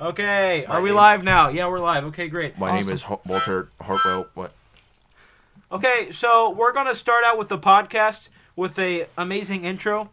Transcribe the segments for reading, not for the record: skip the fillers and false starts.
Okay, are we live now? Yeah, we're live. Okay, great. My name is Walter Hartwell. What? Okay, so we're going to start out with the podcast with a amazing intro.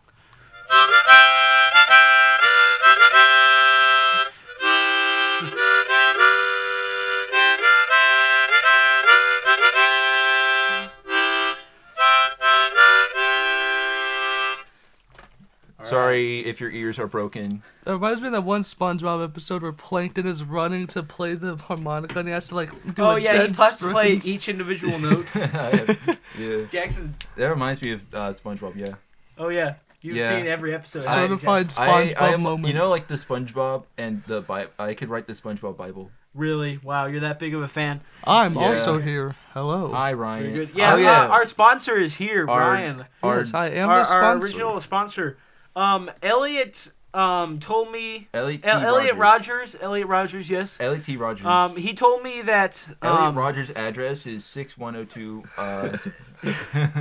Sorry if your ears are broken. It reminds me of that one SpongeBob episode where Plankton is running to play the harmonica and he has to do Oh a yeah, he dead has to play sprint. each individual note. Yeah. Jackson. That reminds me of SpongeBob. Yeah. Oh yeah, you've Yeah. seen every episode. Certified Jackson. SpongeBob moment. You know, like the SpongeBob and the Bible. I could write the SpongeBob Bible. Really? Wow, you're that big of a fan. I'm Yeah. also here. Hello. Hi, Ryan. Very good. Yeah, Oh, yeah. our sponsor is here, Brian. Yes, I am Our the sponsor. original sponsor. Elliot told me. Elliot T. Elliot Rogers. Rogers, yes. Elliot T. Rogers. He told me that. Elliot Rogers' address is 6102.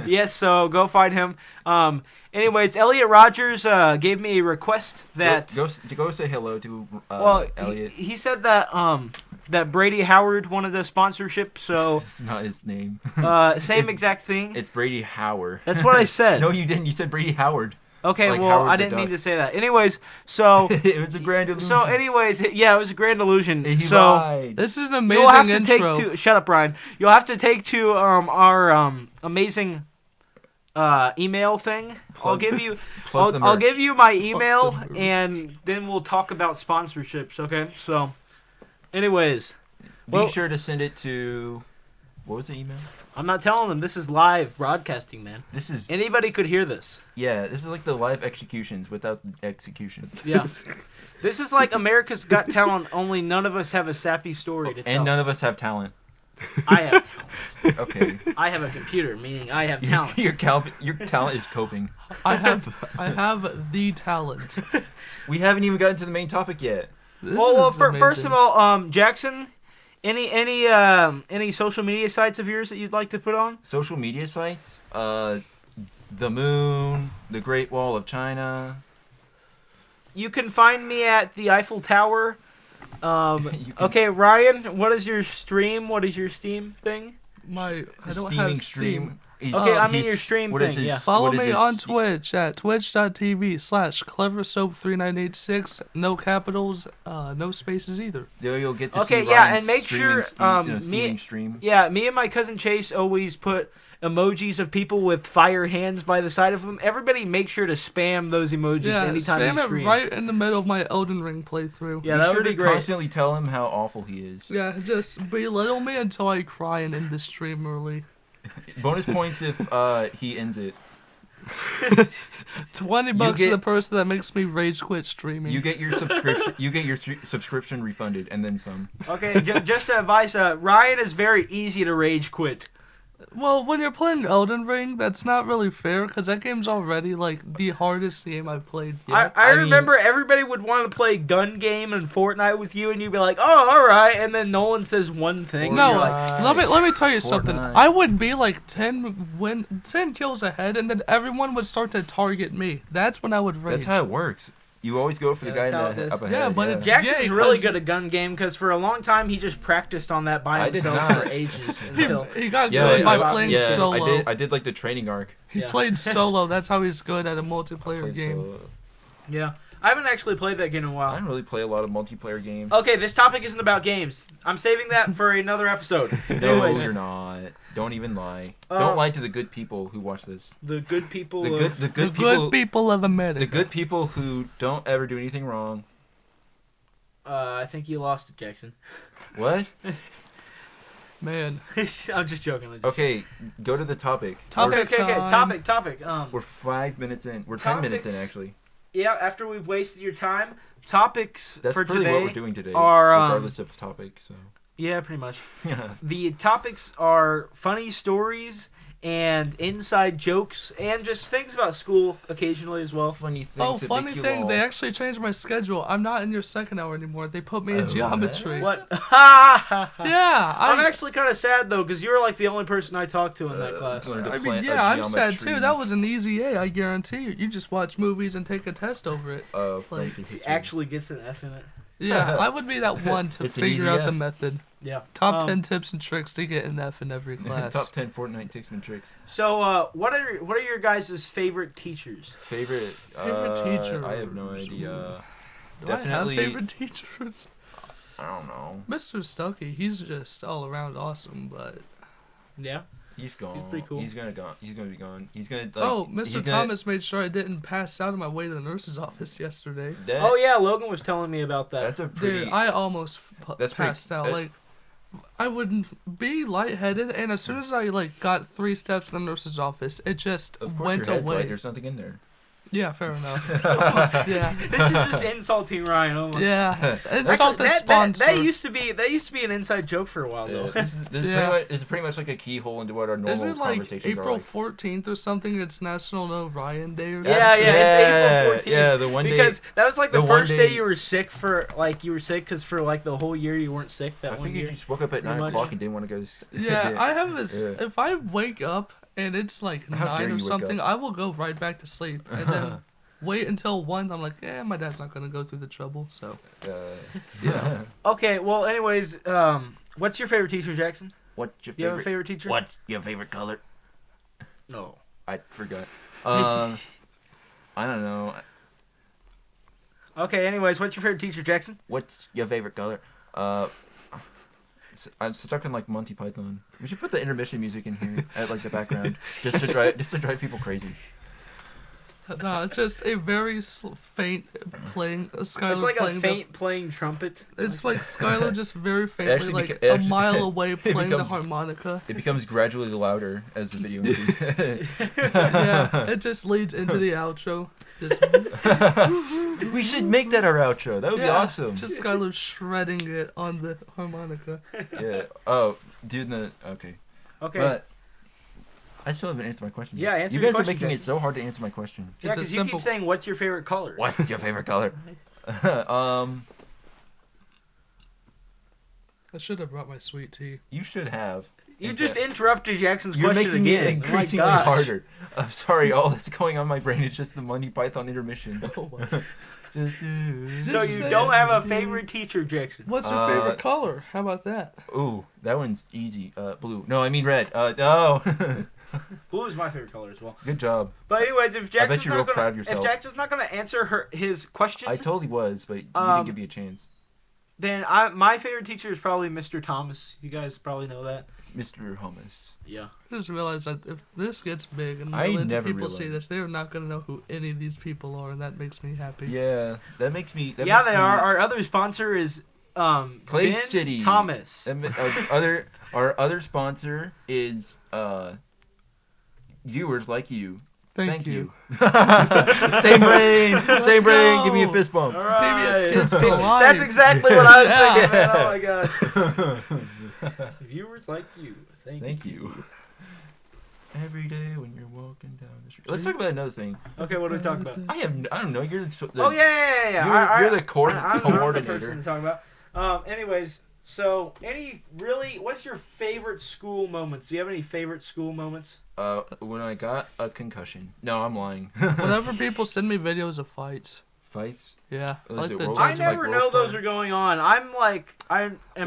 Yes, so go find him. Anyways, Elliot Rogers gave me a request that. Go say hello to Elliot. He said that that Brady Howard wanted the sponsorship, so It's not his name. same exact thing. It's Brady Howard. That's what I said. No, you didn't. You said Brady Howard. Okay, like well, Howard I the didn't mean Duck. to say that. Anyways, so It was a grand illusion. so anyways, yeah, it was a grand illusion. He So lied. This is an you'll have amazing to intro. take to shut up, Brian. You'll have to take to our amazing email thing. I'll give you Plug the I'll merch. give you my email the merch. and then we'll talk about sponsorships. Okay, so anyways, Be well- sure to send it to. What was the email? I'm not telling them this is live broadcasting, man. This is Anybody could hear this. this is like the live executions without the execution. Yeah. This is like America's Got Talent, only none of us have a sappy story to tell. And none of us have talent. I have talent. Okay. I have a computer, meaning I have talent. Your talent is coping. I have the talent. We haven't even gotten to the main topic yet. This Well, is first of amazing. all, Jackson, any social media sites of yours that you'd like to put on? Social media sites. The Moon, the Great Wall of China. You can find me at the Eiffel Tower. You can- Okay, Ryan, what is your stream? What is your Steam thing? I don't Steaming have Steam. Okay, I mean your stream what is thing, his- yeah. Follow what is me his- on Twitch at twitch.tv/cleversoap3986. No capitals, no spaces either. There you'll get to Okay, see yeah, Ryan's and make streaming sure, steaming stream. Yeah, me and my cousin Chase always put emojis of people with fire hands by the side of them. Everybody make sure to spam those emojis Yeah, anytime spam you it stream. right in the middle of my Elden Ring playthrough. Yeah, Be that sure would be to great. constantly tell him how awful he is. Yeah, just belittle me until I cry and end the stream early. Bonus points if he ends it. $20 to the person that makes me rage quit streaming. You get your subscription. You get your subscription refunded and then some. Okay, just to advise, Ryan is very easy to rage quit. Well, when you're playing Elden Ring, that's not really fair because that game's already like the hardest game I've played. Yeah, I mean, remember everybody would want to play gun game and Fortnite with you, and you'd be like, "Oh, all right," and then Nolan says one thing. and No, you're like, let me tell you something. Fortnite. I would be like 10 kills ahead, and then everyone would start to target me. That's when I would rage. That's how it works. You always go for the Yeah, guy that's how it is. up ahead. Yeah, but it's Jackson's Yeah, really 'cause- good at gun game because for a long time he just practiced on that by I did himself not. for ages until. He got yeah, good by playing solo. I did like the training arc. He Yeah. played solo. That's how he's good at a multiplayer Play game. solo. Yeah, I haven't actually played that game in a I while. don't really play a lot of multiplayer games. Okay, this topic isn't about games. I'm saving that for another episode. No, Anyways, you're not. Don't even lie. Uh, Don't lie to the good people who watch this. the good people The of good, the The good people. of America. The good people who don't ever do anything wrong. I think you lost it, Jackson. What? Man. I'm just joking. Okay, go to the topic. Topic. Okay. time. Topic. We're 5 minutes in. We're 10 minutes in, Topics. actually. Yeah, after we've wasted your time, topics That's for really today what we're doing today, are, regardless of topic. So. Yeah, pretty much. Yeah. The topics are funny stories and inside jokes and just things about school occasionally as well. Funny things. Oh, that funny make you thing, laugh. they actually changed my schedule. I'm not in your second hour anymore. They put me in Oh, geometry. What? I'm Yeah, actually kind of sad though because you were like the only person I talked to in that class. learned to I mean, plant a yeah, I'm sad geometry. too. That was an easy A, I guarantee you. You just watch movies and take a test over it. Funny like, history. Actually gets an F in it. Yeah, I would be that one to It's an figure easy out the F. method. Yeah. Top 10 tips and tricks to get an F in every class. Top 10 Fortnite tips and tricks. So, what are your guys' favorite teachers? Favorite teacher. I have no idea. Do Definitely. I have favorite teachers? I don't know. Mr. Stuckey, he's just all around awesome, but... Yeah. He's gone. He's pretty cool. He's gonna be gone. He's gonna. Like, oh, he's Mr. gonna- Thomas made sure I didn't pass out on my way to the nurse's office yesterday. That, Oh yeah, Logan was telling me about that. That's a pretty. Dude, I almost That's pretty- passed out. that- Like, I would be lightheaded, and as soon as I got 3 steps to the nurse's office, it just Of course, went your head's away. light. There's nothing in there. Yeah, fair enough. yeah, This is just insulting Ryan. Oh my. yeah. Insult Actually, the that sponsor. used to be an inside joke for a while Yeah, though. this is Yeah. pretty much like a keyhole into what our normal Is it like conversations April are like. 14th or something? It's National No Ryan Day or Yeah, something? it's April 14th. Yeah, the one day. Because that was like the the one first day day- you were sick for because for like the whole year you weren't sick that I one think you year. just woke up at Pretty 9 much. o'clock and didn't want to go. Yeah, I have this. Yeah. If I wake up and it's like How dare 9 or you wake something, up. I will go right back to sleep and then wait until 1. I'm like, my dad's not gonna go through the trouble. So Yeah. Okay, well, anyways, what's your favorite teacher, Jackson? What's your Do you have a favorite? favorite teacher? What's your favorite color? No. I forgot. I don't know. Okay, anyways, what's your favorite teacher, Jackson? What's your favorite color? I'm stuck in like Monty Python. We should put the intermission music in here at like the background, just to drive people crazy. no, it's just a very faint playing. Skylar It's like playing a faint playing trumpet. It's like Skylar just very faintly, actually like beca- it a actually- mile away, playing the becomes- harmonica. It becomes gradually louder as the video moves. Yeah, it just leads into the outro. Just, We should make that our outro. That would be yeah, awesome. Just Skylar shredding it on the harmonica. Yeah. Oh, dude. Okay. Okay. But I still haven't answered my question. Yeah, answer You your guys question, are making it Jason. so hard to answer my question. yeah, it's a because you keep simple- saying, what's your favorite color? What's your favorite color? I should have brought my sweet tea. You should have. You In just fact, interrupted Jackson's You're question making again. it Oh my increasingly gosh. harder. I'm sorry. All that's going on in my brain is just the Monty Python intermission. Oh my. Just, So you don't have a favorite teacher, Jackson? What's your favorite color? How about that? Ooh, that one's easy. Blue. No, I mean red. No. Blue is my favorite color as well. Good job. But anyways, if bet Jackson's you're not real gonna, proud of yourself. if Jackson's not gonna answer his question, I totally was, but you Um, didn't give me a chance. then my favorite teacher is probably Mr. Thomas. You guys probably know that. Mr. Hummus. Yeah. I just realized that if this gets big and I millions of never people see realized. this, they're not gonna know who any of these people are, and that makes me happy. Yeah, that makes me. That Yeah, makes they me, are. Our other sponsor is Clay Ben City. Thomas. That our other sponsor is viewers like you. Thank you. Same brain. Same brain. go. Give me a fist bump. All right. PBS Kids for Life. That's exactly what I was Yeah. thinking, man. Oh my god. Viewers like you. Thank you. Every day when you're walking down the street. Let's talk about another thing. Okay, what are we talking about? I don't know. You're the Oh yeah. You're the I'm the coordinator. person to talk about. Anyways, so what's your favorite school moments? Do you have any favorite school moments? When I got a concussion. No, I'm lying. Whenever people send me videos of fights, Fights. yeah, Oh, is like it the World I Like never know World those Star? are going on. I am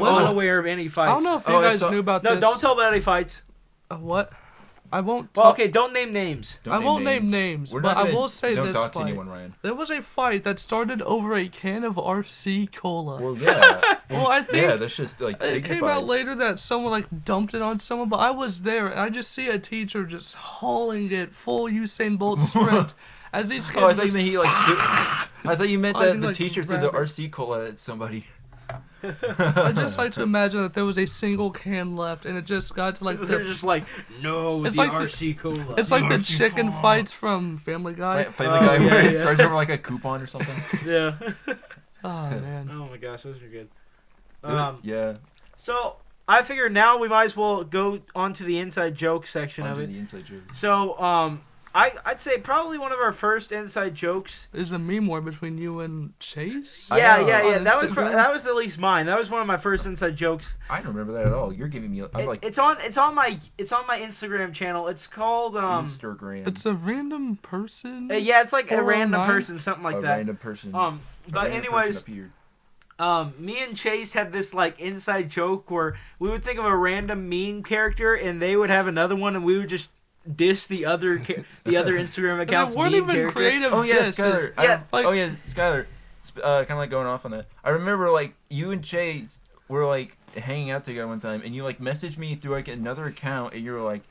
Well, unaware of any fights. I don't know if you Oh, I guys saw- knew about No, this. don't tell about any fights. What? I won't. Well, talk- okay, don't name names. Don't I won't name names, We're but not I gonna- will say don't this dox fight. anyone, Ryan. There was a fight that started over a can of RC Cola. Well, yeah. Well, I think Yeah, that's just like it came dignified. out later that someone like dumped it on someone, but I was there and I just see a teacher just hauling it full Usain Bolt sprint as these kids. Oh, I thought you just- meant he like. I thought you meant I that can, the like, teacher threw grab the it. RC cola at somebody. I just like to imagine that there was a single can left and it just got to like They're the, just like, no, It's the like the- RC Cola. it's like the RC chicken Cola. fights from Family Guy. Family Oh, Guy yeah, where it yeah. starts over like a coupon or something. Yeah. Oh man. Oh my gosh, those are good. Yeah. So I figured now we might as well go on to the inside joke section of Onto it. the inside joke. So I'd say probably one of our first inside jokes. There's a meme war between you and Chase. I Yeah, know. yeah. On That was Instagram? that was at least mine. That was one of my first inside jokes. I don't remember that at all. You're giving me. I'm like It's on my Instagram channel. It's called Instagram. It's a random person. yeah, it's like a random 409? person, something like a that. random person. But A random person anyways, appeared. me and Chase had this like inside joke where we would think of a random meme character and they would have another one and we would just diss the other Instagram accounts. They weren't meme even character. creative. Oh yeah, disses. Skylar. Yeah, Skylar. Kind of like going off on that. I remember like you and Chase were like hanging out together one time, and you like messaged me through like another account, and you were like,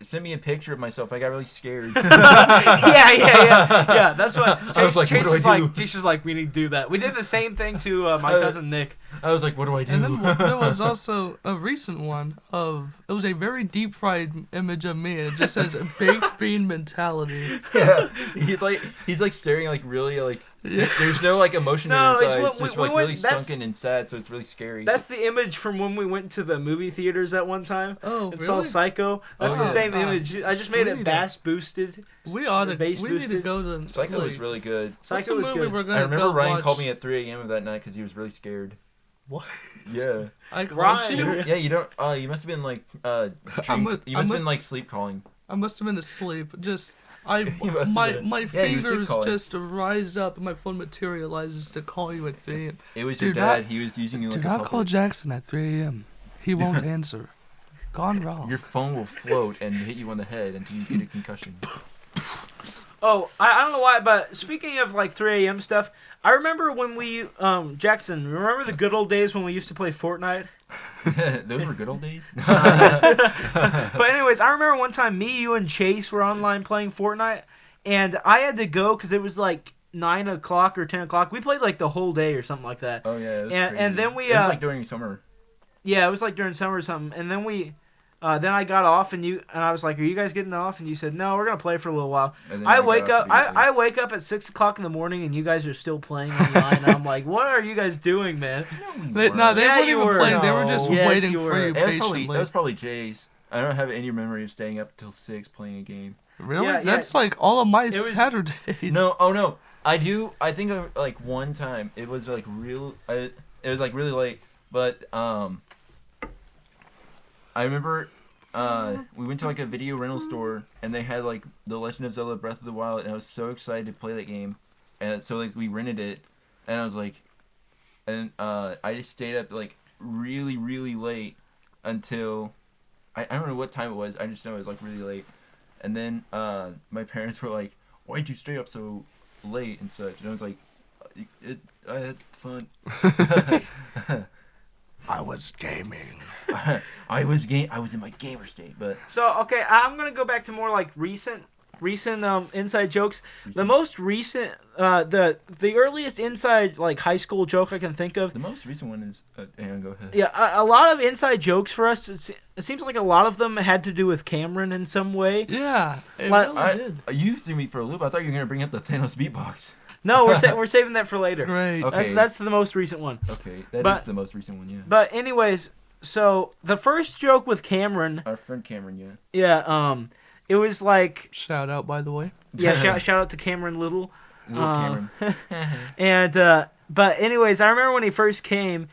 sent me a picture of myself. I got really scared. yeah. That's what Chase, I was like, Chase what do I do? Chase was like, we need to do that. We did the same thing to my cousin Nick. I was like, what do I do? And then there was also a recent one it was a very deep fried image of me. It just says baked bean mentality. Yeah, he's like staring like really like. Yeah. There's no like emotion No, in his it's eyes. what It's we like went- really that's- sunken and sad, so it's really scary. That's the image from when we went to the movie theaters at one time Oh, and really? saw Psycho. That's Oh, the same God. image. I just made We it need bass boosted. We ought to. Bass We need to boosted. go to. Psycho was wait, really good. what's Psycho a was movie good. we're gonna I remember go Ryan watch? called me at 3 a.m. of that night because he was really scared. What? Yeah. I called Ryan. you. Yeah, you don't. You must have been like. You must have been like sleep calling. I must have been asleep. Just You must have my been. my Yeah, you was fingers calling. just rise up and my phone materializes to call you at 3 a.m. It was Do your not- dad. He was using you Do like a not puppet. call Jackson at 3 a.m. He won't answer. Gone wrong. Your phone will float and hit you on the head until you get a concussion. Oh, I don't know why, but speaking of like 3 a.m. stuff, I remember when we, Jackson, remember the good old days when we used to play Fortnite? Those were good old days. But anyways, I remember one time me, you, and Chase were online playing Fortnite, and I had to go because it was like 9 o'clock or 10 o'clock. We played like the whole day or something like that. Oh yeah, it was And crazy. then we, It was like during summer. Yeah, it was like during summer or something. And then then I got off, and I was like, "Are you guys getting off?" And you said, "No, we're gonna play for a little while." And then I got wake up. off immediately. I wake up at 6 o'clock in the morning, and you guys are still playing online. And I'm like, "What are you guys doing, man?" They weren't. weren't Yeah, you even were. playing. They were just Yes, waiting you for were. you That was patiently. probably Jay's. I don't have any memory of staying up till 6 playing a game. Really? Yeah, yeah. That's like all of my It was- Saturdays. No, oh no, I do. I think like one time it was like it was like really late, but I remember we went to like a video rental store and they had like The Legend of Zelda: Breath of the Wild, and I was so excited to play that game, and so like we rented it, and I was like, and I just stayed up like really really late until I don't know what time it was. I just know it was like really late, and then my parents were like, "Why'd you stay up so late and such?" And I was like, I had fun. I was gaming. I was in my gamer state, but So okay, I'm gonna go back to more like recent inside jokes. The most recent, the earliest inside like high school joke I can think of. the most recent one is. Hang on, go ahead. Yeah, a lot of inside jokes for us. It seems like a lot of them had to do with Cameron in some way. Yeah, it Like- really did. You threw me for a loop. I thought you were gonna bring up the Thanos beatbox. No, we're saving that for later. Great. Okay. That's the most recent one. Okay, that is But- the most recent one. Yeah. But anyways, so the first joke with Cameron, Our friend Cameron, yeah. yeah, it was like, Shout out, by the way. yeah, shout out to Cameron Little. Little Cameron. And but anyways, I remember when he first came,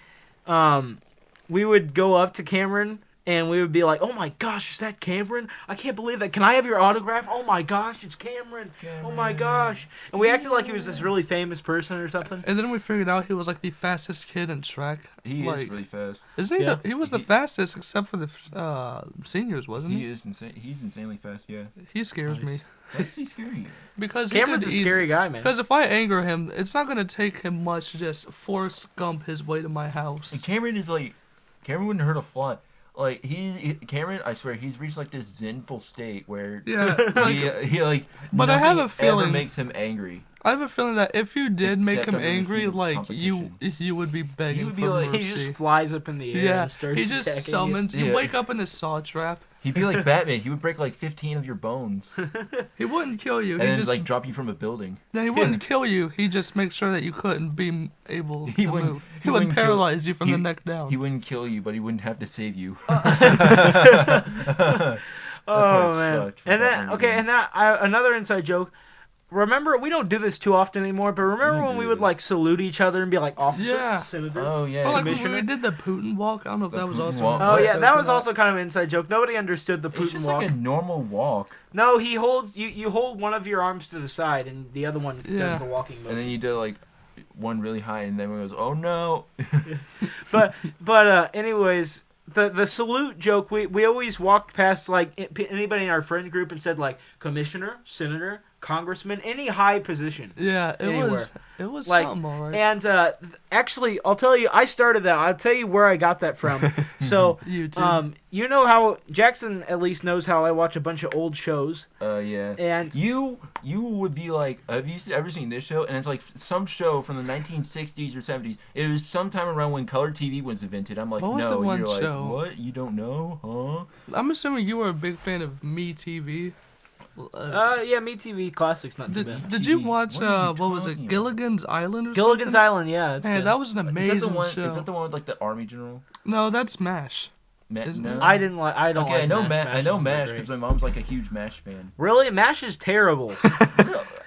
we would go up to Cameron and we would be like, "Oh my gosh, is that Cameron? I can't believe that. Can I have your autograph? Oh my gosh, it's Cameron. Oh my gosh." And we acted like he was this really famous person or something. And then we figured out he was like the fastest kid in track. He like, is really fast. Isn't he? Yeah. He was the He- fastest except for the seniors, wasn't He he? is insane. He's insanely fast. Yeah. He scares me Why is he scary? because Cameron's a scary guy, man. Because if I anger him, it's not gonna take him much to just Forrest Gump his way to my And house. Cameron is like, Cameron wouldn't hurt a fly. Like Cameron, I swear, he's reached like this zenful state where Yeah, like, he like. But I have nothing a feeling- ever makes him angry. I have a feeling that if you did make Except him under the angry, heat of like you would be begging would be for like- He mercy. just flies up in the air Yeah, and starts he just attacking you. summons. You Yeah. wake up in a saw trap. He'd be like Batman. He would break like 15 of your bones and He wouldn't kill you. He then just like drop you from a building. no, he wouldn't kill you. He just makes sure that you couldn't be able He to wouldn't- move. he He would wouldn't kill- paralyze you from he- the neck down. He wouldn't kill you, but he wouldn't have to save you. Oh part man! sucked for And then Batman okay, games. and that another inside joke. Remember, we don't do this too often anymore, but remember We when we do would this. like salute each other and be like, "Officer, Yeah. Senator." Oh yeah. Or like when Commissioner? we did the Putin walk. I don't know if The that was Putin also. walk. Oh yeah, that was also. also kind of an inside joke. Nobody understood the It's Putin just walk. like a normal walk, No, he holds you hold one of your arms to the side and the other one Yeah. does the walking motion. and then you do like one really high, and then everyone goes, "Oh no!" But anyways, the salute joke, we always walked past like anybody in our friend group and said like commissioner, senator, congressman, any high position. Yeah, Anywhere. it was Like, something, all right. And actually, I'll tell you, I started that. I'll tell you where I got that from. So, YouTube. you know how Jackson at least knows how I watch a bunch of old shows. Yeah. And You would be like, have you ever seen this show? And it's like some show from the 1960s or 70s. It was sometime around when color TV was invented. I'm like, What was no. the one You're like, show? what? You don't know? Huh? I'm assuming you were a big fan of MeTV. yeah, MeTV Classics, not too bad. Did you MeTV? watch What are you what was it, talking about? Gilligan's Island or Gilligan's something? Island, yeah, that's Man, good. that was an amazing Is that the one? show. Is that the one with like the army general? No, that's MASH. No. Isn't it? I don't Okay, like I know MASH. I know is MASH great. because my mom's like a huge MASH fan. Really? MASH is terrible.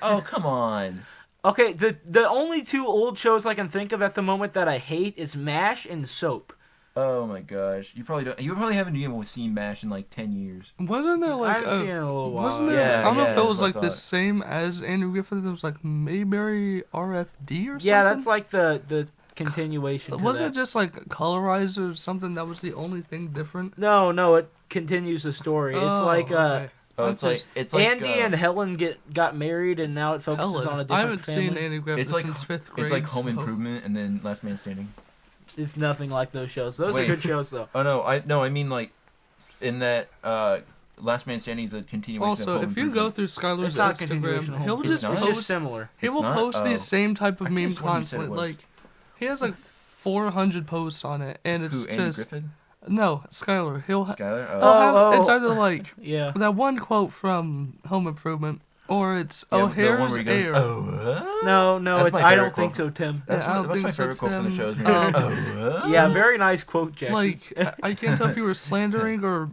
Oh come on. Okay, the only two old shows I can think of at the moment that I hate is MASH and Soap. Oh my gosh. You probably haven't even seen MASH in like 10 years. Wasn't there I like haven't seen it in a little while. wasn't there? Yeah, I don't know if yeah, it was that's like what the I thought. same as Andrew Griffith. It was like Mayberry RFD or something. Yeah, that's like the continuation. To Was that. it just like colorized or something? That was the only thing different. No, it continues the story. It's Oh, like okay. Oh, it's like Andy and Helen got married, and now it focuses Helen. on a different I haven't family. seen Andy Griffith It's like since 5th grade. it's like Home so- Improvement and then Last Man Standing. It's nothing like those shows. Those are Wait. good shows, though. Oh no, I mean like in that Last Man Standing is a continuation of Also, Home if you go Improvement. through Skylar's It's not a continuation Instagram, of he'll Home just Improvement. It's just post. similar. He It's will not? post Oh. these same type of I could've memes sworn you said it constantly. was. Like, he has like 400 posts on it, and it's Who, Andy just Griffin? no Skylar. He'll Skylar? Oh. it's either like Yeah. that one quote from Home Improvement, or it's Yeah, oh the one here's where he goes, air. "Oh, No, That's it's my I favorite don't think quote. so, Tim. That's, Yeah, I don't that's think my so, favorite quote from the Tim. show. Is when he goes, "Oh, Yeah, very nice quote, Jackson. Like I can't tell if you were slandering or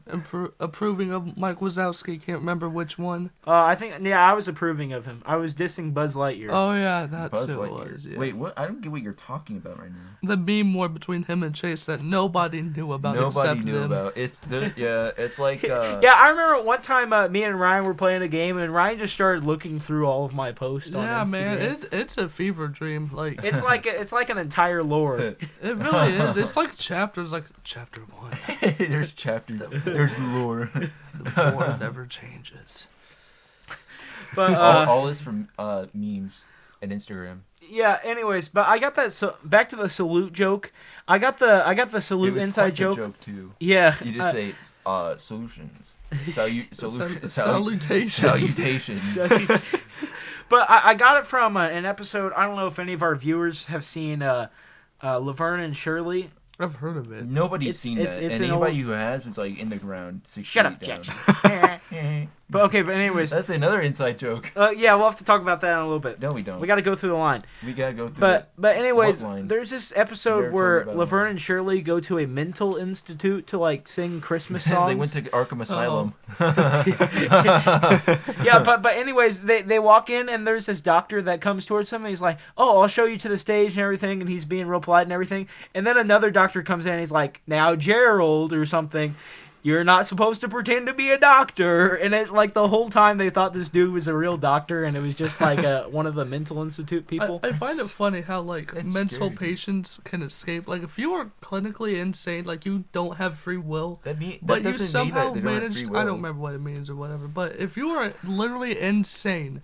approving of Mike Wazowski. Can't remember which one. I think I was approving of him. I was dissing Buzz Lightyear. Oh yeah, that's Buzz who it Lightyear." was. Yeah. Wait, what? I don't get what you're talking about right now. The meme war between him and Chase that nobody knew about Nobody except knew them. about. It's the it's like Yeah, I remember one time me and Ryan were playing a game, and Ryan just started looking through all of my posts on Yeah, Instagram. man, it's a fever dream. Like It's like an entire lore. it really is. It's like chapters, like chapter 1. there's chapters, there's lore. The war never changes. But all this from memes and Instagram. yeah. Anyways, but I got that. So back to the salute joke. I got the salute It was inside quite the joke. joke too. Yeah. You just say solutions. Salutations. Salutations. But I got it from an episode. I don't know if any of our viewers have seen Laverne and Shirley. I've heard of it. Nobody's It's- seen it's- that, it's and an anybody old- who has is like in the ground. 6 Shut feet up, down. Jackson. But anyways, That's another inside joke. yeah, we'll have to talk about that in a little bit. No, we don't. We got to go through the line. We gotta go through But anyways, What line? there's this You episode already where told me about Laverne it. and Shirley go to a mental institute to like sing Christmas that. songs. They went to Arkham Asylum. Yeah, but anyways, they walk in and there's this doctor that comes towards them and he's like, "Oh, I'll show you to the stage and everything," and he's being real polite and everything. And then another doctor comes in and he's like, "Now, Gerald," or something. "You're not supposed to pretend to be a doctor." And it like the whole time they thought this dude was a real doctor and it was just like one of the mental institute people. I find it funny how like That's mental scary. patients can escape. Like if you are clinically insane, like you don't have free will, That but you doesn't somehow mean that they don't have managed. free I will. don't remember what it means or whatever. But if you are literally insane,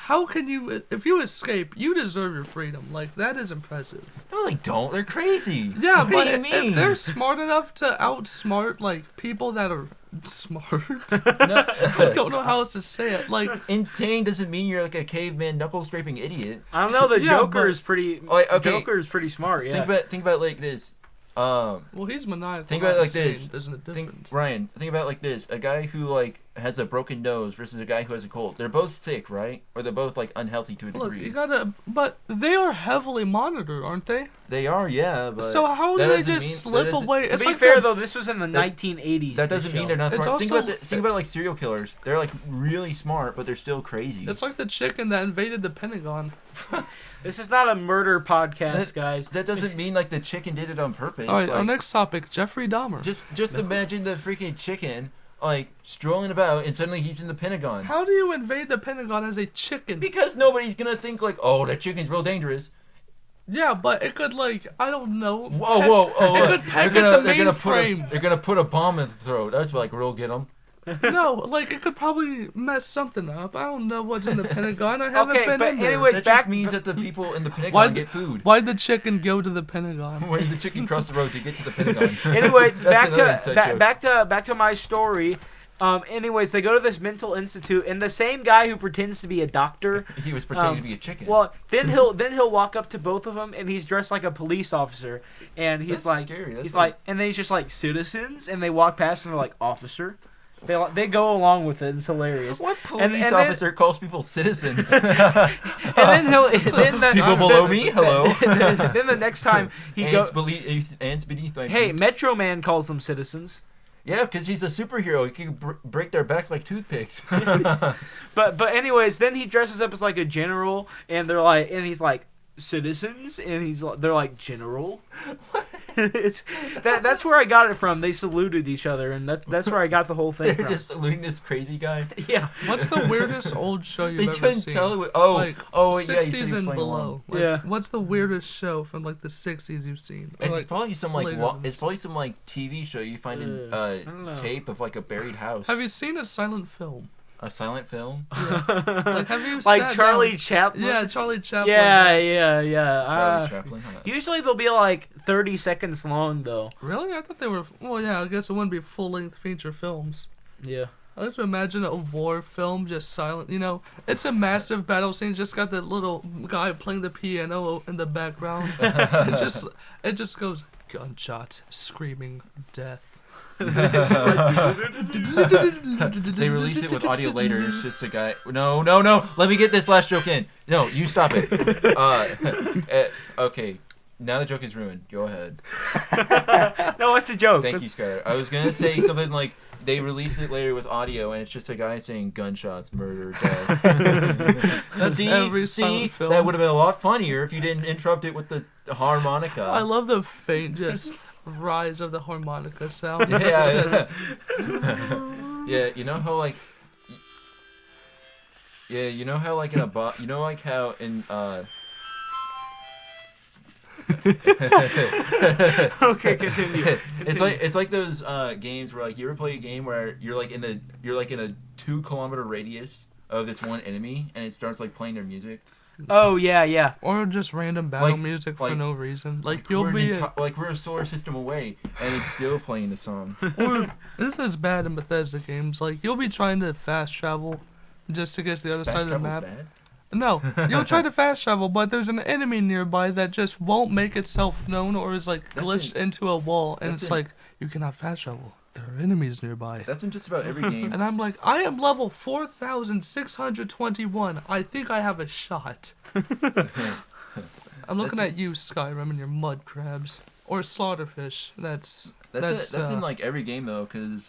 how can you? If you escape, you deserve your freedom. Like that is impressive. No, they don't. They're crazy. Yeah, What but do you mean? if they're smart enough to outsmart like people that are smart, No, I don't know how else to say it. Like insane doesn't mean you're like a caveman knuckle scraping idiot. I don't know. The Yeah, Joker but- is pretty. Like, okay. Joker is pretty smart. Yeah. Think about it like this. well, he's maniacal. Think about it not like this. insane. There's a difference. Ryan, think about it like this: a guy who like has a broken nose versus a guy who has a cold. They're both sick, right? Or they're both like unhealthy to a Look, degree. you gotta, but they are heavily monitored, aren't they? They are, yeah. But So how that do they doesn't just mean- slip that doesn't- away? To It's be like fair, that- though, this was in the 1980s. That this doesn't mean show. they're not It's smart. also- Think about like serial killers. They're like really smart, but they're still crazy. It's like the chicken that invaded the Pentagon. This is not a murder podcast, guys. That doesn't mean like the chicken did it on purpose. All right, like, our next topic: Jeffrey Dahmer. just imagine the freaking chicken like strolling about and suddenly he's in the Pentagon. How do you invade the Pentagon as a chicken? Because nobody's gonna think like, oh, that chicken's real dangerous. Yeah, but it could like I don't know. Whoa! It could peck at the mainframe. They're gonna put a bomb in the throat. That's like real get 'em. No, like it could probably mess something up. I don't know what's in the Pentagon. I haven't Okay, been but in there. anyways, That back- just means that the people in the Pentagon Why- get food. Why'd the chicken go to the Pentagon? Where did the chicken cross the road to get to the Pentagon? Anyways, That's another inside joke. back to my story. Anyways, they go to this mental institute, and the same guy who pretends to be a doctor. He was pretending to be a chicken. Well, then he'll walk up to both of them, and he's dressed like a police officer, and he's That's like, scary. That's he's like, and then he's just like citizens, and they walk past and they're like officer. They go along with it. It's hilarious. What police and then- officer calls people citizens? And then he'll then the, People below me? Hello? then the next time he ants, goes, ants beneath my hey, feet. Metro Man calls them citizens. Yeah, because he's a superhero. He can break their backs like toothpicks. But anyways, then he dresses up as like a general, and they're like, and he's like citizens, and they're like general. It's that's where I got it from. They saluted each other, and that's where I got the whole thing They're from. just saluting this crazy guy. Yeah. What's the weirdest old show They you've ever couldn't seen? tell. Yeah, you 60s said he was and playing below. along. Like, Yeah. What's the weirdest show from like the 60s you've seen? Or, And like, it's probably some like later than it's this. probably some like TV show you find in I don't know. tape of like a buried house. Have you seen a silent film? A silent film? Like, have you Like sat Charlie down- Chaplin? Yeah, Charlie Chaplin. Yeah, has- yeah. Charlie Chaplin? Huh. Usually they'll be like 30 seconds long, though. Really? I thought they were. Well, yeah. I guess it wouldn't be full-length feature films. Yeah. I like to imagine a war film just silent. You know, it's a massive battle scene. Just got that little guy playing the piano in the background. it just goes gunshots, screaming, death. They release it with audio later. It's just a guy. No. Let me get this last joke in. No, you stop it. Okay. Now the joke is ruined. Go ahead. No, what's the joke? Thank you, Skylar. I was gonna say something like they release it later with audio, and it's just a guy saying gunshots, murder, death. That's every silent film. That would have been a lot funnier if you didn't interrupt it with the harmonica. I love the faint just rise of the harmonica sound. Yeah. Yeah, you know how like. Yeah, you know how like in a you know like how in Okay, continue. It's like those games where like you ever play a game where you're like in a 2-kilometer radius of this one enemy and it starts like playing their music. Oh, yeah. Or just random battle Like- music for like- no reason. Like you'll we're be. like we're a solar system away and it's still playing the song. Or this is bad in Bethesda games. Like you'll be trying to fast travel just to get to the other side of the map. Bad? No, you'll try to fast travel, but there's an enemy nearby that just won't make itself known or is like That's glitched into a wall, and it's like you cannot fast travel. There are enemies nearby. That's in just about every game. And I'm like, I am level 4,621. I think I have a shot. I'm looking That's at you, Skyrim, and your mud crabs or slaughterfish. That's in like every game though, because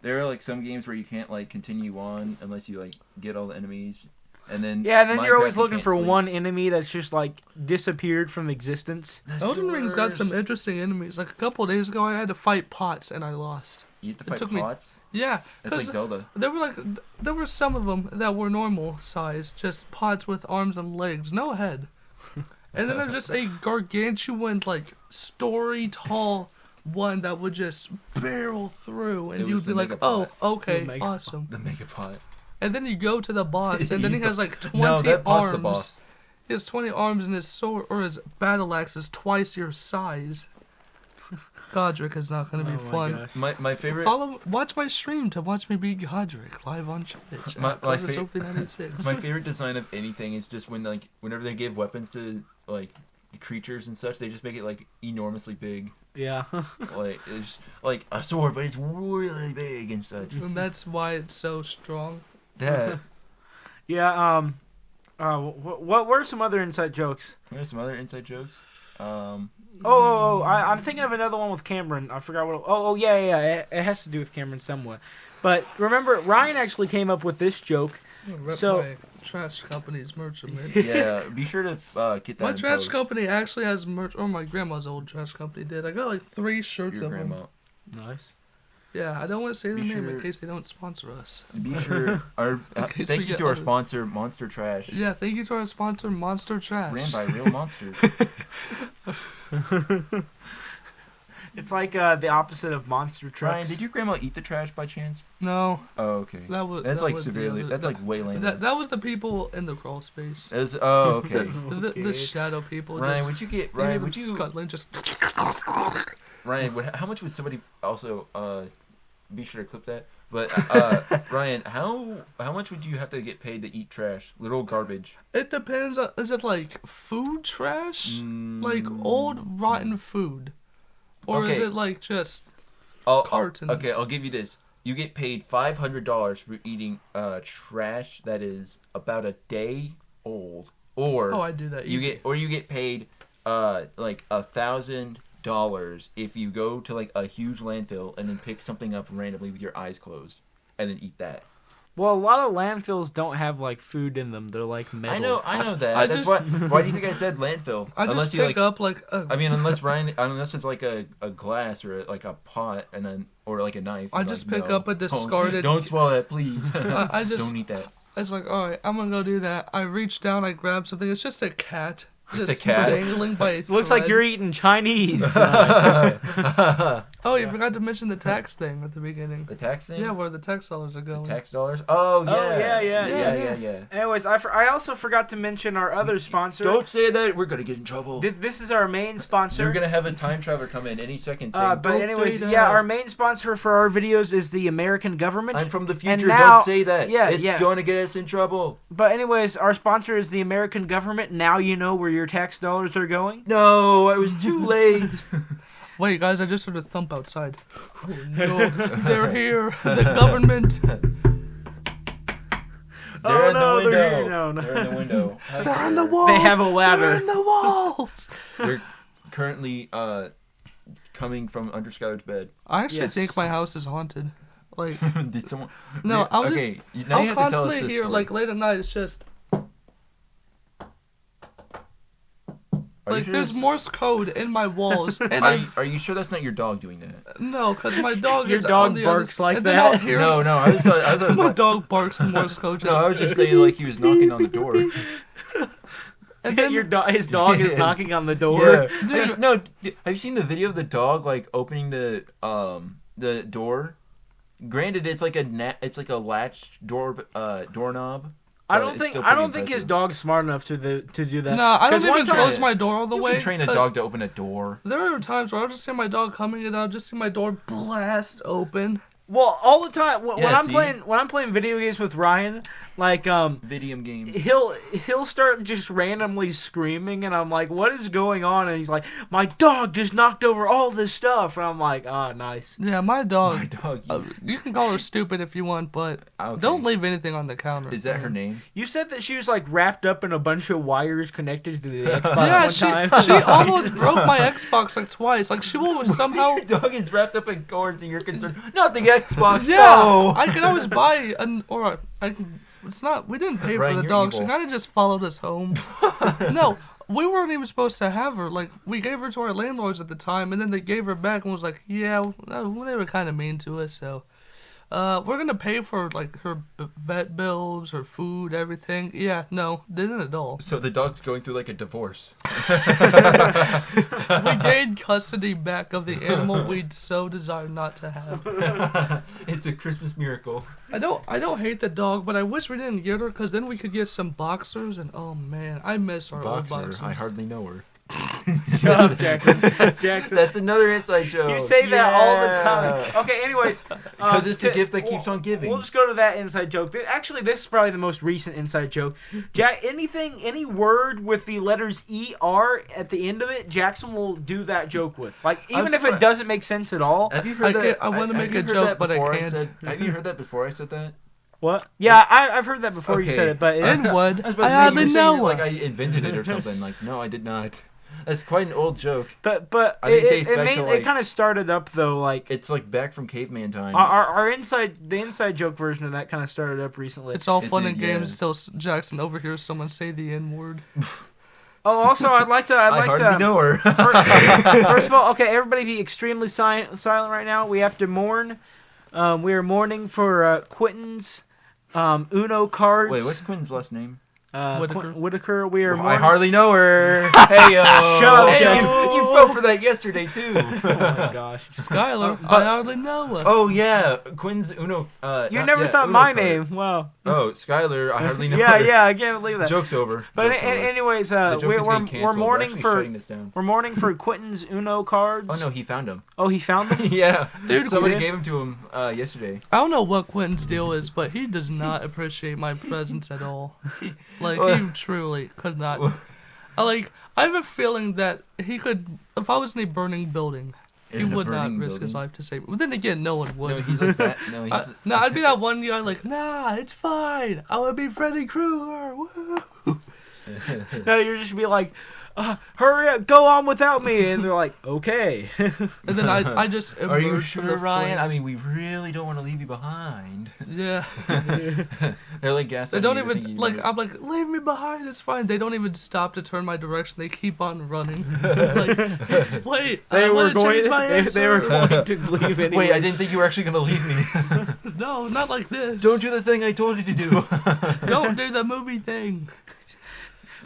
there are like some games where you can't like continue on unless you like get all the enemies, and then Yeah, and then you're Minecraft, always you looking can't for sleep. one enemy that's just like disappeared from existence. That's Elden the Ring's got some worst. interesting enemies. Like a couple of days ago, I had to fight pots and I lost. You have to It fight took me- pots. Yeah, That's like 'cause Zelda. there were some of them that were normal size, just pots with arms and legs, no head. And then there's just a gargantuan, like story tall one that would just barrel through, and It was you'd be the like, Megapod. "Oh, okay, The Megapod. awesome." The Megapod. And then you go to the boss, and then he He's has the- like 20 No, that pot's arms. the boss. He has 20 arms, and his sword or his battle axe is twice your size. Godric is not going to be Oh my fun. gosh. My favorite. Watch my stream to watch me be Godric live on Twitch. My- at my Clovis fa- Open 96. My favorite design of anything is just when like whenever they give weapons to like creatures and such, they just make it like enormously big. Yeah. Like it's like a sword, but it's really big and such. And that's why it's so strong. That. Yeah, what were some other inside jokes? There's some other inside jokes. I'm thinking of another one with Cameron. I forgot what. Yeah. It has to do with Cameron somewhat. But remember, Ryan actually came up with this joke. Rep So- my trash company's merch a minute. Yeah, be sure to get that. My in trash post. company actually has merch, or my grandma's old trash company did. I got like 3 shirts Your of grandma. them. Nice. Yeah, I don't want to say the Be name sure- in case they don't sponsor us. Be sure. Our case thank we you get to our other- sponsor, Monster Trash, Yeah, thank you to our sponsor, Monster Trash. ran by real monsters. It's like the opposite of monster trucks. Ryan, did your grandma eat the trash by chance? No, Oh, okay. that was That's that like was the severely. other- That's that, like way lame. that was the people in the crawl space. Oh, okay. The Okay. shadow people. Ryan, just, would you get you hear Ryan? them Would you scuttling just? Ryan? How much would somebody also be sure to clip that? But Ryan, how much would you have to get paid to eat trash, little garbage? It depends. Is it like food trash, like Mm, old rotten food, or is Okay. it like just I'll- cartons? Okay, I'll give you this. You get paid $500 for eating trash that is about a day old, or Oh, I do that. Easy. you get paid like $1,000 if you go to like a huge landfill and then pick something up randomly with your eyes closed and then eat that. Well, a lot of landfills don't have like food in them. They're like metal. I know that. I That's just- why do you think I said landfill? I unless just you pick up like. unless it's like a glass or like a pot and then or like a knife. I I'm just like, pick no, up a discarded- Don't swallow that, please. I just- don't eat that. It's like, all right, I'm gonna go do that. I reach down, I grab something. It's just a cat. It's Just a cat. dangling by a Looks like thread. you're eating Chinese. Oh, you forgot to mention the tax thing at the beginning. The tax thing? Yeah, where the tax dollars are going. The tax dollars? Oh, yeah. Oh, yeah. yeah. Anyways, I also forgot to mention our other sponsor. Don't say that. We're going to get in trouble. This is our main sponsor. You're going to have a time traveler come in any second saying, but "Don't anyways, say that." yeah, our main sponsor for our videos is the American government. I'm from the And future. now- Don't say that. yeah, it's yeah. going to get us in trouble. But anyways, our sponsor is the American government. Now you know where your tax dollars are going. No, I was too late. Wait, guys, I just heard a thump outside. Oh, no, they're here. The government. Oh, in the no, they're window. here. No, no. They're in the window. They're on the walls. They have a ladder. They're in the walls. They're currently coming from under Skylar's bed. I actually Yes. think my house is haunted. Like, Did someone? no, I'll okay. Now you I'll have to tell us constantly this hear, story. like, late at night, it's just, Are you like, sure there's that's- Morse code in my walls. And Are you sure that's not your dog doing that? no, because my dog Your is dog on the barks other, like and then I'll that? hear No, I was my like, dog barks in Morse code. no, I was just saying like he was knocking on the door. And then His dog is Yes. knocking on the door. Yeah. Dude, no, have you seen the video of the dog like opening the door? Granted, it's like a latch doorknob. I but don't it's think still I pretty don't think his impressive. dog's smart enough to do that. no, I 'Cause don't one even time- close my door all the You way. can train a 'cause dog to open a door. There are times where I'll just see my dog coming and then I'll just see my door blast open. Well, all the time when Yeah, I'm see? playing video games with Ryan, like Video game. he'll start just randomly screaming, and I'm like, "What is going on?" And he's like, "My dog just knocked over all this stuff," and I'm like, "Ah, nice." Yeah, my dog. My dog. You can call her stupid if you want, but Okay. don't leave anything on the counter. Is that her name? You said that she was like wrapped up in a bunch of wires connected to the Xbox Yeah, one she time. she almost broke my Xbox like twice. Like she will somehow. Your dog is wrapped up in cords, and you're concerned. Not the Xbox. Yeah, No. I can always buy I can. It's not. We didn't pay Ryan, for the you're dog. She evil. kind of just followed us home. No, we weren't even supposed to have her. Like we gave her to our landlords at the time, and then they gave her back and was like, "Yeah, they were kind of mean to us." So, we're gonna pay for like her vet bills, her food, everything. Yeah, no, didn't at all. So the dog's going through like a divorce. We gained custody back of the animal we'd so desired not to have. It's a Christmas miracle. I don't hate the dog, but I wish we didn't get her because then we could get some boxers and oh man, I miss our old boxers. I hardly know her. Shut up, Jackson. Jackson. That's another inside joke. You say that all the Yeah. time. Okay, anyways. Because it's a gift that we'll- keeps on giving. We'll just go to that inside joke. Actually, this is probably the most recent inside joke. Jack, any word with the letters ER at the end of it, Jackson will do that joke with. Like, even if it surprised. doesn't make sense at all. Have you I heard that? can't- I wanna have make you a heard joke, that but I before can't. have you heard that before I said that? What? Yeah, I've heard that before you Okay. said it, but And would. I was about to I say, hardly you were saying know. it like I invented it or something. Like, no, I did not. That's quite an old joke. but I think it dates it, back made, to, it like- kind of started up though, like It's like back from caveman times. our inside joke version of that kind of started up recently. It's all It fun did, and games yeah. until Jackson overhears someone say the N word. Oh, also, I'd like I to. hardly know her. First of all, okay, everybody be extremely silent right now. We have to mourn We are mourning for Quentin's Uno cards. Wait, what's Quentin's last name? Whitaker. Whitaker. We are I mourning. hardly know her. Hey yo! Shut up, Hey, Jack. you fell for that yesterday too. Oh my gosh. Skylar, but- I hardly know her. Oh yeah, Quentin's Uno. You never thought Uno my card. name. Wow. Oh, Skylar, I hardly know Yeah, her. yeah. I can't believe that. Joke's over. But Joke's over. anyways, The joke we're is getting canceled. we're mourning actually for shutting this down. we're mourning for Quentin's Uno cards. Oh no, he found him. Oh, he found them. Yeah, Dude, somebody Quentin- gave him to him yesterday. I don't know what Quentin's deal is, but he does not appreciate my presence at all. Like, he truly could not. I have a feeling that he could, if I was in a burning building, he In a would not burning risk his building? life to save me. But then again, no one would. No, he's like that. No, he's. No, I'd be that one guy like, nah, it's fine. I would be Freddy Krueger. Woo. No, you're just be like, hurry up, go on without me, and they're like, okay. And then I just Are you emerge from sure, the Ryan? I flames. mean, we really don't want to leave you behind. Yeah. They're like gaslighting They don't you, thinking even, you like, know. I'm like, leave me behind, it's fine. They don't even stop to turn my direction. They keep on running. Like, wait, They I were wanna going. change my They were answer. going to leave anyway. Wait, I didn't think you were actually gonna leave me. No, not like this. Don't do the thing I told you to do. Don't do the movie thing.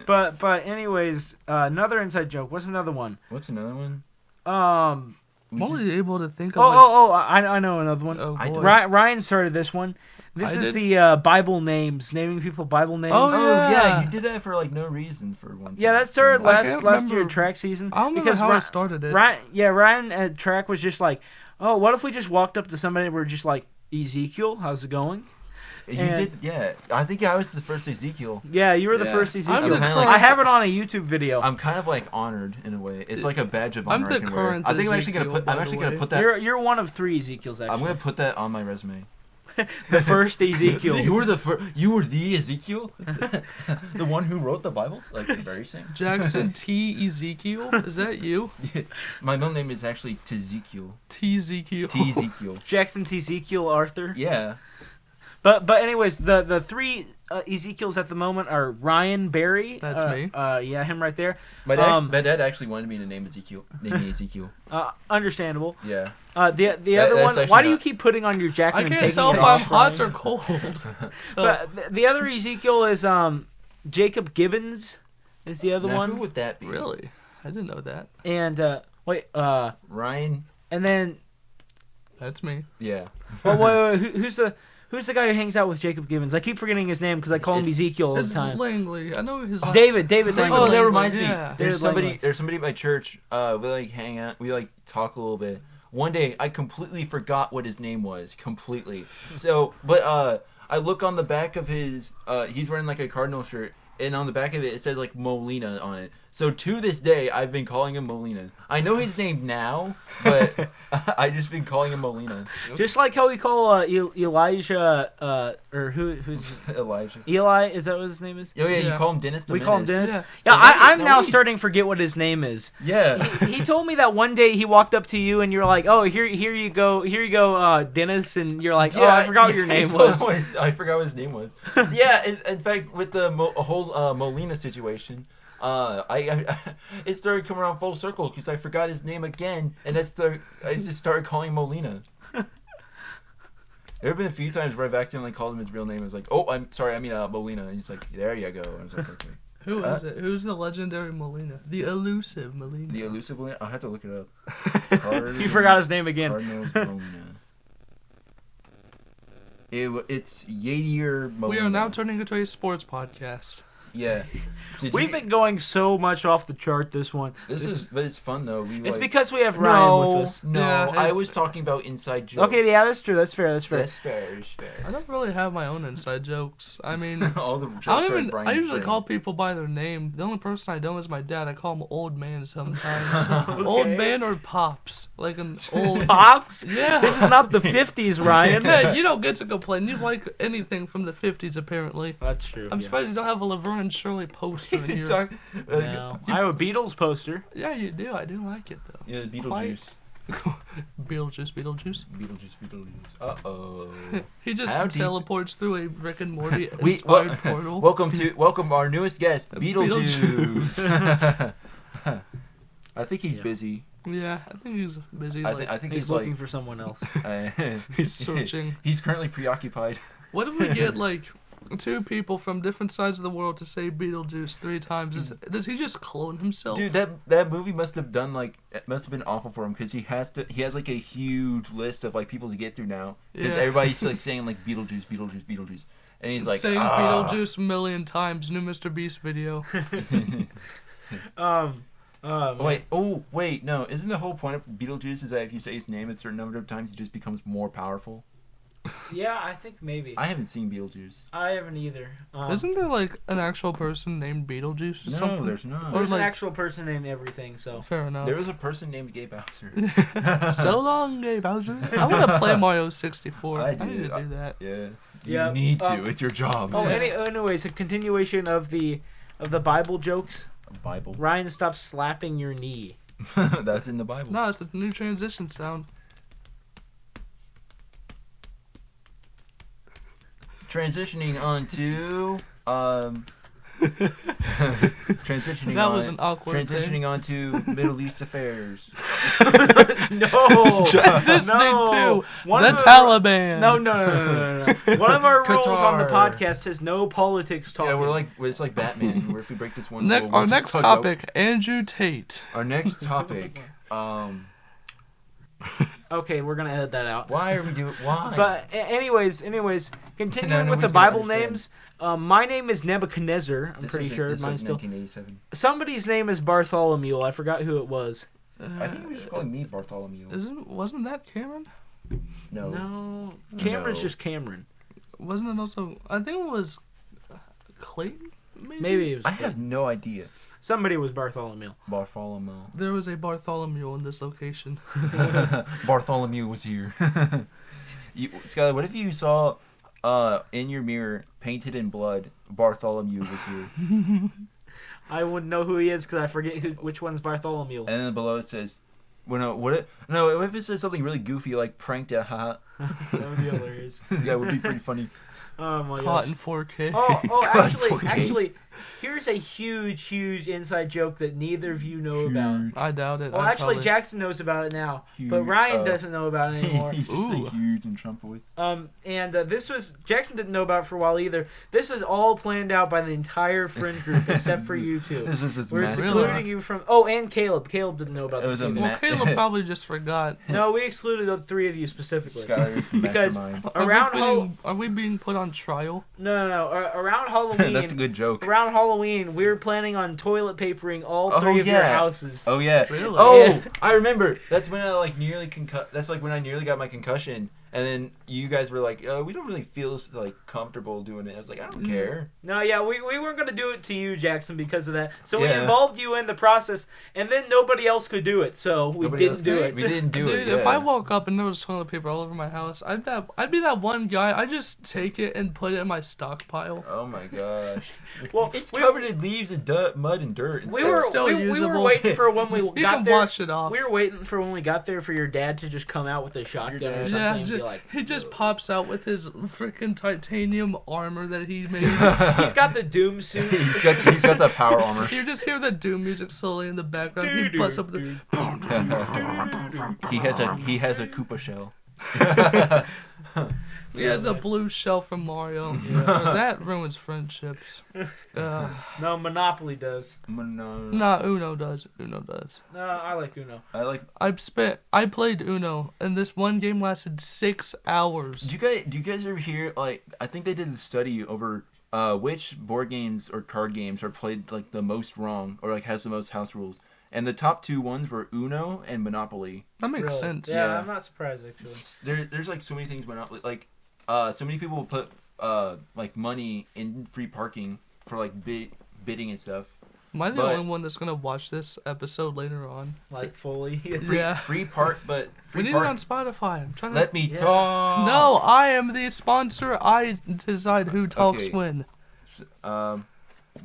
But anyways, another inside joke. What's another one? What's another one? I'm We only able to think of. I know another one. Oh I boy. Ryan started this one. This I is did? the Bible names, naming people Bible names. Oh, Oh yeah. yeah, you did that for like no reason for one. Yeah, time. that started I last can't year in remember. track season. I don't remember because how I started it. Ryan at track was just like, oh, what if we just walked up to somebody and we're just like, Ezekiel, how's it going? You and- did. Yeah, I think I was the first Ezekiel. Yeah, you were the Yeah. first I'm Ezekiel. the kinda like- I have it on a YouTube video. I'm kind of like honored in a way. It's like a badge of I'm honor. the I can wear. current I think I'm actually gonna Ezekiel, put. by I'm the actually gonna way. put that. You're one of 3 Ezekiels actually. I'm gonna put that on my resume. The first Ezekiel. You were the first. You were the Ezekiel, the one who wrote the Bible. Like very same. Jackson T. Ezekiel? Is that you? My middle name is actually Tezekiel. T. Ezekiel. T Ezekiel. Jackson T. Ezekiel Arthur. Yeah. But anyways, the 3 Ezekiels at the moment are Ryan Barry. That's me. Yeah, him right there. My dad actually wanted me to name Ezekiel. Name me Ezekiel. Understandable. Yeah. The That- other that's one. actually Why do you not- keep putting on your jacket I and can't taking tell it if I'm off, hot Ryan? or cold. So, But the other Ezekiel is Jacob Gibbons is the other Now, one. who would that be? really? I didn't know that. And Ryan. and then That's me. Yeah. wait, who's the guy who hangs out with Jacob Gibbons? I keep forgetting his name because I call him It's- Ezekiel all the It's time. Langley. I know his. David Oh, Langley. Langley. that Langley, reminds me. yeah. There's David Langley. somebody at my church. We like hang out. We like talk a little bit. One day, I completely forgot what his name was. Completely. So, but I look on the back of his. He's wearing like a Cardinal shirt, and on the back of it, it says like Molina on it. So to this day, I've been calling him Molina. I know his name now, but I just been calling him Molina. Just like how we call Elijah, or who's Elijah. Eli? Is that what his name is? Oh yeah, you Yeah. call him Dennis. the We call him Menace. Dennis. Yeah. Yeah, No, wait, I'm no, now wait. starting to forget what his name is. Yeah. He told me that one day he walked up to you and you're like, "Oh, here you go, Dennis," and you're like, "Oh, I forgot what your name was." I forgot what his name was. Yeah, in fact, with the whole Molina situation, I it started coming around full circle because I forgot his name again, and I just started calling him Molina. There have been a few times where I've accidentally called him his real name. I was like, "Oh, I'm sorry, I mean Molina." And he's like, "There you go." I was like, "Okay." Who is it? Who's the legendary Molina? The elusive Molina. The elusive Molina. I'll have to look it up. You forgot his name again. Cardinals Molina. It's Yadier Molina. We are now turning into a sports podcast. Yeah. We've been going so much off the chart this one. But it's fun though. It's because we have Ryan with us. No, Yeah, I it- was talking about inside jokes. Okay, yeah, that's true. That's fair. That's fair. That's fair. I don't really have my own inside jokes. I mean, All the jokes I are don't even. Brian's I usually brain. call people by their name. The only person I don't is my dad. I call him old man sometimes. Old man or pops, like an old. Pops? Yeah. This is not the 50s, Ryan. Yeah, you don't get to complain. You like anything from the 50s, apparently. That's true. I'm yeah. surprised you don't have a Laverne and Shirley poster in You here. talk- No. I have a Beatles poster. Yeah, you do. I do like it though. Yeah, Beetlejuice. Beetlejuice, Beetlejuice. Beetlejuice. Uh-oh. He just How deep- teleports through a Rick and Morty We- inspired wel- portal. Welcome our newest guest, Beetlejuice. Beetlejuice. I think he's Yeah. busy. Yeah, I think he's busy. I think He's he's looking like for someone else. He's searching. He's currently preoccupied. What if we get like 2 people from different sides of the world to say Beetlejuice 3 times? Does he just clone himself? Dude, that movie must have been awful for him because he has like a huge list of like people to get through now because Yeah. everybody's like saying like Beetlejuice, Beetlejuice, Beetlejuice, and he's like saying ah. Beetlejuice a million times. New Mr. Beast video. Wait, no, isn't the whole point of Beetlejuice is that if you say his name a certain number of times, he just becomes more powerful? Yeah, I think maybe. I haven't seen Beetlejuice. I haven't either. Isn't there like an actual person named Beetlejuice or something? No, there's not. There's like- an actual person named everything, so. Fair enough. There was a person named Gabe Bowser. So long, Gabe Bowser. I want to play Mario 64. I I need do. to do that. Yeah. Yeah, You need to. um, It's your job. Oh, Yeah. anyways, a continuation of the Bible jokes. Bible. Ryan, stop slapping your knee. That's in the Bible. No, it's the new transition sound. Transitioning on to transitioning That on, was an awkward transitioning thing. on to Middle East affairs. No. Transitioning No. to One the of the- Taliban. No. One of our rules on the Qatar. podcast is no politics talk. Yeah, it's like Batman. Where if we break this one, rule, Our we'll just next talk about- topic, Andrew Tate. Our next topic. Okay, we're gonna edit that out. Why are we doing? Why? But anyways, continuing No with the one's gonna Bible understand. names. My name is Nebuchadnezzar. I'm This pretty isn't- sure this is mine's like still. 1987. Somebody's name is Bartholomew. I forgot who it was. I think he was just calling me Bartholomew. Wasn't that Cameron? No. No, Cameron's No. just Cameron. Wasn't it also? I think it was Clayton. Maybe it was. I have no idea. Somebody was Bartholomew. Bartholomew. There was a Bartholomew in this location. Bartholomew was here. Skylar, what if you saw in your mirror, painted in blood, Bartholomew was here? I wouldn't know who he is because I forget which one's Bartholomew. And then below it says, what if it says something really goofy like pranked, haha. That would be hilarious. That would be pretty funny. Oh my Caught gosh. in 4K. Oh, God, fucking- actually, here's a huge inside joke that neither of you know about. I doubt it. Well, I actually, probably- Jackson knows about it now, but Huge, Ryan doesn't know about it anymore. He's just Ooh. like huge in Trump voice. And this was Jackson didn't know about it for a while either. This was all planned out by the entire friend group except for you two. This is just We're massive. excluding you from. Oh, and Caleb. Caleb didn't know about It this was a either. ma- Well, Caleb probably just forgot. No, we excluded the 3 of you specifically. Skylar's the Because- mastermind. Are we being put on trial? No. Around Halloween. That's a good joke. Around Halloween, we were planning on toilet papering all Oh, 3 of your yeah. houses. Oh yeah. Really? Oh, Yeah. I remember. That's when I like nearly That's like when I nearly got my concussion, and then you guys were like, we don't really feel like comfortable doing it." I was like, "I don't care." No, yeah, we weren't going to do it to you, Jackson, because of that. So we Yeah. involved you in the process, and then nobody else could do it, so we Nobody else didn't do could. it. We didn't do Dude, it. if yeah. I woke up and there was toilet paper all over my house, I'd be that one guy. I just take it and put it in my stockpile. Oh my gosh. Well, It's we- covered in leaves and mud and dirt. And We stuff. were still we were usable. waiting for when we You got can there. wash it off. We were waiting for when we got there for your dad to just come out with a shotgun or something Yeah, and be like, he just pops out with his freaking titanium armor that he made. he's got the Doom suit. he's got that power armor. You just hear the Doom music slowly in the background. He busts up the. he has a Koopa shell. He has the blue shell from Mario. That ruins friendships. No, Monopoly does. Nah, Uno does. Uno does. No, I like Uno. I played Uno, and this one game lasted 6 hours. Do you guys ever hear like I think they did a study over which board games or card games are played like the most wrong or like has the most house rules, and the top 2 ones were Uno and Monopoly. That makes Really. sense. Yeah, Yeah. I'm not surprised actually. There's like so many things Monopoly like so many people will put like money in free parking for like bidding and stuff. Am I the But- only one that's gonna watch this episode later on? Like fully. Yeah. Free park, but We free need park. it on Spotify. I'm trying to. Let me Yeah. talk. No, I am the sponsor. I decide who talks Okay. when.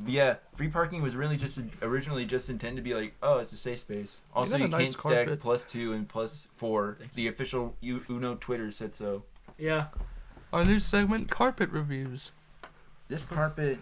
Yeah, free parking was really originally just intended to be like, oh, it's a safe space. Also, got a you nice can't stack carpet. +2 and +4. The official Uno Twitter said so. Yeah. Our new segment, carpet reviews. This carpet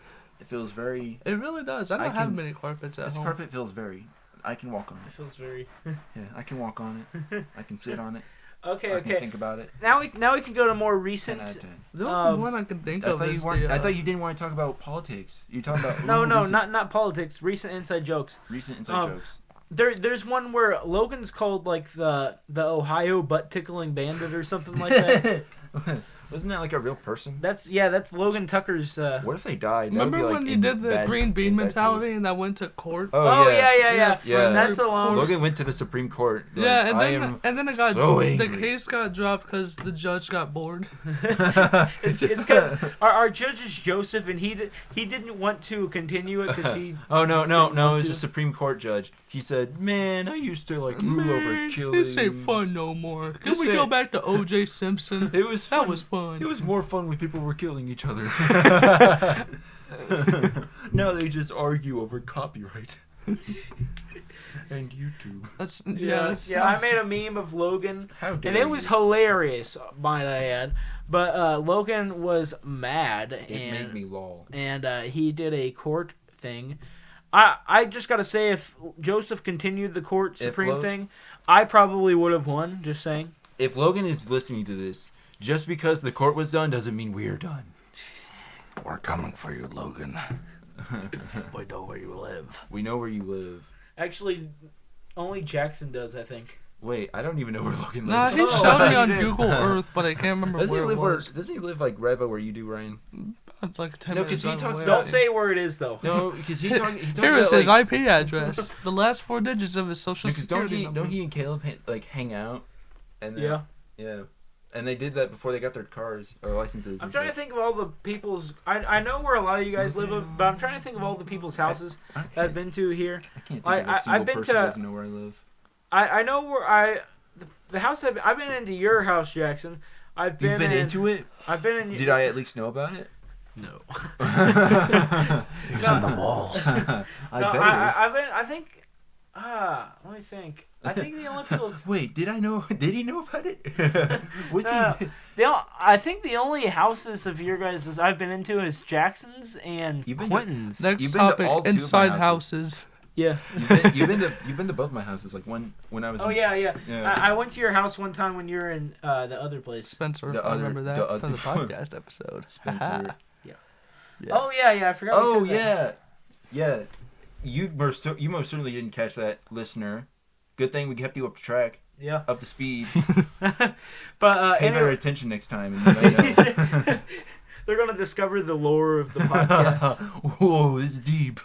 feels very. It really does. I don't I have can- many carpets at This home. carpet feels very. I can walk on It it. feels very. Yeah, I can walk on it. I can sit on it. Okay, I can okay. think about it. Now we can go to more 10 recent. out of 10. The only Um, one I can think I of thought you is weren't. the. I thought you didn't want to talk about politics. You talking about No, no, recent, not politics. Recent inside jokes. recent inside um, jokes. There's one where Logan's called like the Ohio butt tickling bandit or something like that. Wasn't that like a real person? That's Logan Tucker's. What if they died? That would Remember be, like, when you in did the bad- green in bean bad mentality taste. and that went to court? Oh yeah. Yeah. That's alone. Logan went to the Supreme Court. Like, Yeah, and I then am and then it got so the angry. case got dropped because the judge got bored. It's because our judge is Joseph, and he didn't want to continue it because he. Oh no, just no, didn't no! It want was a to. Supreme Court judge. He said, "Man, I used to like rule over Man, killings. this ain't fun no more. Can This we go ain't- back to O.J. Simpson? It was That fun. was fun. It was more fun when people were killing each other. Now they just argue over copyright and YouTube. That's Yeah, I made a meme of Logan, How dare and it was you. hilarious, might I add. But Logan was mad, It and made me lol. and he did a court thing. I just gotta say, if Joseph continued the court If supreme Lo- thing, I probably would have won. Just saying. If Logan is listening to this, just because the court was done doesn't mean we're done. We're coming for you, Logan. We know where you live. We know where you live. Actually, only Jackson does, I think. Wait, I don't even know where Logan Nah, lives. he Oh, showed me you on did. Google Earth, but I can't remember Does he where live it where? was. Does he live like right by where you do, Ryan? Like 10 No, 'cause minutes he drive talks away, about- I Don't think. say where it is, though. No, because he talks. Here is about, his like, IP address. The last 4 digits of his social Because don't security number. he and Caleb like hang out? And then, Yeah. yeah, and they did that before they got their cars or licenses. I'm and trying to stuff. think of all the people's. I know where a lot of you guys live, but I'm trying to think of all the people's houses I that I've can't, been to here. I can't think I- of a I- single I've been person to- who doesn't know where I live. I know where the house I've been into your house, Jackson. I've been You've been in, into it? I've been in. Did I at least know about it? No. He's in the walls. I No, better. I've been. I think. Let me think. I think the only people's. Wait, did I know? Did he know about it? Was No. he? I think the only houses of your guys' I've been into is Jackson's and You've been to- Quentin's. Next You've been to topic: all 2 of my inside houses. houses. Yeah. You've been to both my houses. Like when I was. Oh in- yeah. Yeah. I went to your house one time when you were in the other place. Spencer, The I other- remember that the from the other- podcast episode. Spencer. Yeah. Oh yeah. I forgot. we Oh said that. yeah. You most certainly didn't catch that, listener. Good thing we kept you up to track, Yeah. up to speed. But Pay better anyway, attention next time. And you might know. they're gonna discover the lore of the podcast. Whoa, this is deep.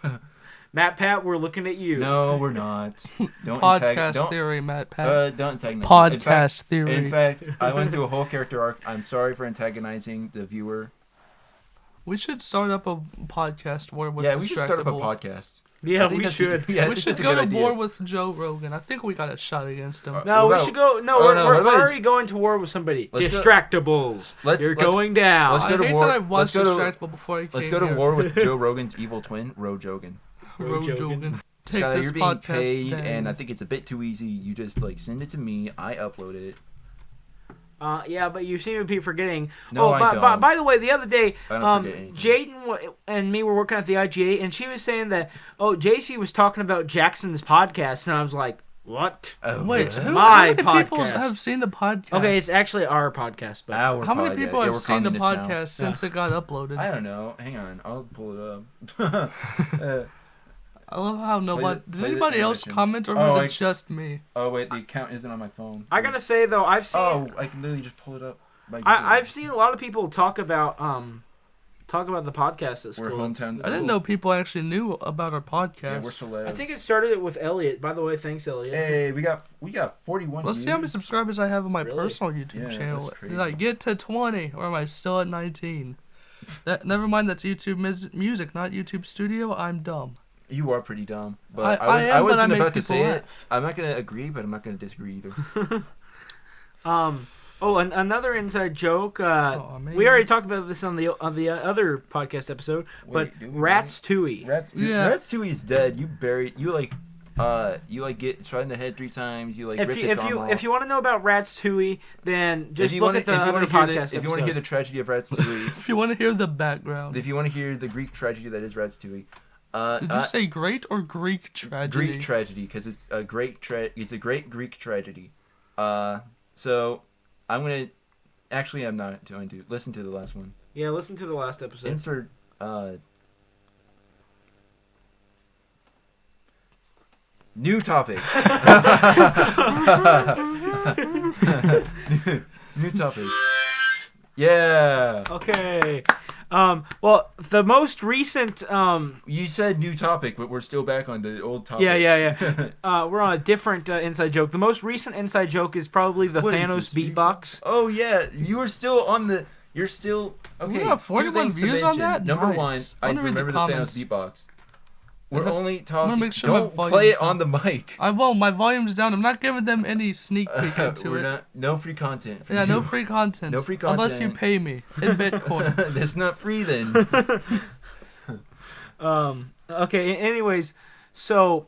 Pat, we're looking at you. No, we're not. Don't Podcast don't, theory, Matt Pat. don't antagonize. Podcast theory. In fact, I went through a whole character arc. I'm sorry for antagonizing the viewer. We should start up a podcast war with Yeah, we should start up a Distractable. podcast. Yeah, I think we that's- should. Yeah, I We think should that's a go good to idea. war with Joe Rogan. I think we got a shot against him. No, What we about- should go. No, Oh, we're, no, we're what about already going to war with somebody. Let's go- Distractables. let's- You're let's- going down. let's I go to hate war- that I let's watched go to- Distractable before I came Let's go to here. war with Joe Rogan's evil twin, Ro Jogan. Ro Jogan. Jogan. Take Skylar, this you're being podcast paid, down. and I think it's a bit too easy. You just like send it to me. I upload it. Yeah, but you seem to be forgetting. No, I don't. By the way, the other day, I don't forget anything. Jaden and me were working at the IGA, and she was saying that, JC was talking about Jackson's podcast, and I was like, what? Oh, Wait, yeah. who, My how many people podcast. have seen the podcast? Okay, it's actually our podcast, but Our How many podcast. people Yeah, have we're seen the communists now. podcast since it got uploaded? I don't know. Hang on, I'll pull it up. I love how nobody. Did play the anybody else animation. comment, or Oh, was I- it just me? Oh wait, the account isn't on my phone. I gotta say though, I've seen Oh, I can literally just pull it up. By I've seen a lot of people talk about the podcast at We're school. hometown- I didn't know people actually knew about our podcast. Yeah, we're celebs. I think it started with Elliot. By the way, thanks Elliot. Hey, we got 41. Let's see how many views. subscribers I have on my Really? personal YouTube Yeah, channel. that's crazy. Did I get to 20, or am I still at 19? Never mind, that's YouTube music, not YouTube Studio. I'm dumb. You are pretty dumb, but I am, but I wasn't make about to people say laugh. it. I'm not gonna agree, but I'm not gonna disagree either. Another inside joke. Aw, man. We already talked about this on the other podcast episode, Wait, but did we Rats Tui. Yeah. Ratatouille is dead. You buried. You get shot in the head 3 times. You like If ripped you its if you arm if you want to know about Rats Tui, then just look at the other podcast. if you want to hear the tragedy of Ratatouille, If you want to hear the background, if you want to hear the Greek tragedy that is Ratatouille, Did you say great or Greek tragedy? Greek tragedy, because it's a great Greek tragedy. So I'm gonna. Actually, I'm not going to listen to the last one. Yeah, listen to the last episode. Insert. New topic. New topic. Yeah. Okay. Well, the most recent. You said new topic, but we're still back on the old topic. Yeah. We're on a different inside joke. The most recent inside joke is probably the What is Thanos this, beatbox. Oh yeah, you were still on the. You're still okay. We got 41 two things to views on mention. that? Number Nice. one, I I wanna read the remember the Thanos comments. beatbox. We're gonna- only talking. make sure my Don't volume's play it down. on the mic. I won't. My volume's down. I'm not giving them any sneak peek into We're it. not. No free content. For Yeah, you. no free content. No free Unless you content. pay me in Bitcoin. That's not free then. Okay. Anyways, so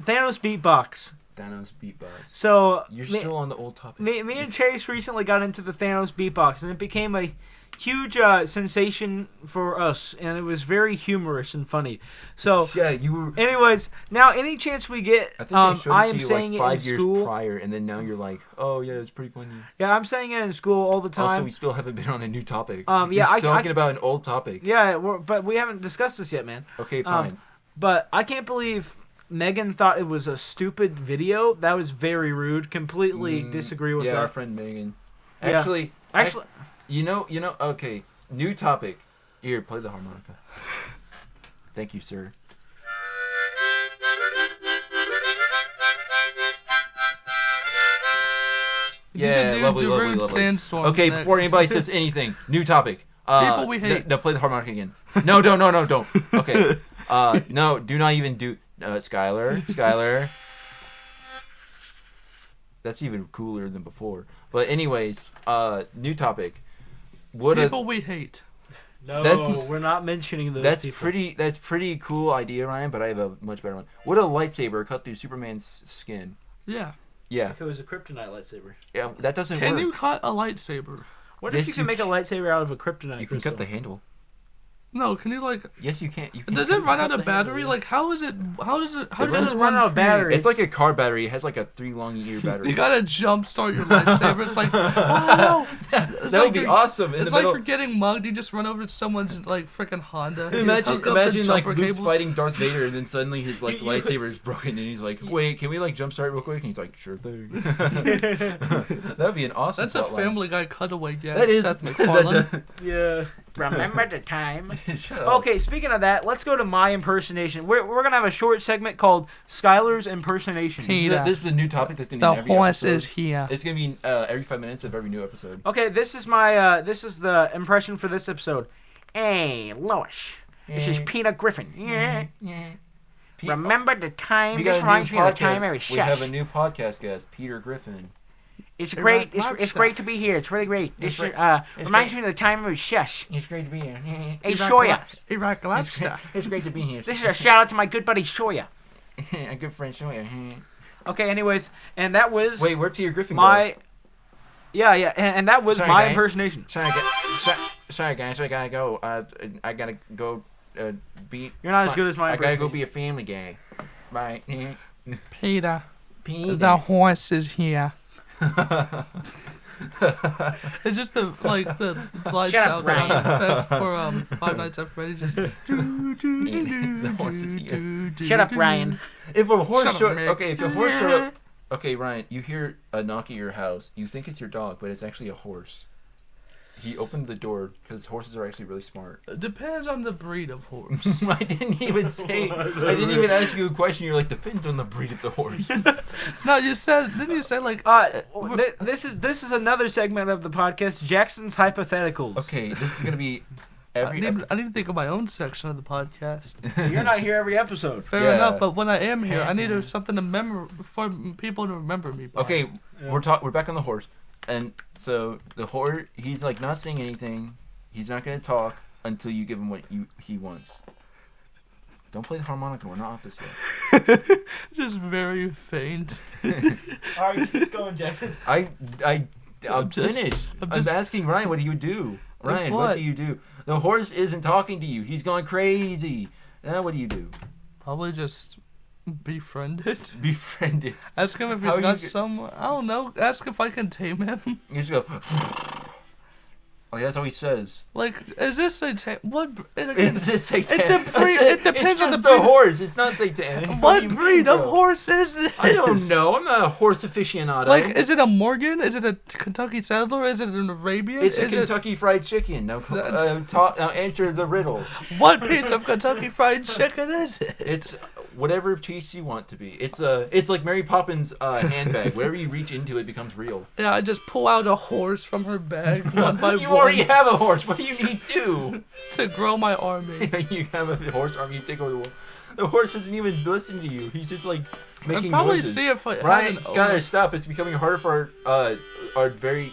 Thanos beatbox. Thanos beatbox. So You're me, still on the old topic. me and Chase recently got into the Thanos beatbox, and it became a huge sensation for us, and it was very humorous and funny. So, Yeah, you were. anyways, now any chance we get, I think they showed I it am to you saying like it in 5 years school. prior, and then now you're like, oh yeah, it's pretty funny. Yeah, I'm saying it in school all the Also, time. we still haven't been on a new topic. Yeah, We're I- talking about an old topic. Yeah, but we haven't discussed this yet, man. Okay, fine. But I can't believe Megan thought it was a stupid video. That was very rude. Completely disagree with yeah, our that. friend Megan. Yeah. Actually, you know. Okay, new topic. Here, play the harmonica. Thank you, sir. You Yeah, can do lovely, lovely, Darude lovely. Sandstorm Okay, next. before anybody says anything, new topic. People we hate. No, play the harmonica again. No, don't. Okay. No, do not even do. Skylar. That's even cooler than before. But anyways, new topic. People we hate. No, That's- we're not mentioning those That's people. That's pretty cool idea, Ryan. But I have a much better one. Would a lightsaber cut through Superman's skin? Yeah. Yeah, If it was a kryptonite lightsaber. yeah, that doesn't Can work. you cut a lightsaber? What Yes, if you can you make a lightsaber out of a kryptonite You can crystal? cut the handle. No, can you like? Yes, you can. You can Does cut it run cut out the of battery? handle, yeah. Like, how is it? How does it? How It does runs- it run out of free? battery. It's like a car battery. It has like a 3 long year battery. You gotta jumpstart your lightsaber. It's like, wow. That would be awesome. In It's the like middle. you're getting mugged. You just run over to someone's like freaking Honda. You Imagine hook up the like jumper Luke's cables. fighting Darth Vader, and then suddenly his like You- lightsaber is broken, and he's like, "Wait, can we like jumpstart real quick?" And he's like, "Sure thing." That would be an awesome. That's a plot line. Family Guy cutaway gag. That is Seth MacFarlane. Yeah. Remember the time? Shut up. Okay, speaking of that, let's go to my impersonation. We're going to have a short segment called Skylar's Impersonations. Hey. This is a new topic that's gonna be The in every horse episode. is here. It's gonna be every 5 minutes of every new episode. Okay, this is my this is the impression for this episode. Hey, Lois. This is Peter Griffin. Yeah. Remember the time? We got This a new reminds me of the podcast- time I was We have a shush. new podcast guest, Peter Griffin. It's Hey, great. Rob It's Lobster. great to be here. It's really great. This great. reminds me of the time I was shush. It's great to be here. Hey, Shoya. Iraq lobster. It's great to be here. This is a shout out to my good buddy Shoya. A good friend, Shoya. Okay, anyways, and that was Wait, where'd Peter Griffin my. go? Yeah, and that was Sorry, my guy. impersonation. Sorry, guys, I gotta go. I gotta go. Be. You're not as good as my I gotta go impersonation. be a family guy. Bye. Peter. Peter. The horse is here. It's just the lights Shut out up, sound Brian. effect for Five Nights at Freddy's. Just The horse is here. Shut up, Ryan. If a horse Shut up, showed, Mick. okay, if a horse showed up, okay, Ryan, you hear a knock at your house. You think it's your dog, but it's actually a horse. He opened the door because horses are actually really smart. Depends on the breed of horse. I didn't even say. I didn't even ask you a question. You're like, depends on the breed of the horse. No, you said. Didn't you say like? This is another segment of the podcast, Jackson's hypotheticals. Okay, this is gonna be I every. need to think of my own section of the podcast. You're not here every episode. Fair Yeah. enough, but when I am here, I need something to for people to remember me by. Okay, Yeah. we're back on the horse, and so the horse, he's like not saying anything. He's not gonna talk until you give him what he wants. Don't play the harmonica. We're not off this yet. Just very faint. All right, keep going, Jackson. I'm just- finished. I'm I'm just- asking Ryan what do you do. With Ryan, what? what do you do? The horse isn't talking to you. He's going crazy. What do you do? Probably just befriend it. Befriend it. Ask him if How he's you got get- some. I don't know. Ask if I can tame him. You just go. Like that's all he says. Like, is this a what? And again, It's just satanic. it depends it's on just the the breed. horse. It's not satanic. do what you mean, breed of bro? horse is this? I don't know. I'm not a horse aficionado. Like, is it a Morgan? Is it a Kentucky Settler? Is it an Arabian? It's a is Kentucky Fried Chicken. Now, That's- now answer the riddle. it, what piece of Kentucky Fried Chicken is it? It's whatever piece you want to be. It's like Mary Poppins' handbag. Whatever you reach into, it becomes real. Yeah, I just pull out a horse from her bag one by You one already have a horse. What do you need two? to grow my army. You have a horse army. You take over the world. The horse doesn't even listen to you. He's just like I'd making probably noises. see if I had Ryan, an Skylar, stop! It's becoming harder for our very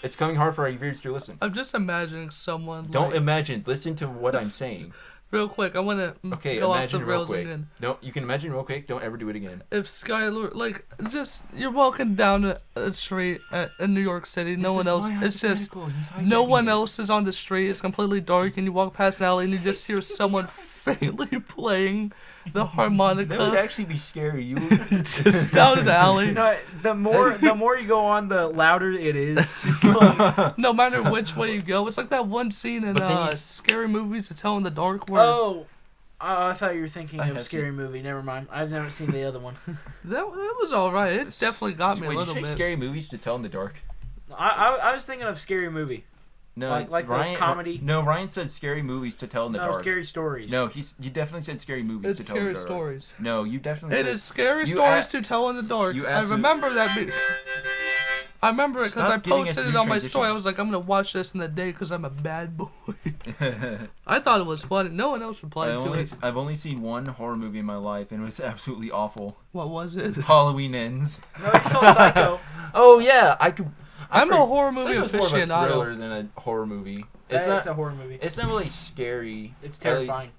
it's becoming hard for our viewers to listen. I'm just imagining someone. Don't like, imagine. Listen to what I'm saying. real quick. I want to Okay, go off imagine the real rails quick. again. No, you can imagine real quick. Don't ever do it again. If Skylar, like, just you're walking down a street in New York City, no one else. It's just no one else is on the street. It's completely dark, and you walk past an alley, and you just hear someone faintly playing the That would harmonica actually be scary. You just down an alley. No, the more you go on, the louder it is. Just like, No matter which way you go, it's like that one scene in But then you Scary Movies to Tell in the Dark where oh, I thought you were thinking I of have Scary Movie. Never mind. I've never seen the other one. that was all right. It definitely got me Wait, a little did you say bit. scary movies to tell in the dark? I was thinking of Scary Movie. No, Like- it's like the Ryan. comedy? No, Ryan said scary movies to tell in the No, dark. Scary Stories. No, you definitely said scary movies It's to tell in scary the dark. stories. No, you definitely It said is scary You stories a- to tell in the dark. you I absolute- remember that. I remember it because Stop I giving us posted it new on my story. I transitions. was like, I'm gonna watch this in the day because I'm a bad boy. I thought it was funny. No one else replied to it. I've only seen one horror movie in my life, and it was absolutely awful. What was it? Halloween Ends. No, you saw Psycho. Oh yeah, I'm a horror movie Psycho's more of a aficionado. thriller than a horror movie. It's It's not. a horror movie. It's not really scary. It's At least terrifying.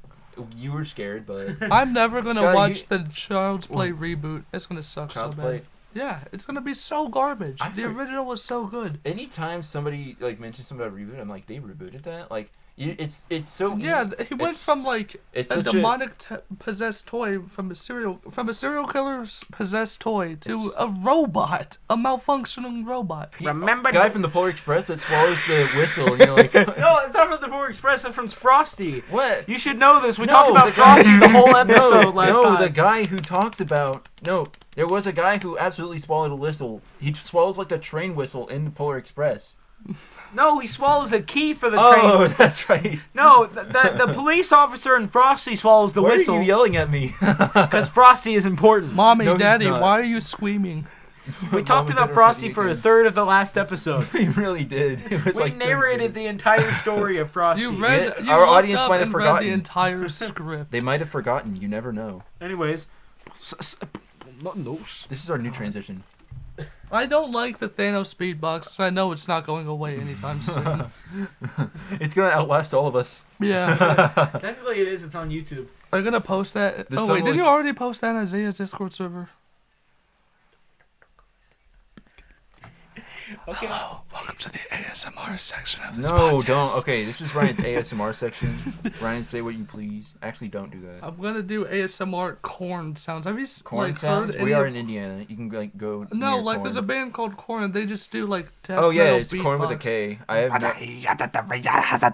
You were scared, but I'm never gonna Scott, watch you- the Child's Play reboot. It's gonna suck Child's so Play. bad. Yeah, it's gonna be so garbage. I The for- original was so good. Anytime somebody like mentions something about reboot, I'm like, they rebooted that. Like, it's so. Yeah, he went it's- from like It's a such demonic possessed toy from a serial killer's possessed toy to a robot, a malfunctioning robot. Remember guy from the Polar Express that swallows the whistle. And you're like, No, it's not from the Polar Express. It's from Frosty. what? You should know this. We No, talked about the guy- Frosty the whole episode last no, time. the guy who talks about there was a guy who absolutely swallowed a whistle. He swallows like the train whistle in the Polar Express. No, he swallows a key for the Oh, train. that's right. No, the police officer in Frosty swallows the Why are whistle you yelling at me? because Frosty is important. Mommy, No, he's Daddy, not. why are you screaming? We talked about Frosty for a third of the last episode. We really did. It was We like 30 narrated the minutes. entire story of Frosty. You read. Yeah, You our looked audience up might have and read forgotten. the entire script. They might have forgotten. You never know. Anyways, This is our new transition. I don't like the Thanos speed box 'cause I know it's not going away anytime soon. It's gonna outlast all of us. Yeah, technically it is. It's on YouTube. I'm gonna post that. This Oh wait, did you someone- already post that on Isaiah's Discord server? Okay. Welcome to the ASMR section of this No, podcast. don't. Okay, this is Ryan's ASMR section. Ryan, say what you please. Actually, don't do that. I'm gonna do ASMR corn sounds. Have you Corn like sounds. heard We any are of- in Indiana. You can like go. No, near like corn. there's a band called Corn and they just do like death Oh yeah, metal it's corn with a beatbox. K. I have no.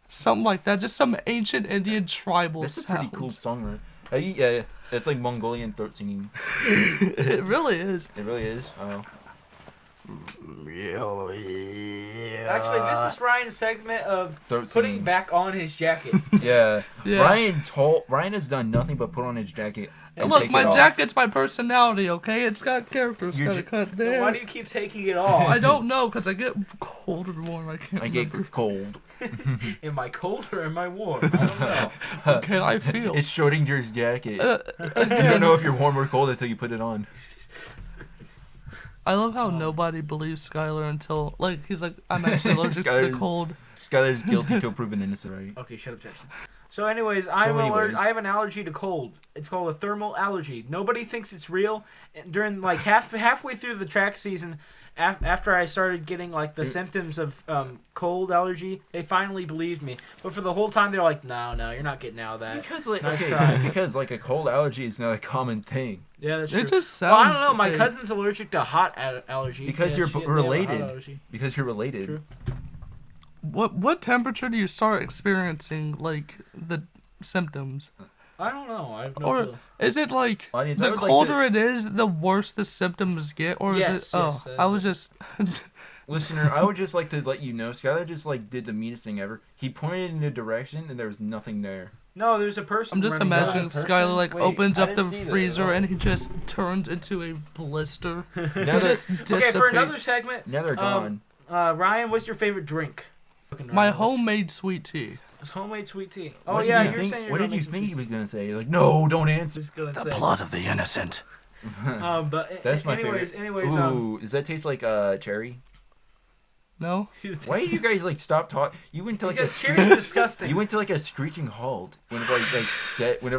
Something like that. Just some ancient Indian tribal That's a sounds. pretty cool song, right? Yeah, it's like Mongolian throat singing. It really is. It really is. Oh. Actually, this is Ryan's segment of Throat putting singing. back on his jacket. Yeah. Yeah. Ryan has done nothing but put on his jacket. And Look, take my it off. jacket's my personality, okay? It's got characters Your gotta ja- cut So there. why do you keep taking it off? I don't know, because I get cold or warm. I can't I get remember. cold. Am I cold or am I warm? I don't know. Okay, I feel. It's Schrodinger's jacket. You Again, don't know if you're warm or cold until you put it on. I love how nobody believes Skylar until, like, he's like, I'm actually allergic to the Skylar's- cold. Skylar's guilty till proven innocent, right? Okay, shut up, Jackson. So, anyways, I have an allergy to cold. It's called a thermal allergy. Nobody thinks it's real. During like halfway through the track season, after I started getting like the symptoms of cold allergy, they finally believed me. But for the whole time, they're like, no, you're not getting out of that. Because like Nice try. because like a cold allergy is not a common thing. Yeah, that's true. It just sounds. Well, I don't know. My fake. cousin's allergic to hot allergy. Because you're they have a hot related. allergy. Because you're related. True. What temperature do you start experiencing like the symptoms? I don't know. I have no Or clue. is it like Audience, I the would like colder it is, the worse the symptoms get, or Yes, is it? Oh, yes, I was just. Listener, I would just like to let you know, Skylar just like did the meanest thing ever. He pointed in a direction and there was nothing there. No, there's a person. I'm just running by. imagining person? Skylar like Wait, opens I up the didn't see that. freezer and he just turns into a blister. Now they're, Just Okay, for another dissipates. segment, now they're gone. Ryan, what's your favorite drink? My homemade sweet tea. It's homemade sweet tea. Oh What did yeah, you you're think- saying. You're What gonna did you make some think he sweet was gonna say? You're like, no, don't tea. answer. Just gonna say. of the innocent. But That's my anyways, favorite. anyways, Ooh, does that taste like cherry? No? Why did you guys like stop talking? You went to like because a cherry's disgusting. you went to like a screeching halt whenever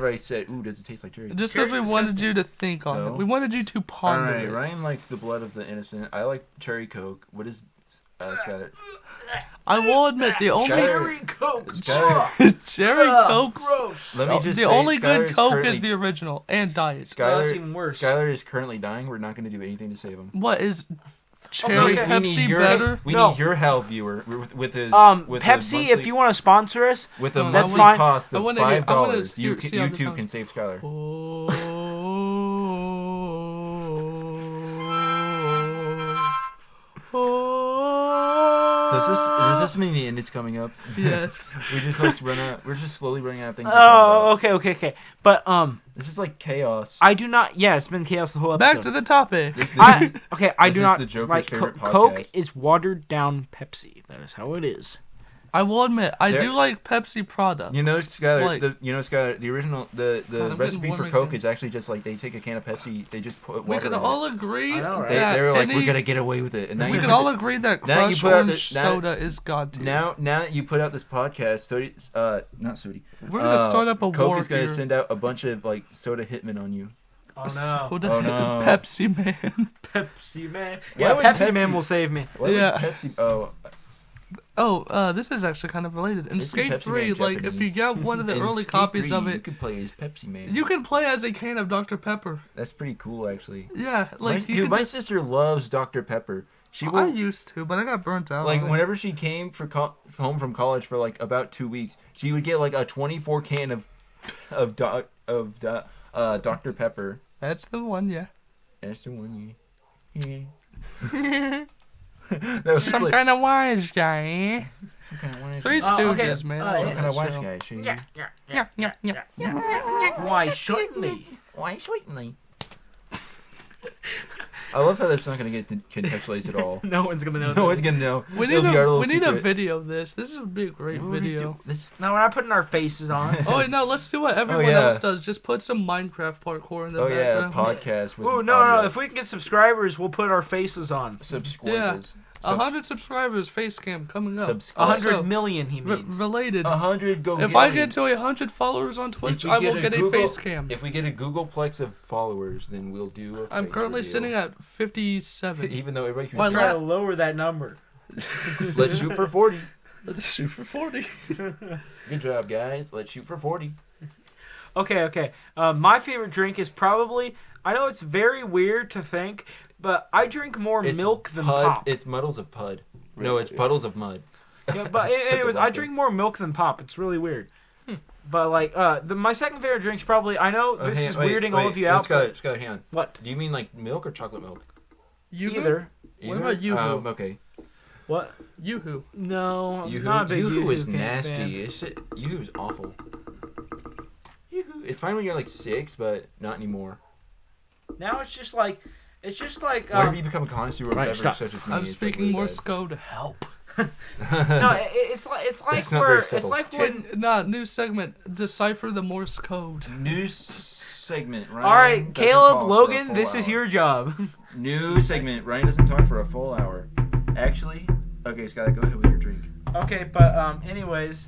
I said, ooh, does it taste like cherry? Just because we Cherry's wanted disgusting. you to think on So? it. We wanted you to All ponder right, it. Ryan likes the blood of the innocent. I like cherry coke. What is Skylar? I will admit, the only Cherry Coke. Skylar, cherry cokes. Gross. let me just The say, only Skylar good is Coke currently- is the original and diet. Well, that's Skylar, even worse. Skylar is currently dying. We're not going to do anything to save him. What is cherry okay. Pepsi your, better? We No. need your help, viewer, with a with a Pepsi, monthly, if you want to sponsor us, with a No, that's monthly fine. cost I of wanna hear- $5, I wanna you see how this two sounds. can save Skylar. Does this mean the end is coming up? Yes. We just like run out. We're just slowly running out of things. to talk oh, okay. But about. This is like chaos. I do not. Yeah, it's been chaos the whole episode. Back to the topic. I This do is not the Joker's like favorite Coke podcast. is watered down Pepsi. That is how it is. I will admit, I There- do like Pepsi products. You know, Skylar. Like- Skylar. The original, the God, I'm recipe getting for warm Coke again. is actually just like they take a can of Pepsi, they just put we water can in all it. agree I know, right? that They were like, any- we're gonna get away with it, and now we you can put all the- agree that now you Crush put out Orange the- soda is god tier. now that you put out this podcast, not Sody. We're gonna start up a Coke war is gonna here. send out a bunch of like soda hitmen on you. Oh Soda Oh, no. Pepsi Man. Pepsi Man. Why Yeah, would Pepsi Man Pepsi- will save me. Why would Yeah. Pepsi. Oh, Oh, this is actually kind of related. In Isn't Skate Pepsi 3, Man like, if you Japanese? get one of the in early Skate copies 3, of you it, could play as Pepsi Man. you can play as a can of Dr. Pepper. That's pretty cool, actually. Yeah, like, you Dude, can my just... sister loves Dr. Pepper. She I will, used to, but I got burnt out. like on it. whenever she came home from college for like about 2 weeks, she would get like a 24 can of Dr. Pepper. That's the one, yeah. That's the one. Yeah. That was Some like, kind of wise guy, eh? some kind of wise Three guy. Stooges, okay. man. Some I love Some kind of that wise show. guy. She, Yeah. Why shouldn't Why sweetly? I love how that's not gonna get contextualized at all. No one's gonna know. No one's gonna know. We It'll need be our a little we need a secret. video of this. This would be a great What would we video. do? This- No, we're not putting our faces on. Oh wait, no, let's do what everyone yeah. else does. Just put some Minecraft parkour in the Oh yeah, background. podcast with Ooh, no. audio. If we can get subscribers, we'll put our faces on. Subscribers. 100 subscribers, face cam coming up. 100 Also, million, he re- means. related. 100 go. If get I me. get to 100 followers on Twitch, we I get will a get a Google- face cam. If we get a Googleplex of followers, then we'll do a I'm face currently reveal. sitting at 57. Even though everybody My can Try la- to lower that number. Let's shoot for 40. Let's shoot for 40. Good job, guys. Let's shoot for 40. Okay. My favorite drink is probably. I know it's very weird to think, but I drink more It's milk than pud. pop. It's muddles of pud. No, it's puddles of mud. Yeah, but Suck anyways, a I bucket. drink more milk than pop. It's really weird. But like, my second favorite drink's probably. I know this is weirding all of you out. but- Scott, hang on. What? Do you mean like milk or chocolate milk? Either. What about Yoo-hoo? Okay. What? Yoo-hoo. No, I'm Yoo-hoo, not a big Yoo-hoo is fan. nasty. Yoo-hoo is awful. Yoo-hoo. It's fine when you're like 6, but not anymore. Now it's just like. Whenever you become a connoisseur of Right, beverage stop. such as me, I'm it's, speaking like, more really SCO to help. No, it's like That's not where very it's subtle. like when. New segment. Decipher the Morse code. New segment. Ryan All right, doesn't Caleb, talk for a Logan, full this is hour. your job. New segment. Ryan doesn't talk for a full hour. Actually, okay, Scott, go ahead with your drink. Okay, but anyways,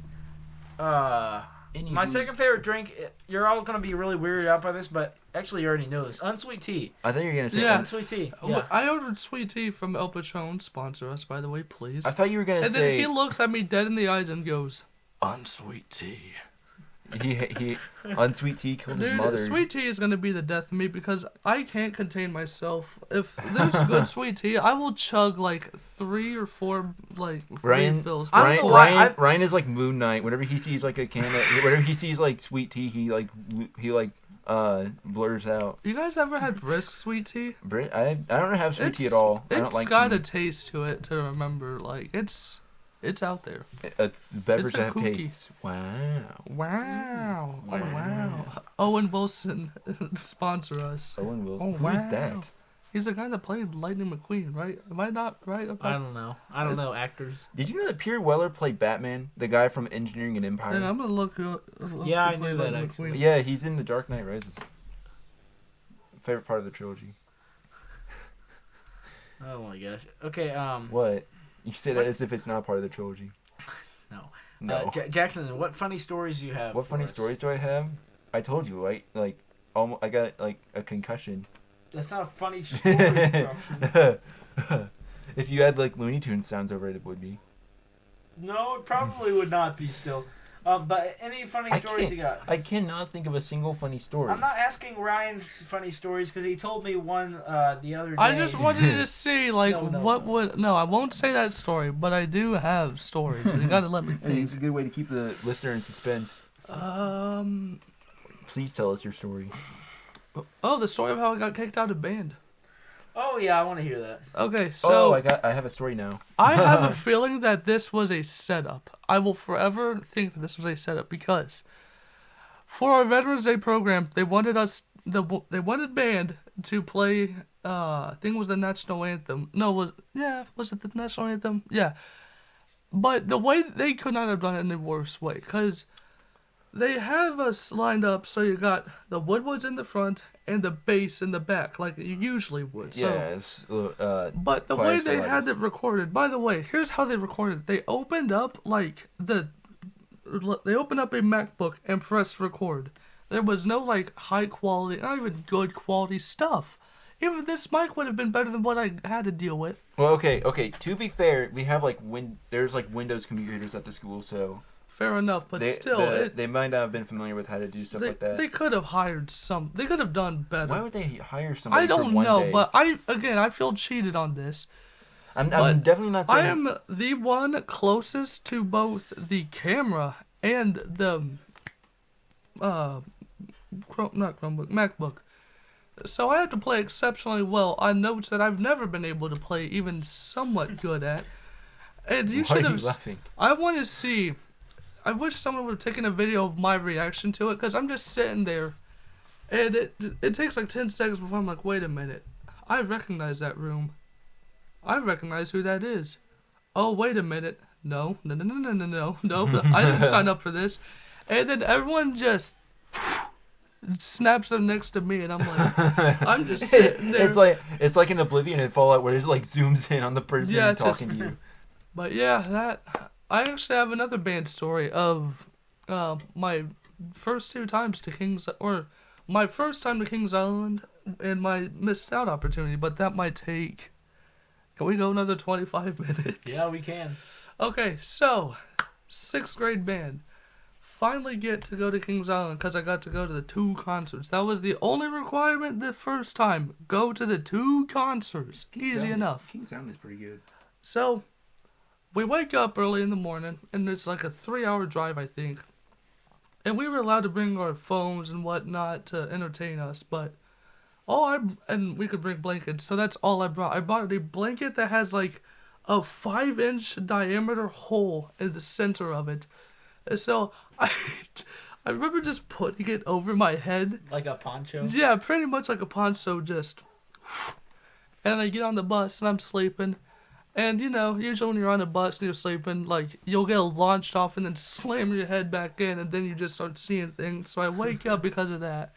My second favorite drink, you're all going to be really weirded out by this, but actually you already know this. Unsweet tea. I thought you were gonna say. Yeah. Unsweet tea. Well, I ordered sweet tea from El Patron. Sponsor us, by the way, please. I thought you were gonna And say. then he looks at me dead in the eyes and goes, unsweet tea. He unsweet tea killed his mother. Dude, sweet tea is going to be the death of me because I can't contain myself. If there's good sweet tea, I will chug like 3 or 4 like refills. I don't know why Ryan is like Moon Knight. Whenever he sees like a can of, whenever he sees like sweet tea, he blurs out. You guys ever had brisk sweet tea? I don't have sweet tea at all. I don't like It's got tea. a taste to it to remember. Like it's out there. It's a beverage It's a that have cookie. tastes. Wow. Wow! Oh wow! Owen Wilson sponsor us. Owen Wilson. Oh, Who wow. is that? He's the guy that played Lightning McQueen, right? Am I not right about? I don't know. I don't know actors. Did you know that Pierre Weller played Batman, the guy from Engineering and Empire? Then I'm gonna look. Yeah, I who knew played that, Lightning actually. McQueen. Yeah, he's in The Dark Knight Rises. Favorite part of the trilogy. Oh my gosh. Okay. What? You say that What? as if it's not part of the trilogy. No. No. Jackson, what funny stories do you have? What for funny us? stories do I have? I told you, right? Like, I got like a concussion. That's not a funny story, Jackson. If you had like Looney Tunes sounds over it, it would be. No, it probably would not be still. But any funny stories you got? I cannot think of a single funny story. I'm not asking Ryan's funny stories because he told me one the other day. I just wanted to see, like, No, what no. would... No, I won't say that story, but I do have stories. You gotta let me I think think. it's a good way to keep the listener in suspense. Please tell us your story. Oh, the story of how I got kicked out of band. Oh yeah, I want to hear that. Okay, so... I have a story now. I have a feeling that this was a setup. I will forever think that this was a setup because for our Veterans Day program, they wanted they wanted band to play. I think it was the national anthem. No, was it the national anthem? Yeah, but the way they could not have done it in a worse way because they have us lined up so you got the woodwoods in the front and the bass in the back like you usually would. So, Yes. but the choir way they had solos. it recorded, by the way, here's how they recorded it. They opened up they opened up a MacBook and pressed record. There was no like high quality, not even good quality stuff. Even this mic would have been better than what I had to deal with. Well, okay. To be fair, we have like there's like Windows computers at the school, so Fair enough, but still, they might not have been familiar with how to do stuff like that. They could have hired they could have done better. Why would they hire somebody I don't for one know, day? but I feel cheated on this. I'm but definitely not saying. I am the one closest to both the camera and the not Chromebook, MacBook. So I have to play exceptionally well on notes that I've never been able to play even somewhat good at. And you Why should are have. you laughing? I want to see. I wish someone would have taken a video of my reaction to it because I'm just sitting there, and it takes like 10 seconds before I'm like, wait a minute, I recognize that room. I recognize who that is. Oh, wait a minute. No, I didn't sign up for this. And then everyone just snaps them next to me, and I'm like, I'm just sitting there. It's like in Oblivion and Fallout where it like zooms in on the person Yeah, talking to you. But yeah, I actually have another band story of my first 2 times to my first time to Kings Island and my missed out opportunity, but that might take. Can we go another 25 minutes? Yeah, we can. Okay, so 6th grade band. Finally get to go to Kings Island because I got to go to the 2 concerts. That was the only requirement the first time. Go to the 2 concerts. Easy enough. Kings Island is pretty good. So, we wake up early in the morning, and it's like a 3-hour drive, I think. And we were allowed to bring our phones and whatnot to entertain us, but and we could bring blankets, so that's all I brought. I bought a blanket that has like a 5-inch diameter hole in the center of it. And so I remember just putting it over my head. Like a poncho? Yeah, pretty much like a poncho, just. And I get on the bus and I'm sleeping. And you know, usually when you're on a bus and you're sleeping, like you'll get launched off and then slam your head back in, and then you just start seeing things. So I wake up because of that.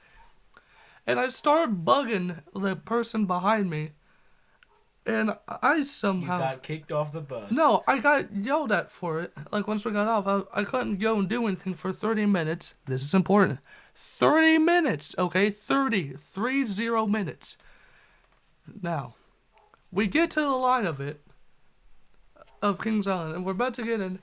And I start bugging the person behind me. And I You somehow... got kicked off the bus. No, I got yelled at for it. Like, once we got off, I couldn't go and do anything for 30 minutes. This is important. 30 minutes, okay? 30 minutes. Now, we get to the line of Kings Island, and we're about to get in,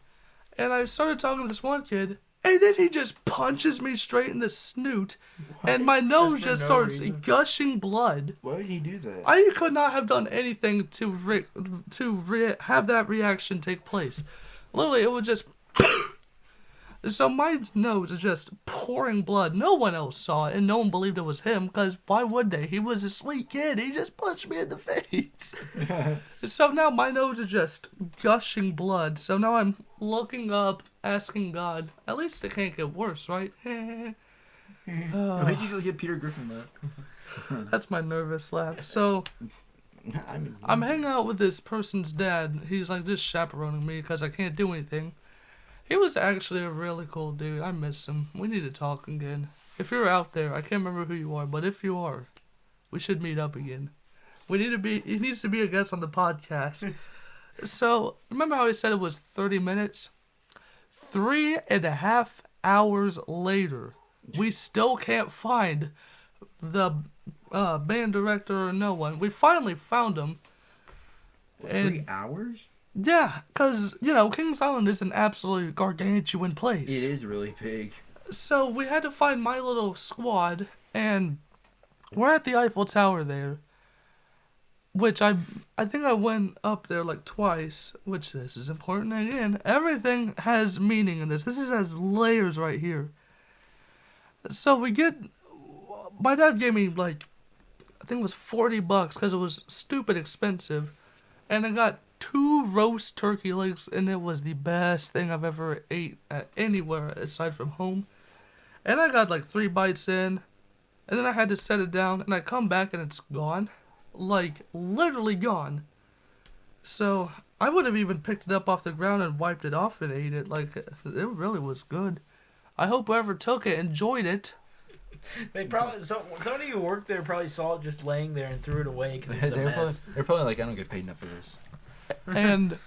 and I started talking to this one kid, and then he just punches me straight in the snoot, and my nose for just no starts reason. gushing blood. Why would he do that? I could not have done anything to have that reaction take place. Literally, it was just... So my nose is just pouring blood. No one else saw it, and no one believed it was him, because why would they? He was a sweet kid. He just punched me in the face. So now my nose is just gushing blood. So now I'm looking up, asking God, at least it can't get worse, right? Why did you just get Peter Griffin that? That's my nervous laugh. So I'm hanging out with this person's dad. He's like just chaperoning me because I can't do anything. He was actually a really cool dude. I miss him. We need to talk again. If you're out there, I can't remember who you are, but if you are, we should meet up again. He needs to be a guest on the podcast. So, remember how I said it was 30 minutes? 3.5 hours later, we still can't find the band director or no one. We finally found him. And 3 hours? yeah, because, Kings Island is an absolutely gargantuan place. It is really big. So we had to find my little squad, and we're at the Eiffel Tower there, which I think I went up there like twice, which this is important again. Everything has meaning in this. This has layers right here. So my dad gave me like, I think it was $40 because it was stupid expensive, and I got 2 roast turkey legs, and it was the best thing I've ever ate at anywhere aside from home. And I got like 3 bites in, and then I had to set it down, and I come back and it's gone. Like, literally gone. So, I would have even picked it up off the ground and wiped it off and ate it. Like, it really was good. I hope whoever took it enjoyed it. They probably somebody who worked there probably saw it just laying there and threw it away because it was a mess. They're probably like, I don't get paid enough for this. And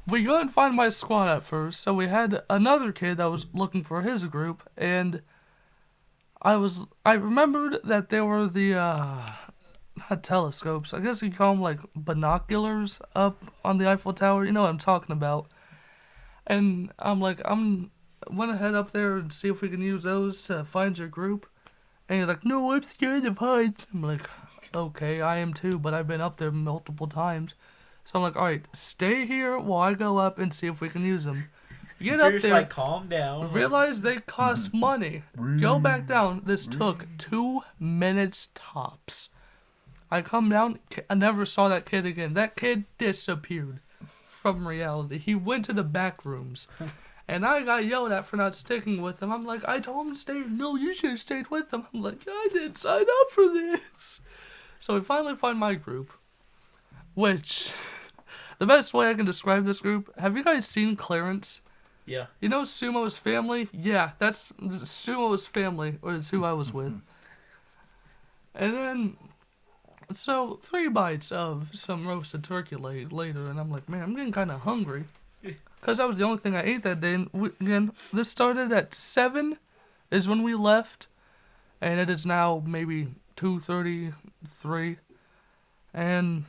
we couldn't find my squad at first, so we had another kid that was looking for his group, and I remembered that there were the not telescopes, I guess you call them like binoculars up on the Eiffel Tower. You know what I'm talking about. And I'm like, went ahead up there and see if we can use those to find your group. And he's like, no, I'm scared of heights. I'm like, okay, I am too, but I've been up there multiple times. So I'm like, alright, stay here while I go up and see if we can use them. Get up You're just there, like, calm down. realize they cost money. Go back down. This took 2 minutes tops. I come down, I never saw that kid again. That kid disappeared from reality. He went to the back rooms. And I got yelled at for not sticking with him. I'm like, I told him to stay. No, you should have stayed with him. I'm like, I didn't sign up for this. So we finally find my group. Which, the best way I can describe this group, have you guys seen Clarence? Yeah. You know Sumo's family? Yeah, that's Sumo's family, or is who I was with. And then, so 3 bites of some roasted turkey leg later, and I'm like, man, I'm getting kind of hungry. Because that was the only thing I ate that day. And again, this started at 7 is when we left. And it is now maybe 2:33. And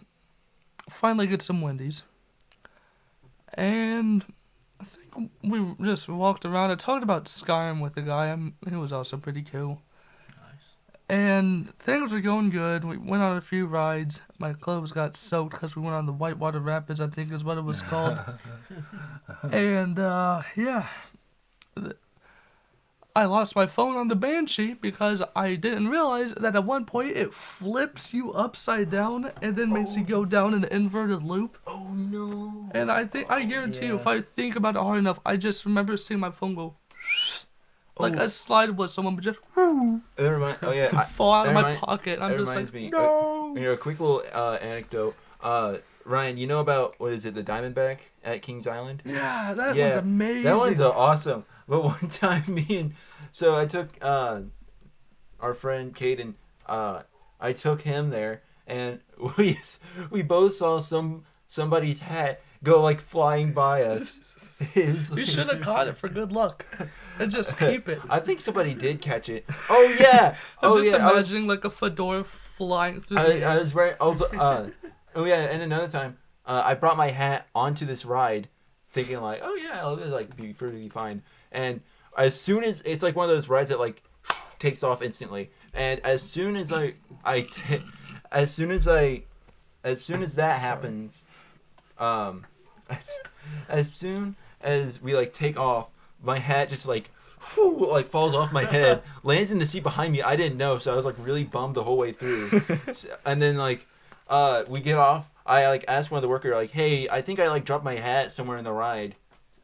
finally get some Wendy's. And I think we just walked around. I talked about Skyrim with the guy. He was also pretty cool. And things were going good. We went on a few rides. My clothes got soaked because we went on the Whitewater Rapids, I think is what it was called. And, yeah. I lost my phone on the Banshee because I didn't realize that at one point it flips you upside down and then makes you go down in an inverted loop. Oh no. And I guarantee you, if I think about it hard enough, I just remember seeing my phone go like a slide was someone would just Oh yeah. fall out of my pocket. I'm That just reminds like, me. no. A quick little anecdote. Ryan, you know about what is it, the Diamondback at Kings Island? Yeah, that one's amazing. That one's awesome. But one time I took our friend Caden. I took him there, and we both saw somebody's hat go like flying by us. You should have caught it for good luck, and just keep it. I think somebody did catch it. Oh yeah. I'm Oh just yeah. imagining like a fedora flying through the I air. was right. Also, oh yeah, and another time, I brought my hat onto this ride, thinking like, oh yeah, it'll like be pretty fine. And as soon as it's like one of those rides that like takes off instantly, and as soon as as soon as that happens, as soon as we like take off, my hat just like like falls off my head, lands in the seat behind me. I didn't know, so I was like really bummed the whole way through. And then like we get off. I like asked one of the workers like, "Hey, I think I like dropped my hat somewhere in the ride,"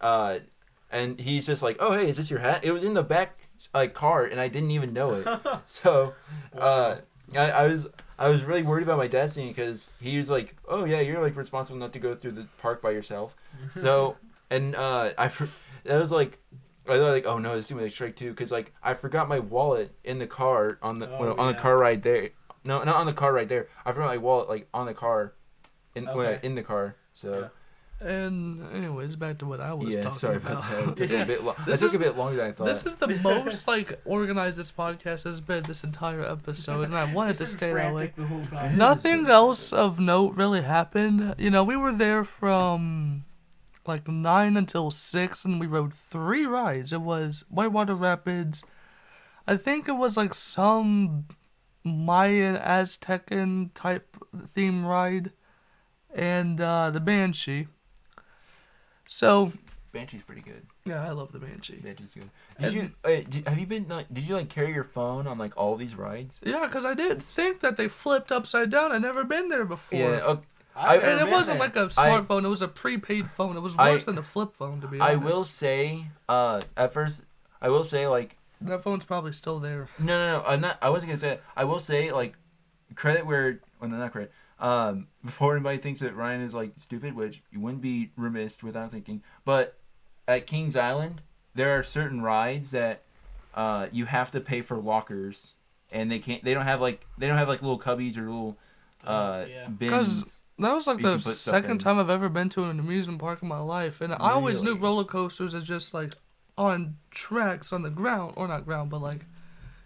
and he's just like, "Oh hey, is this your hat?" It was in the back like cart, and I didn't even know it. So I was really worried about my dad seeing it because he was like, "Oh yeah, you're like responsible not to go through the park by yourself." So and that was like. I thought like, oh no, this is like strike two, because like I forgot my wallet in the car on the on the car ride there. No, not on the car right there. I forgot my wallet like on the car, in the car. So. And anyways, back to what I was Yeah, talking sorry about. about that. It took a bit that took a bit longer than I thought. This is the most like organized this podcast has been this entire episode, and I wanted to stay that way. The whole time. Nothing else of note really happened. You know, we were there from like 9 until 6, and we rode 3 rides. It was Whitewater Rapids. I think it was like some Mayan Aztecan type theme ride, and the Banshee. So Banshee's pretty good. yeah, I love the Banshee. Banshee's good. Have you been like? Did you like carry your phone on like all these rides? Yeah, because I did think that they flipped upside down. I'd never been there before. Yeah. Okay. And it wasn't like a smartphone. It was a prepaid phone. It was worse than a flip phone, to be honest. I will say, at first, I will say like. That phone's probably still there. No. I'm not. I wasn't gonna say it. I will say like, credit where. Well, no, not credit. Before anybody thinks that Ryan is like stupid, which you wouldn't be remiss without thinking, but at Kings Island there are certain rides that you have to pay for lockers, and they don't have like little cubbies or little bins. That was like You the can put stuff second in. time I've ever been to an amusement park in my life, and I always knew Really? roller coasters as just like on tracks on the ground, or not ground, but like,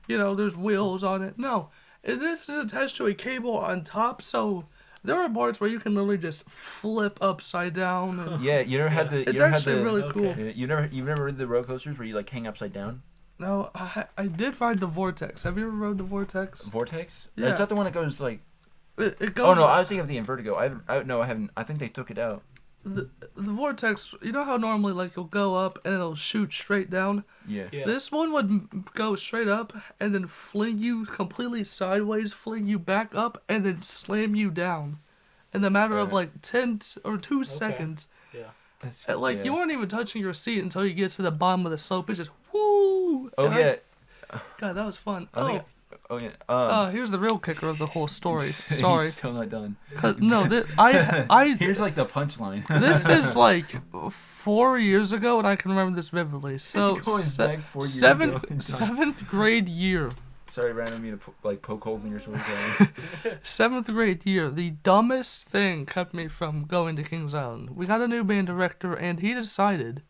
you know, there's wheels on it. No, this is attached to a cable on top, so there are parts where you can literally just flip upside down. And Yeah, you never had the. it's you never actually had the, really Okay. cool. You've never ridden the roller coasters where you like hang upside down. No, I did ride the Vortex. Have you ever rode the Vortex? Vortex. Yeah. Is that the one that goes like? It goes. Oh no, I was thinking of the Invertigo. I haven't. I think they took it out. The Vortex. You know how normally like you'll go up and it'll shoot straight down. Yeah. Yeah. This one would go straight up and then fling you completely sideways, fling you back up, and then slam you down in the matter of Right. like 10 or 2 seconds. And, like you weren't even touching your seat until you get to the bottom of the slope. It's just whoo. Oh And yeah. God, that was fun. I think Here's the real kicker of the whole story. Sorry. He's still not done. 'Cause- no, I Here's like the punchline. this is like 4 years ago, and I can remember this vividly. So Going back 4 years ago in time. seventh grade year. Sorry, Brandon, me to like poke holes in your story. 7th grade year, the dumbest thing kept me from going to Kings Island. We got a new band director, and he decided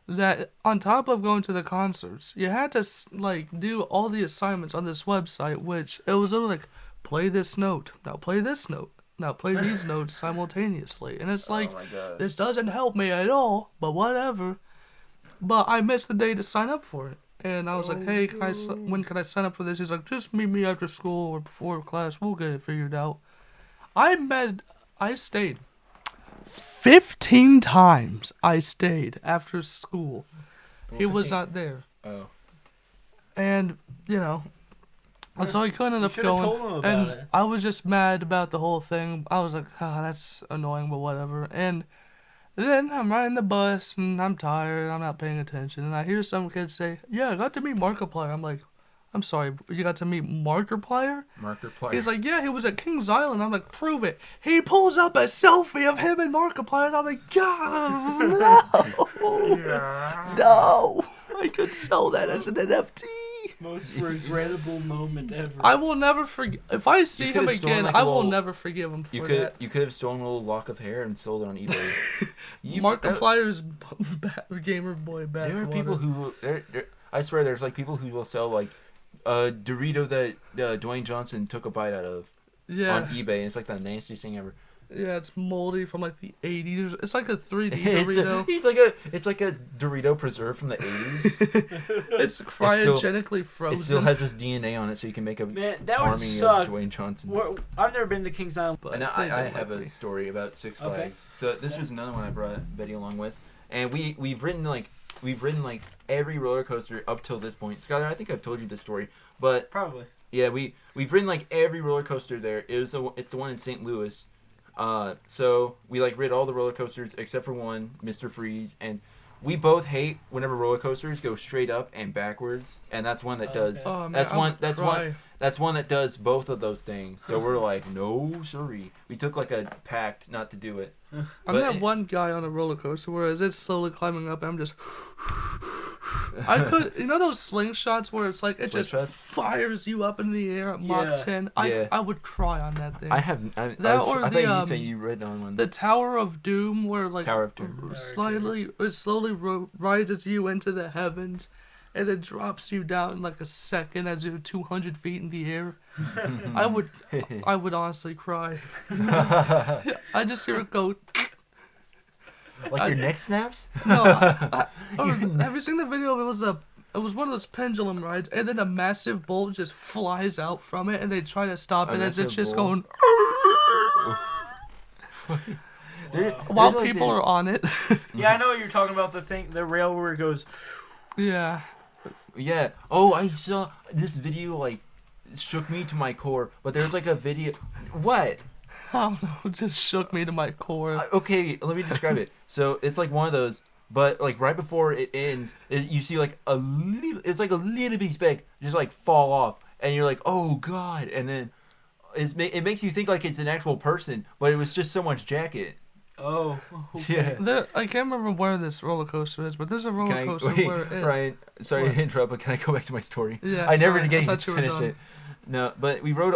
that on top of going to the concerts, you had to like do all the assignments on this website, which it was literally like, play this note, now play this note, now play these notes simultaneously. And it's like, oh my god. this doesn't help me at all, but whatever. But I missed the day to sign up for it. And I was like, hey, when can I sign up for this? He's like, just meet me after school or before class. We'll get it figured out. I stayed 15 times. I stayed after school. He was not there. Oh. And, you know, so I couldn't end up should've going. told him about And it. I was just mad about the whole thing. I was like, that's annoying, but whatever. And then I'm riding the bus, and I'm tired, I'm not paying attention, and I hear some kid say, yeah, I got to meet Markiplier. I'm like, I'm sorry, you got to meet Markiplier? Markiplier. He's like, yeah, he was at Kings Island. I'm like, prove it. He pulls up a selfie of him and Markiplier, and I'm like, God, no. No. I could sell that as an NFT. Most regrettable moment ever. I will never forget. If I see him could've stolen, again, like, a I will little- never forgive him for You that. could have stolen a little lock of hair and sold it on eBay. Markiplier's Gamer Boy back. There are people who I swear there's like people who will sell like a Dorito that Dwayne Johnson took a bite out of on eBay. It's like the nastiest thing ever. Yeah, it's moldy from like the 80s. It's like a 3D It's Dorito. it's like a Dorito preserve from the 80s. It's cryogenically frozen. It still has this DNA on it, so you can make a Man, that would army suck. of Dwayne Johnsons. I've never been to Kings Island. But And they I don't have like me. a story about Six Okay. Flags. So this was another one I brought Betty along with, and we've ridden like every roller coaster up till this point. Skylar, I think I've told you this story, but Probably. yeah, we've ridden like every roller coaster there. It's the one in St. Louis. So we like rid all the roller coasters except for one, Mr. Freeze, and we both hate whenever roller coasters go straight up and backwards, and that's one that does. Okay. Oh, man, That's I one. would That's cry. one. That's one that does both of those things. So we're like, no, sorry. We took like a pact not to do it. I'm But that it's- one guy on a roller coaster, whereas it's slowly climbing up, and I'm just. I could, you know those slingshots where it's like it just Slingshots? fires you up in the air at Mach Yeah. 10. Yeah. I would cry on that thing. I have. I or I the, thought you said you read on one. The Tower of Doom, where like Tower of Doom. it slowly rises you into the heavens, and then drops you down in like a second as you're 200 feet in the air. I would honestly cry. I just hear it go. Like your neck snaps? No, have you seen the video? It was one of those pendulum rides, and then a massive bolt just flies out from it, and they try to stop A it as it's massive just bolt? going. There- While there's, like, people the- are on it. Yeah, I know what you're talking about. The rail where it goes. Yeah. Yeah. Oh, I saw this video. Like, shook me to my core. But there's like a video. What? I don't know. It just shook me to my core. Okay, let me describe it. So it's like one of those, but like right before it ends, you see like a little. It's like a little bitty speck just like fall off, and you're like, oh god, and then it makes you think like it's an actual person, but it was just someone's jacket. Oh. Yeah. I can't remember where this roller coaster is, but there's a roller Can I, coaster wait, where it. Ryan, sorry What? to interrupt, but can I go back to my story? Yeah, I never sorry, did I get thought to you were finish done. it. No, but we rode.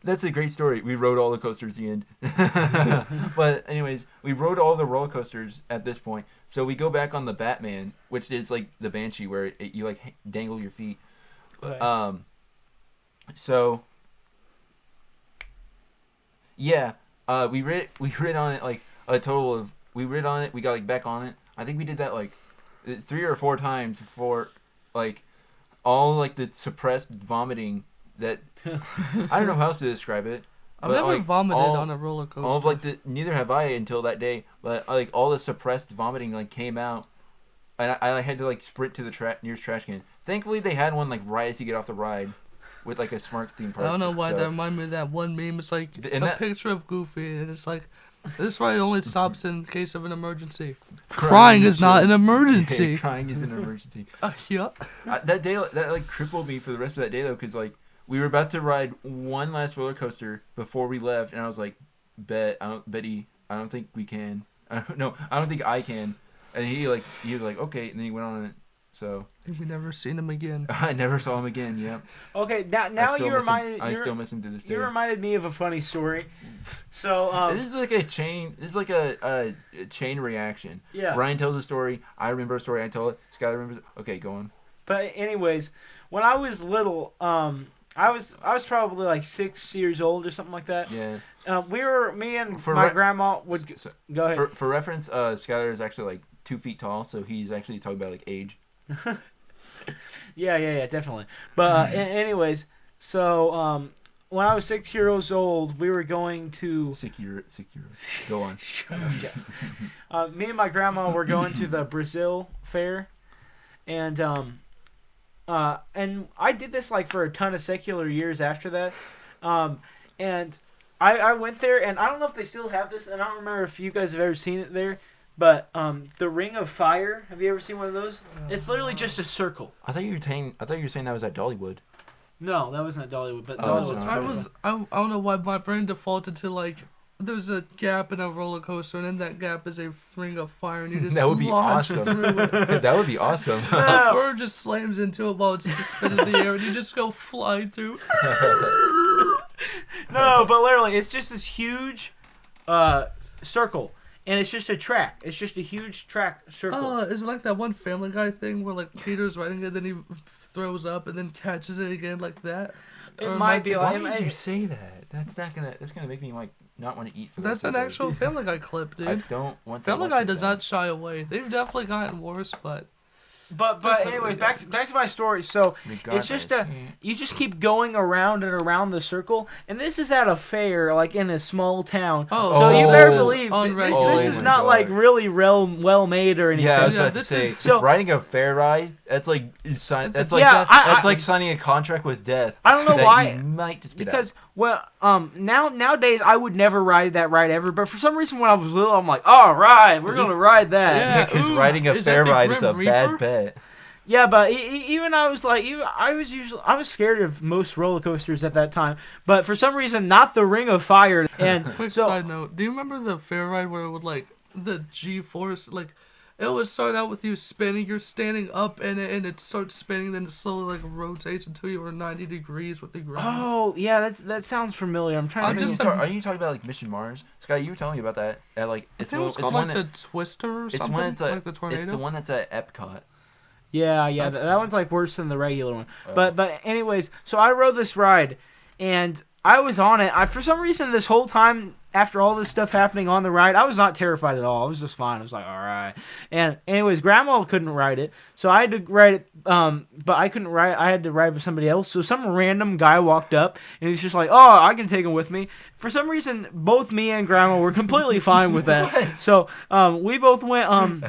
That's a great story. We rode all the coasters at the end. But anyways, we rode all the roller coasters at this point. So we go back on the Batman, which is like the Banshee, where you like dangle your feet. Okay. So yeah, we rid on it like a total of we rid on it. We got like back on it. I think we did that like 3 or 4 times for like all like the suppressed vomiting that I don't know how else to describe it. I've but, never like, vomited all- on a roller coaster. All of like neither have I until that day. But like all the suppressed vomiting like came out, and I had to like sprint to the nearest trash can. Thankfully, they had one like right as you get off the ride, with like a smart theme park. I don't know why so- that reminded me of that one meme. It's like And a that- picture of Goofy, and it's like, this ride only stops in case of an emergency. Crying Crying is not too. an Yeah, emergency. crying is an emergency. Yeah. That day, that like crippled me for the rest of that day though, because like we were about to ride one last roller coaster before we left, and I was like, Betty, I don't think we can. I don't think I can. And he was like, okay, and then he went on it. So We never seen him again. I never saw him again. Yep. Okay. Now you reminded. I still miss him to this day. You reminded me of a funny story. So This is like a chain. This is like a chain reaction. yeah. Ryan tells a story. I remember a story. I tell it. Skylar remembers it. Okay, go on. But anyways, when I was little, I was probably like 6 years old or something like that. Yeah. Me and For my re- grandma would So, go ahead. for reference, Skylar is actually like 2 feet tall, so he's actually talking about like age. Yeah, definitely. But anyways, so when I was 6 years old, we were going to. 6 years. Go on. Shut up, Jeff. Me and my grandma were going to the Brazil fair, and I did this like for a ton of secular years after that, and I went there, and I don't know if they still have this, and I don't remember if you guys have ever seen it there. But the Ring of Fire, have you ever seen one of those? It's literally just a circle. I thought you were saying that was at Dollywood. No, that wasn't at Dollywood, but Oh, Dollywood's so I pretty was fun. I don't know why my brain defaulted to like there's a gap in a roller coaster, and in that gap is a ring of fire, and you just That would be launch awesome. through it. That would be awesome. A bird just slams into it while it's suspended in the air, and you just go flying through. No, but literally, it's just this huge circle, and it's just a track. It's just a huge track circle. Is it like that one Family Guy thing where like Peter's riding it, then he throws up and then catches it again like that? It Or might be Why like did you say that? That's gonna make me like not want to eat for the That's rest an of the actual day. Family Guy clip, I dude. don't want to Family watch Guy it does then. not shy away. They've definitely gotten worse, but But anyways, back to my story. So it's just you just keep going around and around the circle, and this is at a fair, like in a small town. So you better believe this is my not God. like really well made or anything. Yeah, I was Yeah, about to this say, is- so- riding a fair ride. That's like that's like Yeah, that's I- like signing a contract with death. I don't know that why. You might just get Because nowadays I would never ride that ride ever, but for some reason when I was little I'm like, all right, we're gonna ride that. Yeah. because Ooh, riding a is that fair the ride is a Grim bad Reaper? bet. Yeah, but even I was like, I was scared of most roller coasters at that time, but for some reason not the Ring of Fire. And quick so side note, do you remember the fair ride where it would like the G-force, like it would start out with you spinning, you're standing up in it and it starts spinning, then it slowly like rotates until you were 90 degrees with the ground. oh yeah, that sounds familiar. I'm trying I'm to just think. Are you talking about like Mission Mars? Sky, you were telling me about that. Like I think it was it's called one like that- the Twister or it's something, one that's like the tornado. It's the one that's at Epcot. Yeah, that one's like worse than the regular one. But anyways, so I rode this ride, and I was on it. For some reason, this whole time after all this stuff happening on the ride, I was not terrified at all. I was just fine. I was like, all right. And anyways, Grandma couldn't ride it, so I had to ride it. But I couldn't ride. I had to ride with somebody else. So some random guy walked up, and he's just like, "Oh, I can take him with me." For some reason, both me and Grandma were completely fine with that. So we both went.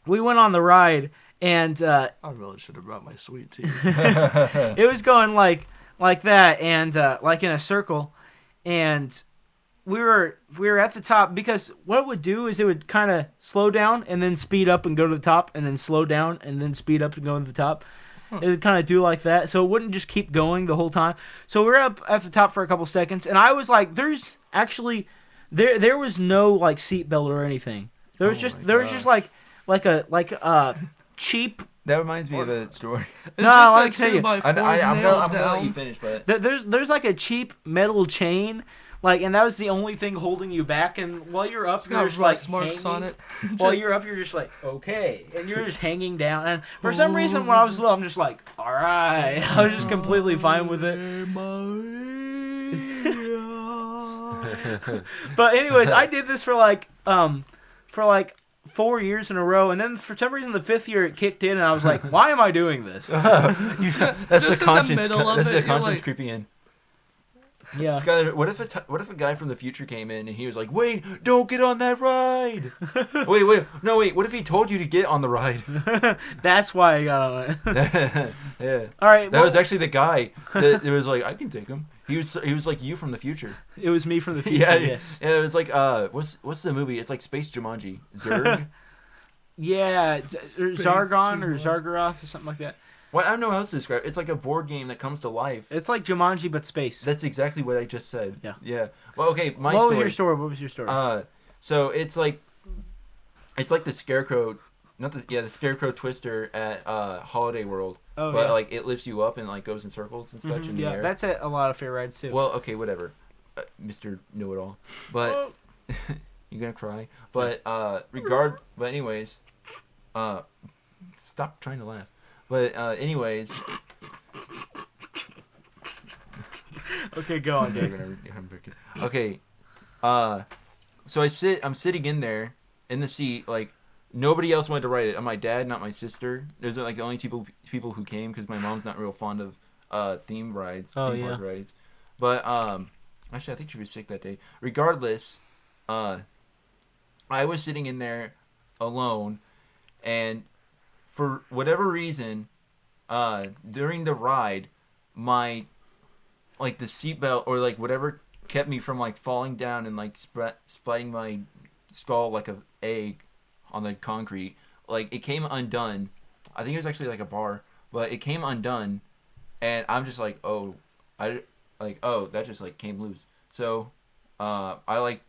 We went on the ride. And I really should have brought my sweet tea. it was going like that, and like in a circle, and we were at the top because what it would do is it would kind of slow down and then speed up and go to the top, and then slow down and then speed up and go to the top. It would kind of do like that, so it wouldn't just keep going the whole time. So we were up at the top for a couple seconds, and I was like, "There's actually there was no like seatbelt or anything. There was just like a cheap." That reminds me of a story. It's No, just I a like to tell you. 2x4 I'm nailed gonna let down. you finish, but There's like a cheap metal chain, like, and that was the only thing holding you back. And while you're up, It's you're got just like rust marks on hanging. it. While you're up, you're just like okay, and you're just hanging down. And for some reason, when I was little, I'm just like, all right, I was just completely fine with it. But anyways, I did this for like 4 years in a row, and then for some reason the 5th year it kicked in, and I was like, why am I doing this? that's Just the in the conscience. middle of That's it, the you're conscience like- creeping in. Yeah. Skyler, what if a guy from the future came in and he was like, "Wait, don't get on that ride." wait. What if he told you to get on the ride? That's why I got on it. Yeah. All right. That was actually the guy that it was like, I can take him. He was like you from the future. It was me from the future. Yeah, Yes. yeah. It was like what's the movie? It's like Space Jumanji. Zurg. Yeah. Zargon or Jumanji. Zargaroth or something like that. Well, I don't know how else to describe it. It's like a board game that comes to life. It's like Jumanji but space. That's exactly what I just said. Yeah. Yeah. Well, okay. My What story. was your story? What was your story? So it's like the Scarecrow, the Scarecrow Twister at Holiday World. Oh, but yeah. like it lifts you up and like goes in circles and such Mhm, in the yeah, air. that's at a lot of fair rides too. Well, okay, whatever, Mr. Know-it-all. But you're gonna cry. But But anyways, stop trying to laugh. But anyways. okay, go on, Dave. Okay. So I'm sitting in there in the seat, like nobody else wanted to ride it. My dad, not my sister. Those are like the only people who came because my mom's not real fond of theme rides, theme park rides. But actually, I think she was sick that day. Regardless, I was sitting in there alone, and for whatever reason, during the ride, my like the seatbelt or like whatever kept me from like falling down and like splitting my skull like an egg on the concrete. Like it came undone. I think it was actually like a bar, but it came undone, and I'm just like, that just like came loose. So I like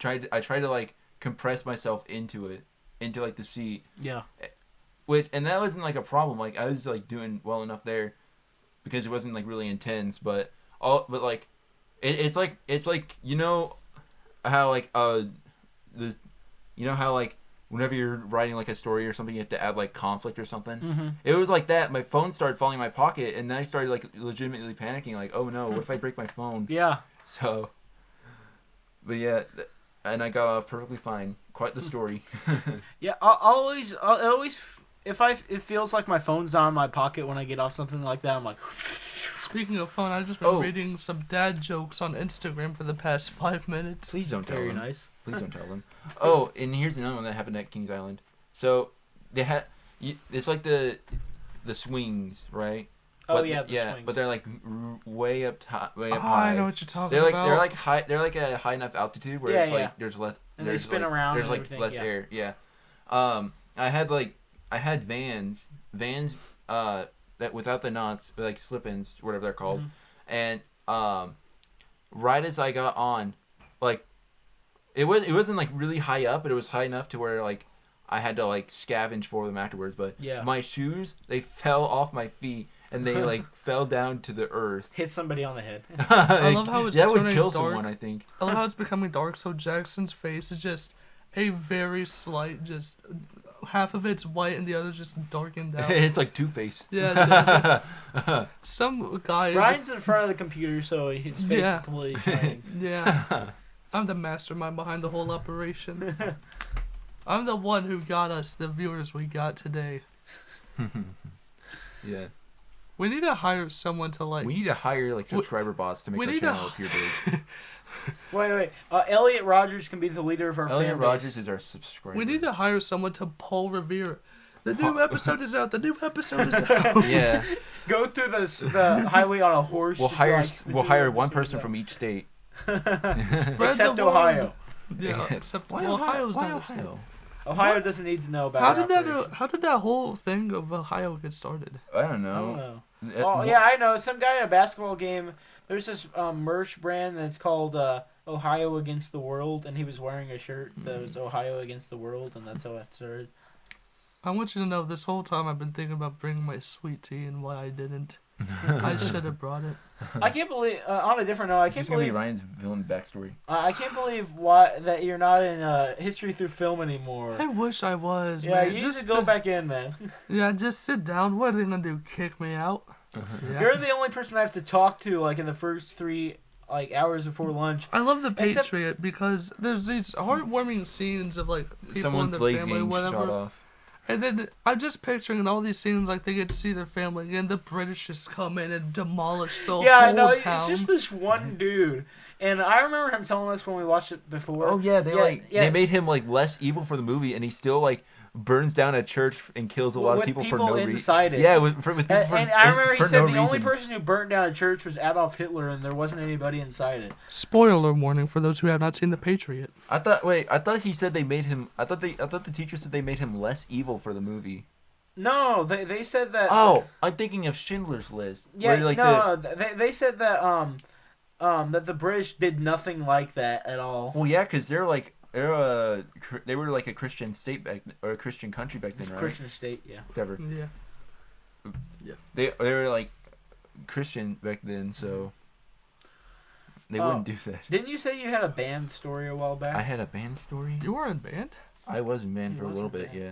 I tried to like compress myself into like the seat, Yeah. and that wasn't like a problem. Like I was like doing well enough there because it wasn't like really intense, but like it's like you know how like the you know how like whenever you're writing like a story or something you have to add like conflict or something. Mm-hmm. It was like that. My phone started falling in my pocket, and then I started like legitimately panicking. Like, oh no, what if I break my phone? Yeah. So, but yeah, and I got off perfectly fine. Quite the story. Yeah. I'll always, if it feels like my phone's not in my pocket when I get off something like that, I'm like, Speaking of phone, I've just been Oh. reading some dad jokes on Instagram for the past 5 minutes. Please don't tell very them. nice. Please don't tell them. Oh, and here's another one that happened at Kings Island. So they had it's like the swings, right? Oh But, yeah, the swings. but they're like way up Oh, high. I know what you're talking They're like about. high. They're like at a high enough altitude where Yeah, it's like yeah. there's less. And they there's spin like, around There's and like everything, less yeah. air. Yeah. I had vans that without the knots, like slip-ins, whatever they're called, Mhm. and right as I got on, like it wasn't like really high up, but it was high enough to where like I had to like scavenge for them afterwards. But Yeah. my shoes, they fell off my feet and they like fell down to the earth. Hit somebody on the head. I love how it's that would turning kill dark. someone, I think. I love how it's becoming dark, so Jackson's face is just a very slight, just half of it's white and the other's just darkened out. It's like Two-Face. Yeah, some guy. Ryan's in front of the computer, so his face Yeah. is completely shining. Yeah, I'm the mastermind behind the whole operation. I'm the one who got us the viewers we got today. Yeah. We need to hire someone to like. We need to hire like subscriber bots to make we our need to- channel appear big. Wait. Elliot Rogers can be the leader of our Elliot fan Rogers base. is our subscriber. We need to hire someone to Paul Revere. The new episode is out. The new episode is out. Yeah. Go through the highway on a horse. We'll just hire like the we'll new hire one episode person is from each state. Spread Except the word. Ohio. Yeah, except Ohio's Why not a state. Ohio? Ohio doesn't need to know about How our did that? operation. How did that whole thing of Ohio get started? I don't I don't know. know. Uh, Oh yeah, I know. Some guy at a basketball game. There's this merch brand that's called Ohio Against the World, and he was wearing a shirt that was Ohio Against the World, and that's how it started. I want you to know this whole time I've been thinking about bringing my sweet tea and why I didn't. I should have brought it. I can't believe. On a different note, I This can't is gonna be believe. Ryan's villain backstory. I can't believe why that you're not in history through film anymore. I wish I was. Yeah, man. you need just to go back in, man. Yeah, just sit down. What are they gonna do? Kick me out? Yeah. You're the only person I have to talk to, like in the first 3 hours before lunch. I love the Except- Patriot because there's these heartwarming scenes of like people Someone's and legs their family, getting whatever. shot off. And then I'm just picturing all these scenes like they get to see their family, and the British just come in and demolish the Yeah, whole no, town. it's just this one dude, and I remember him telling us when we watched it before. Oh yeah, they yeah. made him like less evil for the movie, and he still like burns down a church and kills a lot of With people for people no reason. inside it. Yeah, with people And, for, and I remember he for said no the only reason. person who burnt down a church was Adolf Hitler, and there wasn't anybody inside it. Spoiler warning for those who have not seen the Patriot. I thought he said they made him. I thought the teacher said they made him less evil for the movie. No, they said that. Oh, I'm thinking of Schindler's List. yeah, where, like, no, they said that that the British did nothing like that at all. Well, yeah, because they were like a Christian state back or a Christian country back then, right? Christian state, yeah. Whatever. Yeah. They were like Christian back then, so they Oh. wouldn't do that. Didn't you say you had a band story a while back? I had a band story. You were in band? I was in band You for a was little in bit, band. yeah.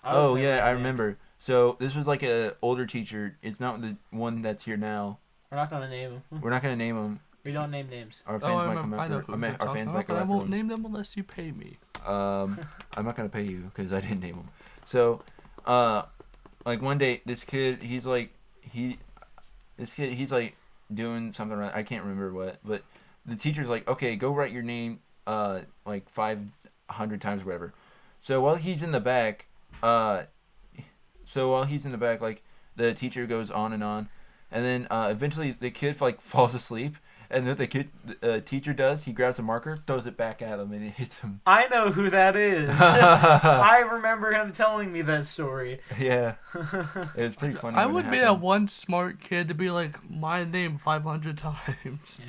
I was Oh never in yeah, I band. remember. So this was like a older teacher. It's not the one that's here now. We're not gonna name them. We're not gonna name him. We don't name names. Our fans Oh, I might remember. come I know after. who you're Our talking fans about, might but go I after won't him. name them unless you pay me. I'm not gonna pay you because I didn't name him. So, like one day, this kid, he's like doing something. I can't remember what, but the teacher's like, okay, go write your name, like 500 times, or whatever. So while he's in the back, like the teacher goes on, and then eventually the kid like falls asleep. And what the teacher does, he grabs a marker, throws it back at him, and it hits him. I know who that is. I remember him telling me that story. Yeah, it was pretty funny. I when would it be that happened. one smart kid to be like my name 500 times,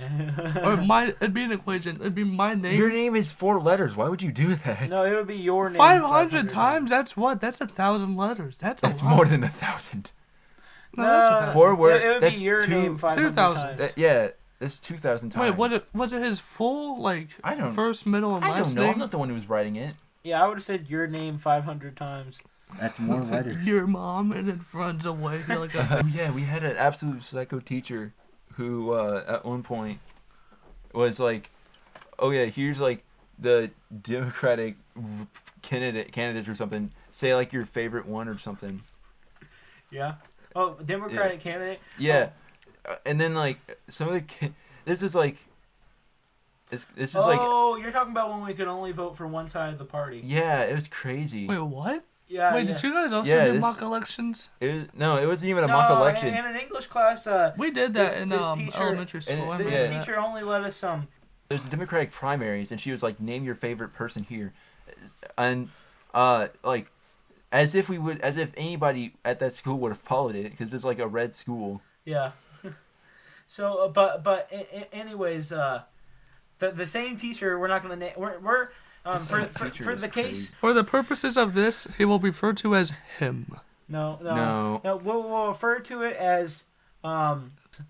or it'd be an equation. It'd be my name. Your name is 4 letters. Why would you do that? No, it would be your name. 500 times. That's what? That's 1,000 letters. That's a That's lot. more than 1,000. No, that's No, 1,000. 4 words. It would be That's your two- name 500 2,000. times. Yeah, that's 2,000 times. Wait, was it his full like I don't. first, middle, and I last don't know. I'm name? not the one who was writing it. Yeah, I would have said your name 500 times. That's more letters. Your mom, and it runs away. You're like, Yeah, we had an absolute psycho teacher who, at one point, was like, "Oh yeah, here's like the Democratic candidates or something. Say like your favorite one or something." Yeah. Oh, Democratic candidate. Yeah, and then like some of the this is like this is like Oh, you're talking about when we could only vote for one side of the party. yeah, it was crazy. wait, what? Yeah. Wait, yeah. did you guys also Yeah, do this- mock elections? It wasn't even a No, mock election. In an English class, We did that This- in this teacher- elementary school. I and- remember this yeah. that. teacher only let us There's Democratic primaries, and she was like, "Name your favorite person here," and like as if anybody at that school would have followed it because it's like a red school. Yeah. So, anyways, the same teacher. We're not gonna name. We're Teacher for was the case. For the purposes of this, he will be referred to as him. No. No. We'll refer to it as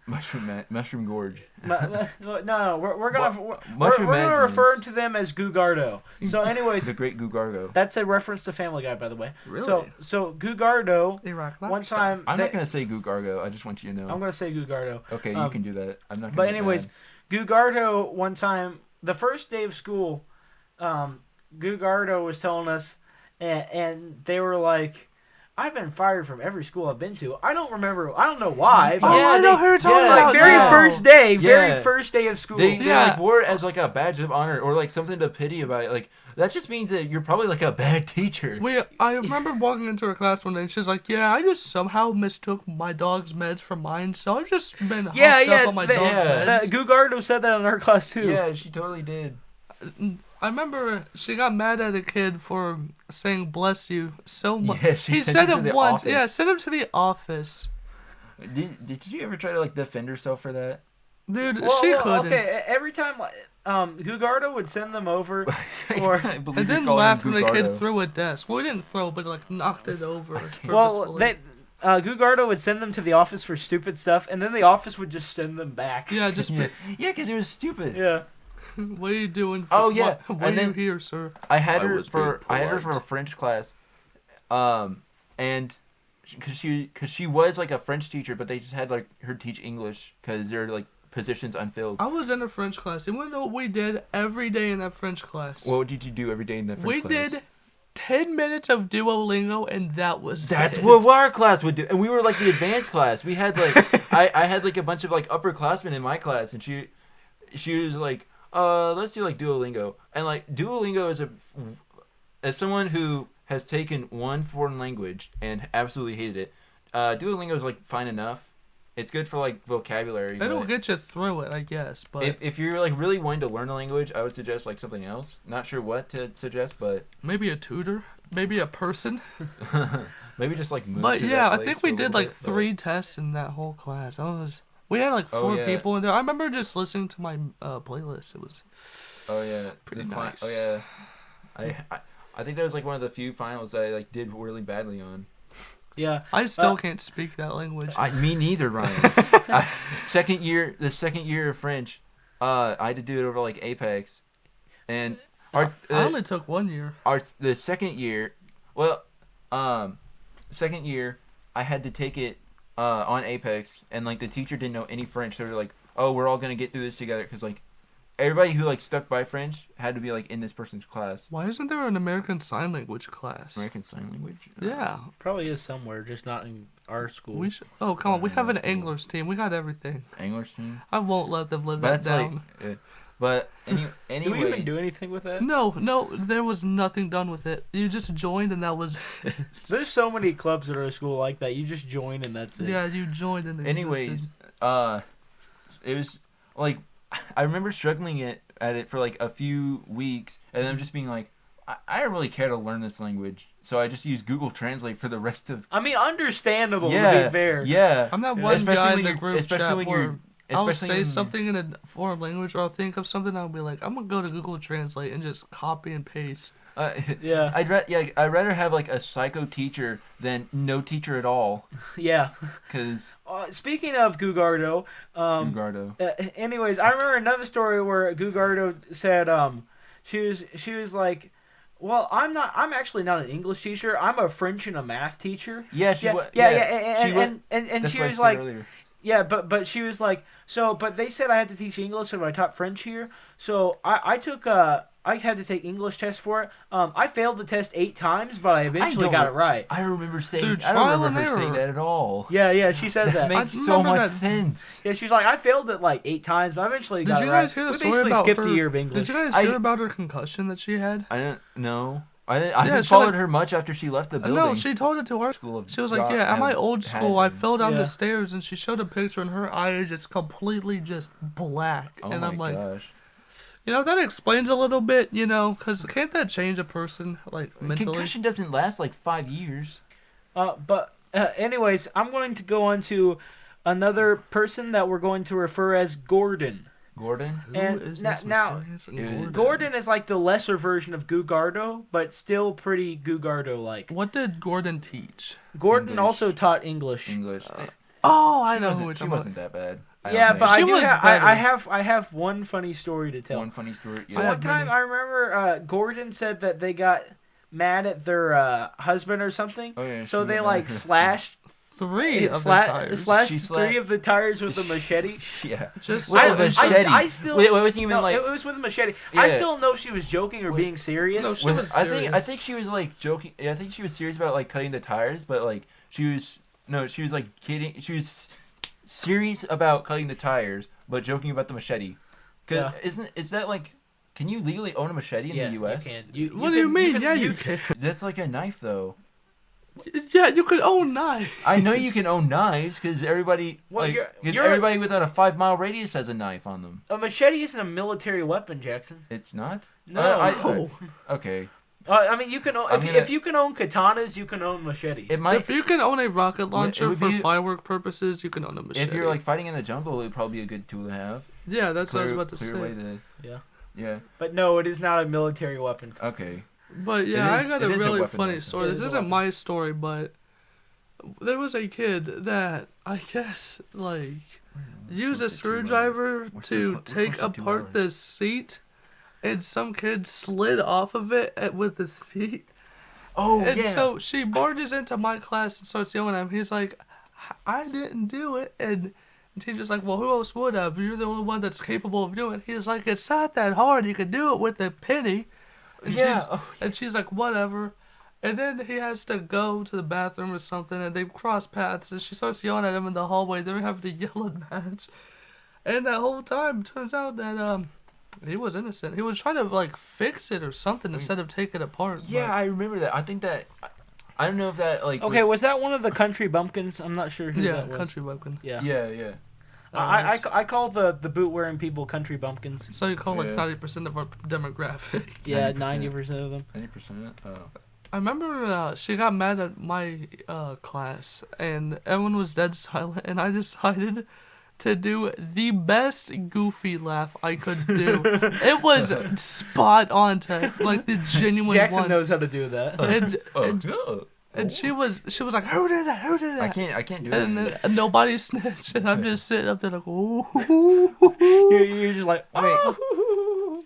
Mushroom Gorge. no. We're gonna Mushroom we're gonna Managements. refer to them as Gugardo. So, anyways, The Great Gugargo. that's a reference to Family Guy, by the way. Really? So Gugardo. Iraq. One time, I'm not gonna say Gugargo. I just want you to know. I'm gonna say Gugardo. Okay, you can do that. I'm not. Gonna But be anyways, bad. Gugardo one time, the first day of school, Gugardo was telling us, and they were like, "I've been fired from every school I've been to. I don't know why. But Oh, yeah, I know who you're talking yeah, about. like very now. first day, Yeah. very first day of school. They Yeah. like wore it as like a badge of honor or like something to pity about it. Like that just means that you're probably like a bad teacher. I remember walking into her class one day and she's like, "Yeah, I just somehow mistook my dog's meds for mine, so I've just been hooked up on my dog's meds." Gugardo said that in our class too. Yeah, she totally did. I remember she got mad at a kid for saying "bless you" so much. Yeah, she he sent said him to it the once. office. Yeah, send him to the office, Did you ever try to like defend herself for that? dude. Well, she couldn't. okay. Every time, Gugardo would send them over for. I believe And you're then calling laughed him when the kid Gugardo. threw a desk. Well, we didn't throw, but like knocked it over. Well, purposefully. Gugardo would send them to the office for stupid stuff, and then the office would just send them back. Yeah, just Yeah, because it was stupid. Yeah. what are you doing? Oh, yeah, Why and are you then- here, sir? I had I her was for being polite. a French class, and because she was like a French teacher, but they just had like her teach English because they're like positions unfilled. I was in a French class. You want to know what we did every day in that French class? What did you do every day in that French we class? did 10 minutes of Duolingo, and that was That's it. what our class would do, and we were like the advanced class. We had like I had like a bunch of like upperclassmen in my class, and she was like, let's do like Duolingo, and like Duolingo is as someone who has taken one foreign language and absolutely hated it, Duolingo is like fine enough. It's good for like vocabulary. It'll but get you through it, I guess. But if you're like really wanting to learn a language, I would suggest like something else. Not sure what to suggest, but maybe a tutor, maybe a person. maybe just like move But to yeah, that I place think for we a did little like bit, but- 3 tests in that whole class. We had like 4 Oh, yeah. people in there. I remember just listening to my playlist. It was Oh yeah, Pretty the nice. Oh yeah, I think that was like one of the few finals that I like did really badly on. Yeah. I still can't speak that language. Me neither, Ryan. The second year of French, I had to do it over like Apex, and I only took 1 year. the second year, second year I had to take it on Apex, and like the teacher didn't know any French. They were like, "Oh, we're all gonna get through this together," because like everybody who like stuck by French had to be like in this person's class. Why isn't there an American Sign Language class? American Sign Language. Yeah. Probably is somewhere, just not in our school. We should. Oh, come on. We have an That's cool. English team. We got everything. English team. I won't let them live But that that's down. like, but Do we anyways, even do anything with that? No, there was nothing done with it. You just joined and that was. There's so many clubs at our school like that. You just join and that's it. Yeah, you joined and it anyways, existed. it was like I remember struggling at it for like a few weeks, and then just being like, I don't really care to learn this language, so I just use Google Translate for the rest of. I mean, understandable to Yeah, be fair. yeah. I'm that Yeah. one Especially guy when in the you're- group especially chat when where you're- I'll especially say when- something in a foreign language, or I'll think of something, and I'll be like, I'm gonna go to Google Translate and just copy and paste. Yeah. I'd rather have like a psycho teacher than no teacher at all, Yeah. because Speaking of Gugardo, Gardo. anyways, I remember another story where Gugardo said, she was like, well, I'm actually not an English teacher. I'm a French and a math teacher. Yeah, she Yeah, was. and she was like, earlier. yeah, but she was like, so, but they said I had to teach English, so I taught French here. So I took I had to take English test for it. I failed the test 8 times, but I eventually got it right. I remember saying. Dude, I don't trial remember and her saying error. that at all. Yeah, she said that. Makes I so remember much that. sense. Yeah, she's like, I failed it like 8 times, but I eventually Did got you it right. guys hear the We story basically about skipped her? a year of English. Did you guys hear about her concussion that she had? I didn't know. I Yeah, haven't she, followed like- her much after she left the building. No, she told it to her. School of She was like, Rock yeah, at my have old had school, I them. fell down Yeah. the stairs, and she showed a picture, and her eye is just completely just black. Oh and my I'm like, gosh. that explains a little bit, because can't that change a person, like, mentally? Concussion doesn't last like 5 years. But anyways, I'm going to go on to another person that we're going to refer as Gordon. Gordon. Who and is now- this now, mysterious Gordon. Gordon is like the lesser version of Gugardo, but still pretty Gugardo-like. What did Gordon teach? Gordon English. also taught English. English. Oh, I She know wasn't- who it's She wasn't that bad. I don't Yeah, think. but I She do was have, better. I have one funny story to tell. One funny story. So I Yeah. one have time many. I remember Gordon said that they got mad at their husband or something, Oh, yeah, so she they got like mad at her slashed 3 of the slashed tires. slashed She 3 of the tires with a machete. Yeah. Just With I- a I- machete. I still- Wait, it wasn't even No, like. it was with a machete. I Yeah. still don't know if she was joking or Wait. being serious. No, she With- was I serious. think she was like joking. Yeah, I think she was serious about like cutting the tires, but like she was like kidding. She was serious about cutting the tires, but joking about the machete. Cause is that like? Can you legally own a machete in yeah, the U.S.? you can. You, What do you mean? can- Yeah, you can. That's like a knife, though. Yeah, you could own knives. I know you can own knives because everybody, Well, like, you're- 'cause you're- everybody within a 5-mile radius has a knife on them. A machete isn't a military weapon, Jackson. It's not. No. Okay. I mean, you can own, I'm gonna- if you can own katanas, you can own machetes. It might. If you can own a rocket launcher would for be- firework purposes, you can own a machete. If you're like fighting in the jungle, it'd probably be a good tool to have. yeah, that's what I was about to clear say. way to. Yeah. Yeah. But no, it is not a military weapon. Okay. But yeah, It is- I got it a is a really weapon, funny though. story. It This is a isn't weapon. my story, but there was a kid that I guess like used a screwdriver to take apart the seat, and some kid slid off of it with the seat. Oh And yeah. so she barges into my class and starts yelling at him. He's like, I didn't do it. And the teacher's like, well, who else would have? You're the only one that's capable of doing it. He's like, it's not that hard. You can do it with a penny. And Yeah. She's, and she's like, whatever. And then he has to go to the bathroom or something, and they cross paths, and she starts yelling at him in the hallway. They're having to yell at match. And that whole time, turns out that he was innocent. He was trying to like fix it or something instead of take it apart. Yeah, I remember that. I think that. I don't know if that like. Okay, was that one of the country bumpkins? I'm not sure who yeah, that was. country weapon. Yeah. Yeah. I call the boot wearing people country bumpkins. So you call like Yeah. 90% of our demographic. Yeah, 90%. 90% of them. 90%. Oh. I remember she got mad at my class, and everyone was dead silent, and I decided to do the best goofy laugh I could do. It was spot on to like the genuine Jackson one. knows how to do that. And she was like, who did that? Who did that? I can't do it. And then nobody snitched, and I'm just sitting up there like, ooh. You're just like, oh.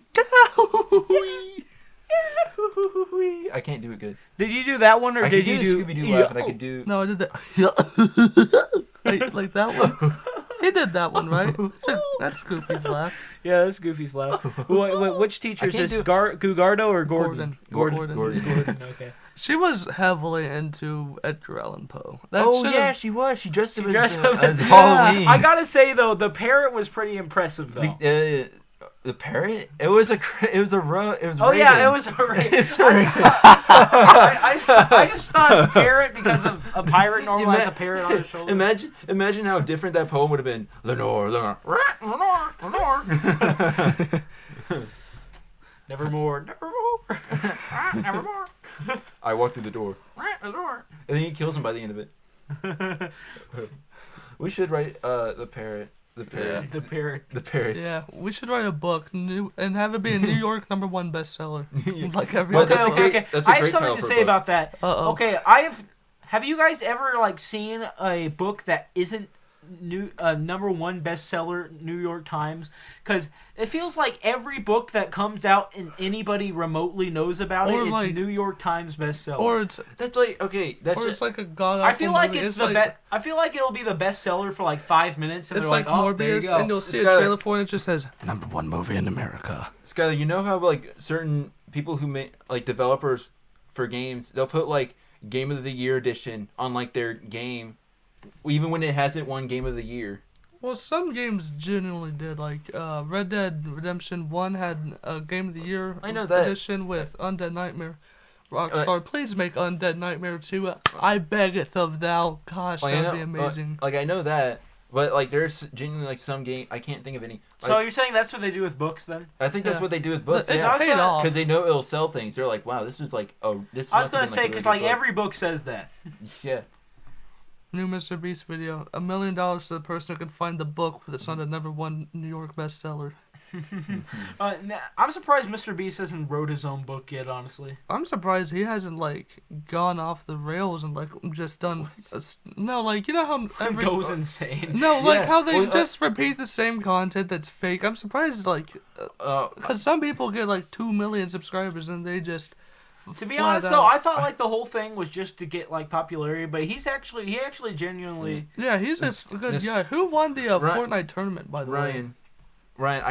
I can't do it good. Did you do that one, or I did could you do do? the Scooby Doo laugh, and I could do. No, I did that. like that one. He did that one, right? That's Goofy's laugh. Yeah, that's Goofy's laugh. Which teacher is can't this? do- Gugardo or Gordon? Gordon. Gordon. Okay. She was heavily into Edgar Allan Poe. That Oh should've- yeah, she was. She dressed up dressed as, up as as- Halloween. I gotta say though, the parrot was pretty impressive though. The parrot? It was a it was Oh yeah, Raven. it was a raven. It's a raven. I just thought parrot because of a pirate normally has a parrot on his shoulder. Imagine how different that poem would have been. Lenore. Nevermore. I walk through the door. And then he kills him by the end of it. We should write the parrot. The parrot. The parrot. The parrot. Yeah, we should write a book and have it be a New York #1 bestseller. Like every Well, other that's a book. great- that's a I have great something title to for a say book. about that. Uh-oh. Okay, have you guys ever like seen a book that isn't #1 bestseller New York Times? Because it feels like every book that comes out and anybody remotely knows about Or it's like- New York Times bestseller. Or it's That's like okay. That's or just, it's like a god. I feel like movie. it's the like, I feel like it'll be the bestseller for like 5 minutes, and It's they're like oh, there you Morbius, go. and you'll see It's a got trailer for it, and it just says #1 movie in America. Skylar, you know how like certain people who make like developers for games, they'll put like Game of the Year edition on like their game, even when it hasn't won Game of the Year. Well, some games genuinely did. Like Red Dead Redemption 1 had a Game of the Year I know that. edition with Undead Nightmare. Rockstar, please make Undead Nightmare 2. I beggeth of thou. Gosh, Like, I that'd be know- amazing. Like I know that, but like there's genuinely like some game I can't think of any. So Like, you're saying that's what they do with books then? I think that's Yeah. what they do with books. It's I was paid gonna- off. Because they know it'll sell things. They're like, wow, this is like this. I was must have gonna been, say a because really like good every book says that. book. Yeah. New Mr. Beast video. $1 million to the person who can find the book that's on the #1 New York bestseller. I'm surprised Mr. Beast hasn't wrote his own book yet. Honestly, I'm surprised he hasn't like gone off the rails and like just done. No, like you know how he every goes insane. no, like Yeah, how they well, just repeat the same content that's fake. I'm surprised, like, because some people get like 2 million subscribers and they just. To be flat honest, out- though, I thought like the whole thing was just to get like popularity, but he actually genuinely. Yeah, he's a good Yes. guy. Who won the Ri- Fortnite tournament, by the way? Ryan,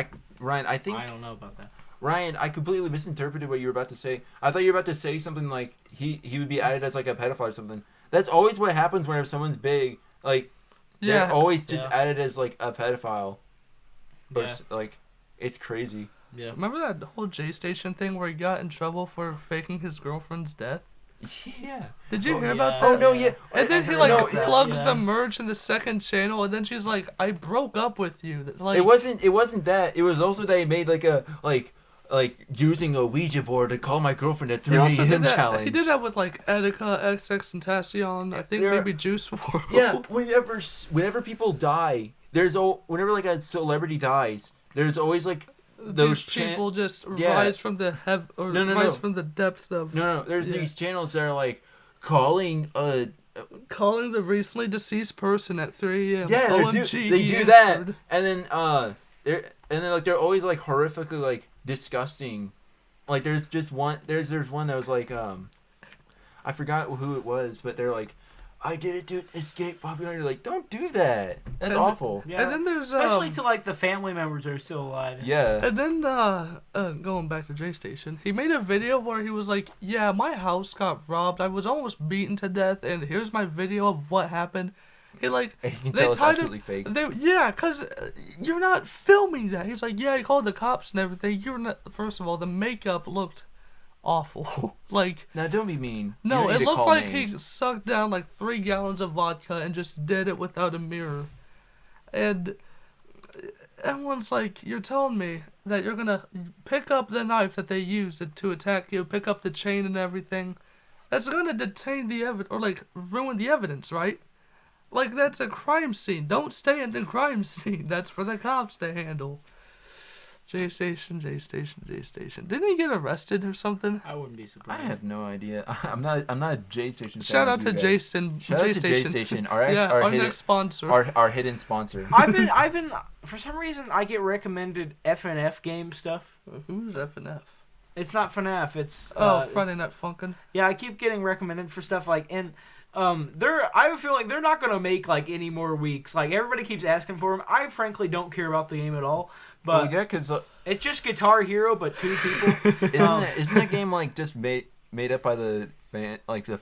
I think I don't know about that. Ryan, I completely misinterpreted what you were about to say. I thought you were about to say something like he would be added as like a pedophile or something. That's always what happens whenever someone's big. Like they're Yeah, always just Yeah. added as like a pedophile. Or Yeah. like it's crazy. Yeah. remember that whole J Station thing where he got in trouble for faking his girlfriend's death? Yeah. Did you Oh, hear yeah. about that? Oh no, yeah. And then he I like heard about that, plugs yeah. the merch in the second channel, and then she's like, "I broke up with you." Like It wasn't that. It was also they made like a like using a Ouija board to call my girlfriend at 3 He also a.m. did that. challenge. He did that with like Etika, XX, and Tassion. I think There- maybe Juice WRLD. Yeah, whenever people die, whenever like a celebrity dies, there's always like those These people just Yeah. rise from the rise from the depths of no. There's Yeah. these channels that are like calling calling the recently deceased person at 3 a.m. yeah OMG, they he do that, answered. and then they're always like horrifically like disgusting. Like there's one that was like I forgot who it was, but they're like, I did it to escape popularity. Like, don't do that. That's And- awful. Yeah. And then there's Especially to like the family members that are still alive. Yeah. And then, going back to J Station, he made a video where he was like, "Yeah, my house got robbed. I was almost beaten to death, and here's my video of what happened." He like, And you can They tell it's tied absolutely fake. cause you're not filming that. He's like, "Yeah, he called the cops and everything. You're not." First of all, the makeup looked awful. Like, Now, don't be mean. You no, don't it need to looked call like names. he sucked down like 3 gallons of vodka and just did it without a mirror. And everyone's like, "You're telling me that you're gonna pick up the knife that they used to attack you, pick up the chain and everything? That's gonna detain the evidence, or like ruin the evidence, right? Like, that's a crime scene. Don't stay in the crime scene. That's for the cops to handle." J Station, J Station, J Station. Didn't he get arrested or something? I wouldn't be I surprised. have no idea. I'm not a J Station. Shout fan out of to you guys. Jason. Shout out to J Station. Our Yeah, our our hidden next sponsor. our hidden sponsor. I've been for some reason I get recommended FNF game stuff. Who's FNF? It's not FNAF. It's Friday it's- Night Funkin'. Yeah, I keep getting recommended for stuff like I have a feeling they're not gonna make like any more weeks. Like everybody keeps asking for them. I frankly don't care about the game at all. But Well, yeah, because it's just Guitar Hero, but 2 people. isn't that game like just made up by the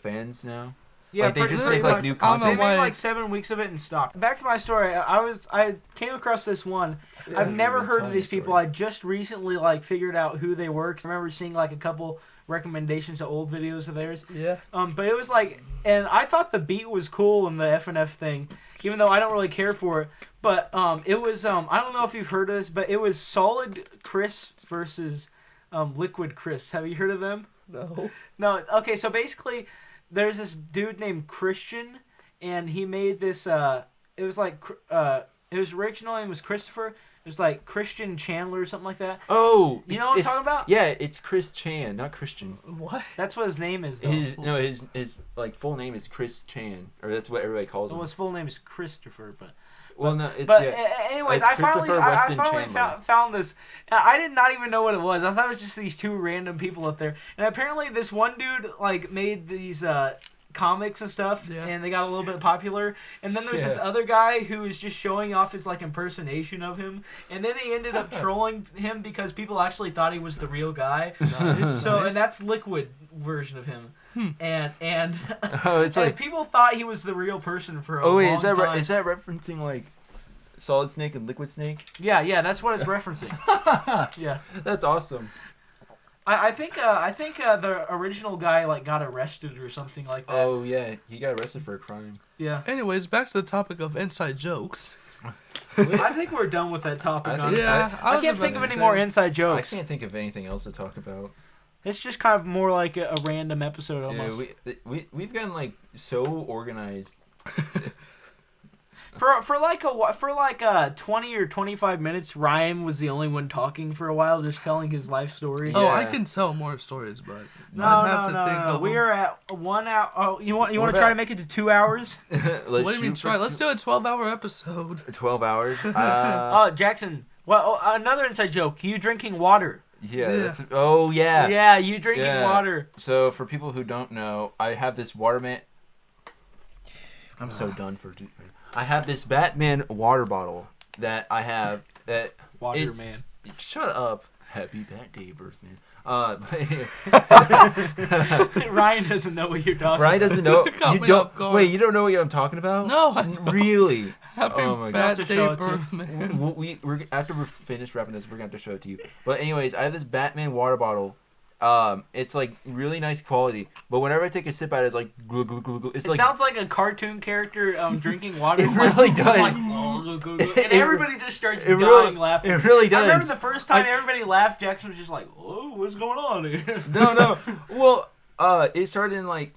fans now? Yeah, Like, they just pretty make, like, much. new I don't know They content? made why- like 7 weeks of it in stock. Back to my story. I came across this one. I've never heard of these people. I just recently like figured out who they were. 'Cause I remember seeing like a couple recommendations of old videos of theirs. Yeah. But it was like, and I thought the beat was cool in the FNF thing, even though I don't really care for it. But it was I don't know if you've heard of this, but it was Solid Chris versus Liquid Chris. Have you heard of them? No. No. Okay, so basically, there's this dude named Christian, and he made this. It was like his original name was Christopher. It was like Christian Chandler or something like that. Oh, You know what I'm it's- talking about? Yeah, it's Chris Chan, not Christian. What? That's what his name is. Though. His like full name is Chris Chan, or that's what everybody calls him. Well, his full name is Christopher, but. Well, no, it's But yeah. anyways, It's I finally, Christopher I Weston finally Chandler. found this. I did not even know what it was. I thought it was just these two random people up there. And apparently, this one dude like made these comics and stuff, Yeah. and they got a little bit popular. And then there's this Yeah. other guy who was just showing off his like impersonation of him. And then he ended up trolling him because people actually thought he was the real guy. Nice, So nice. and that's Liquid version of him. And Oh, it's and like. people thought he was the real person for a Oh wait, long is that time. is that referencing like Solid Snake and Liquid Snake? Yeah, that's what it's referencing. Yeah. That's awesome. I think the original guy like got arrested or something like that. Oh yeah, he got arrested for a crime. Yeah. Anyways, back to the topic of inside jokes. I think we're done with that topic. I think honestly. Yeah, I was can't about think of to any say- more inside I jokes. can't think of anything else to talk about. It's just kind of more like a random episode almost. Yeah, we've gotten like so organized. For like 20 or 25 minutes, Ryan was the only one talking for a while, just telling his life story. Oh, I Yeah. can tell more stories, but No, I'd have to no, think no, no. of We them. are at 1 hour. Oh, you want What to try to about- make it to 2 hours? Let's What do you mean shoot try? for Let's do a 12-hour episode. 12 hours. Oh, Jackson. Well, another inside joke. You drinking water? Yeah. Yeah. That's, oh yeah. Yeah, you drinking Yeah. water. So for people who don't know, I have this Waterman. I'm so done for. I have this Batman water bottle that I have that. Water It's- man. Shut up. Happy Bat Day, Birthman. Ryan doesn't know what you're talking Ryan about. doesn't know. Caught You me don't. off guard. Wait, you don't know what I'm talking about? No, I don't. Really. Happy Oh my God. bad Have to day, show it to you. Birthman. We're after we're finished wrapping this, we're gonna have to show it to you. But anyways, I have this Batman water bottle. It's like really nice quality, but whenever I take a sip out, it's like glug, glug, glug, glug. It's It like sounds like a cartoon character drinking water. It really does. Like, "Glug, glug, glug," and everybody just starts it dying really, laughing. it really I does. remember the first time I- everybody laughed, Jackson was just like, "Oh, what's going on here?" No. Well, it started in like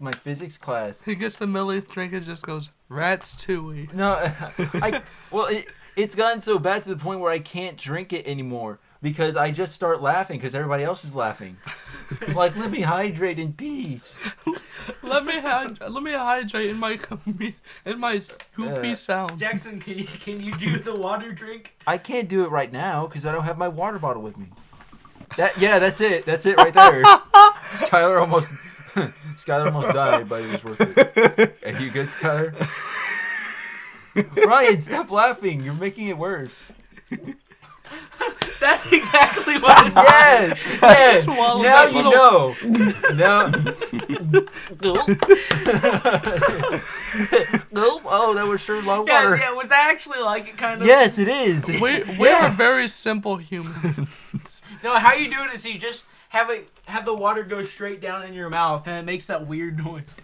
my physics class. He gets the millionth drink and just goes, "Rats tooey." No, it's gotten so bad to the point where I can't drink it anymore because I just start laughing because everybody else is laughing. Like, let me hydrate in peace. Let me hydrate in my goofy Yeah. sound. Jackson, can you do the water drink? I can't do it right now because I don't have my water bottle with me. That's it. That's it right there. Skylar almost died, but it was worth it. Are you good, Skylar? Ryan, stop laughing. You're making it worse. That's exactly what it's Yes. Yes. Swallow Now that you little- know. Oh, that was sure a lot of Yeah, water. yeah, was that actually like it kind of? Yes, it is. We are very simple humans. No, how you do it is you just have the water go straight down in your mouth, and it makes that weird noise.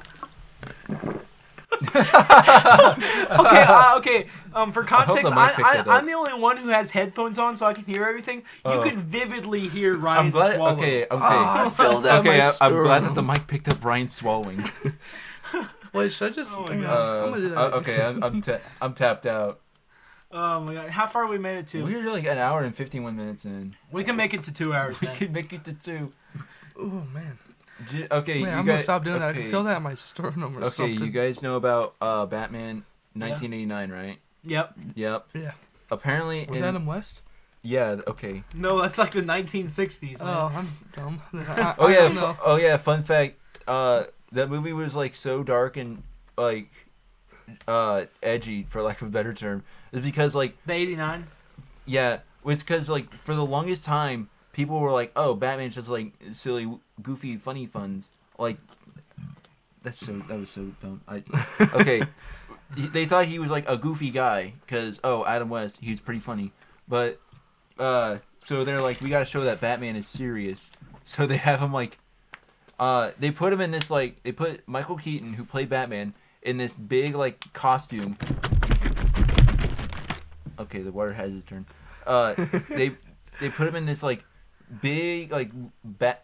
Okay. For context, the mic picked it up. I'm the only one who has headphones on, so I can hear everything. You Oh. can vividly hear Ryan I'm glad. swallow. Okay. I felt that Okay. my I'm glad that sternum. the mic picked up Ryan swallowing. Wait, should I just? Oh my I'm gosh. gonna do that. Okay. I'm tapped out. Oh my god, how far we made it to? We're like an hour and 51 minutes in. We can make it to 2 hours, We man. could make it to 2. Oh man. Okay. Man, you I'm guys, gonna stop doing that. I okay. can feel that in my sternum or Okay, something. you guys know about Batman 1989, right? Yep. Yep. Yeah. Apparently, Was Adam West? yeah. Okay. No, that's like the 1960s, man. Oh, I'm dumb. Oh I yeah. don't know. Oh yeah. Fun fact. That movie was like so dark and like edgy, for lack of a better term. It's because like The 89. yeah, it was because like for the longest time people were like, oh, Batman's just like silly, goofy, funny funs. Like That was so dumb. Okay, they thought he was like a goofy guy because Adam West, he's pretty funny, but so they're like, we gotta show that Batman is serious. So they have him like, they put him in this like, they put Michael Keaton, who played Batman, in this big like costume. Okay, the water has its turn. They put him in this like big like bat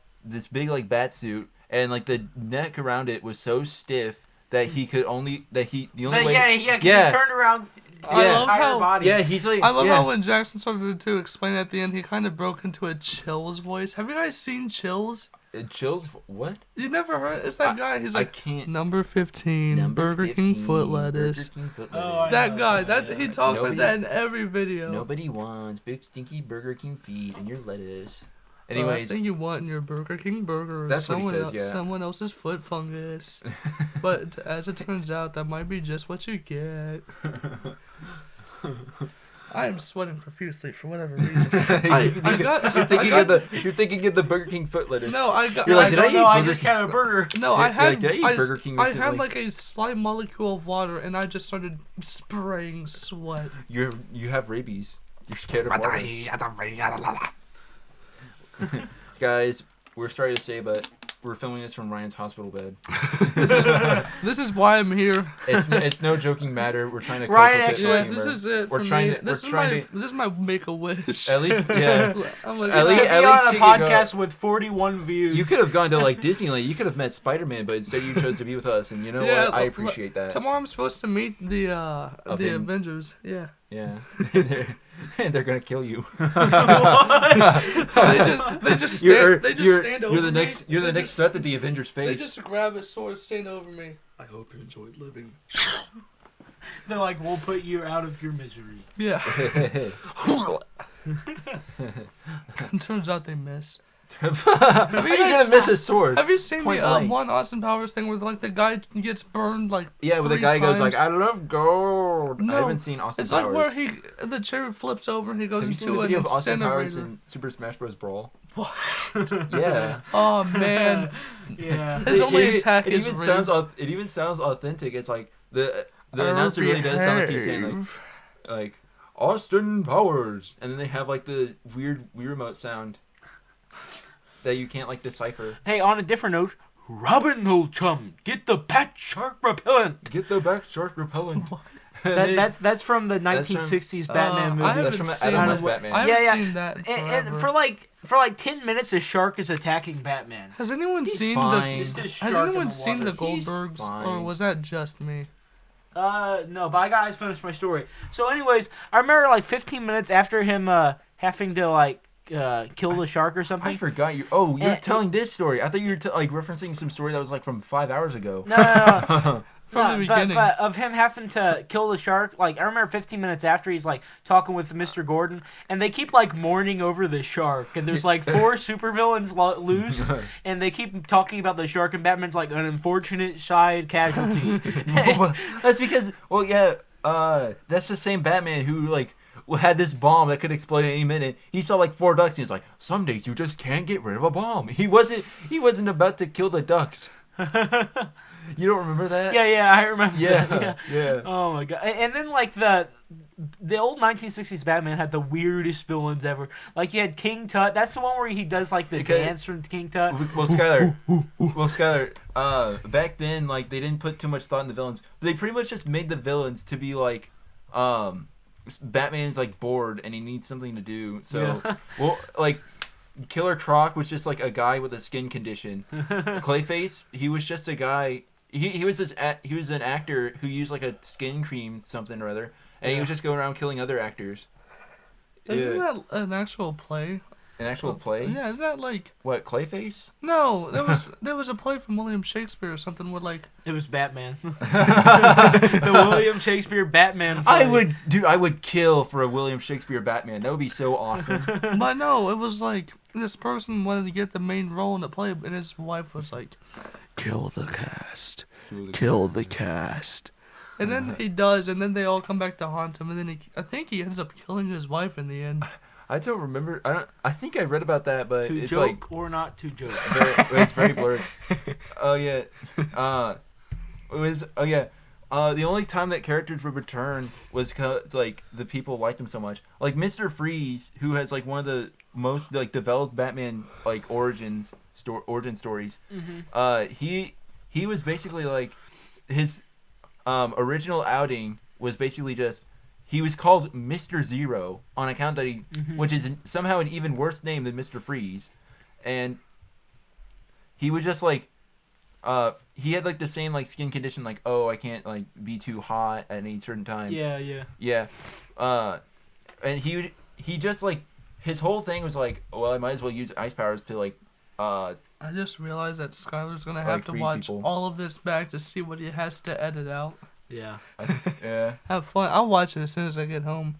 suit, and like the neck around it was so stiff that he could only the only way. He turned around. I his love entire how- body. Yeah, he's like. I love yeah. how when Jackson started to explain at the end, he kind of broke into a Chills voice. Have you guys seen Chills? Chills. What? You never heard? It's that guy. He's I like can't. number 15, Burger King foot lettuce. Burger King foot Oh, lettuce. That guy. That he talks like Nobody- that in every video. Nobody wants big stinky Burger King feet and your lettuce. The last Anyways, thing you want in your Burger King burger is That's what he says, yeah. someone else's foot fungus. But as it turns out, that might be just what you get. I am sweating profusely for whatever reason. you're thinking of the Burger King foot lettuce. No, I got. You're like, I did got- I eat No, I Burger just King? had a burger. No, You're I had like, did I eat Burger King I had recently? like a slight molecule of water, and I just started spraying sweat. You have rabies. You're scared of water. Guys, we're sorry to say, but we're filming this from Ryan's hospital bed. This is why I'm here. It's no joking matter. We're trying to cope Ryan, with this Yeah, actually, humor. this is it. We're for trying me. to- This we're is trying my. This is my make a wish. At least, yeah. I'm like, At To least- be at on a you could go- podcast with 41 views. You could have gone to like Disneyland. You could have met Spider-Man, but instead you chose to be with us. And you know Yeah, what? I look, appreciate that. Tomorrow I'm supposed to meet the Avengers. Avengers. Yeah. Yeah. And they're gonna kill you. They just You're stand over the next me. you're the They next just- threat that the Avengers They face. just grab a sword, stand over me. I hope you enjoyed living. They're like, we'll put you out of your misery. Yeah. It turns out they miss. How are you guys- gonna miss a sword? Have you seen Point the blank. one Austin Powers thing where like the guy gets burned like Yeah, where the 3 guy goes like, times? "I love gold." No, I haven't seen Austin It's Powers. like where the chair flips over and he goes Have you seen into the an video of Austin Powers incinerator. in Super Smash Bros. Brawl? What? Yeah. Oh man, Yeah. his only attack it is even Riz. sounds it even sounds authentic. It's like the announcer really does sound like he's saying like Austin Powers, and then they have like the weird Wii remote sound that you can't like decipher. Hey, on a different note, Robin, old chum, get the bat shark repellent. Get the back shark repellent. That's from the 1960s Batman I movie. haven't That's from seen Adam that. West Batman. I haven't Yeah, seen that in And forever. for like 10 minutes, a shark is attacking Batman. Has anyone He's seen fine. the? Just a Has shark in anyone the seen the water. He's Goldbergs, or fine. was that just me? No, but I gotta finish my story. So, anyways, I remember like 15 minutes after him having to like kill the shark or I something. forgot you. Oh, you're And- telling this story. I thought you were like referencing some story that was like from 5 hours ago. No. From the beginning. But of him having to kill the shark, like I remember 15 minutes after he's like talking with Mr. Gordon, and they keep like mourning over the shark, and there's like 4 supervillains loose, and they keep talking about the shark, and Batman's like an unfortunate side casualty. That's because, well, yeah, that's the same Batman who like had this bomb that could explode at any minute. He saw like 4 ducks, and he's like, "Some days you just can't get rid of a bomb." He wasn't about to kill the ducks. You don't remember that? Yeah, I remember. Yeah, that, yeah. Oh my god! And then like the old 1960s Batman had the weirdest villains ever. Like you had King Tut. That's the one where he does like the Okay. dance from King Tut. Well, Skylar, back then, like, they didn't put too much thought in the villains. They pretty much just made the villains to be, like, Batman's, like, bored and he needs something to do. So, Yeah. well, like, Killer Croc was just, like, a guy with a skin condition. Clayface, he was just a guy... He was an actor who used, like, a skin cream something or other. And he was just going around killing other actors. Isn't Yeah. that an actual play? An actual play? Yeah, is that like What, Clayface? no? There was a play from William Shakespeare or something where like It was Batman. The William Shakespeare Batman. play. I would kill for a William Shakespeare Batman. That would be so awesome. but no, it was like this person wanted to get the main role in the play, and his wife was like, "Kill the cast, kill the cast." And then he does, and then they all come back to haunt him, and then I think he ends up killing his wife in the end. I don't remember. I think I read about that, but To it's joke like or not to joke. it's very blurred. Oh yeah. It was the only time that characters would return was because like the people liked him so much. Like Mr. Freeze, who has like one of the most like developed Batman like origin stories. He was basically like his original outing was basically just he was called Mr. Zero on account that which is somehow an even worse name than Mr. Freeze, and he was just like he had like the same like skin condition, like, oh, I can't like be too hot at any certain time. Yeah. And he just like his whole thing was like, well, I might as well use ice powers to like I just realized that Skylar's gonna Like have to freeze watch people. all of this back to see what he has to edit out. Yeah. yeah. Have fun. I'll watch it as soon as I get home.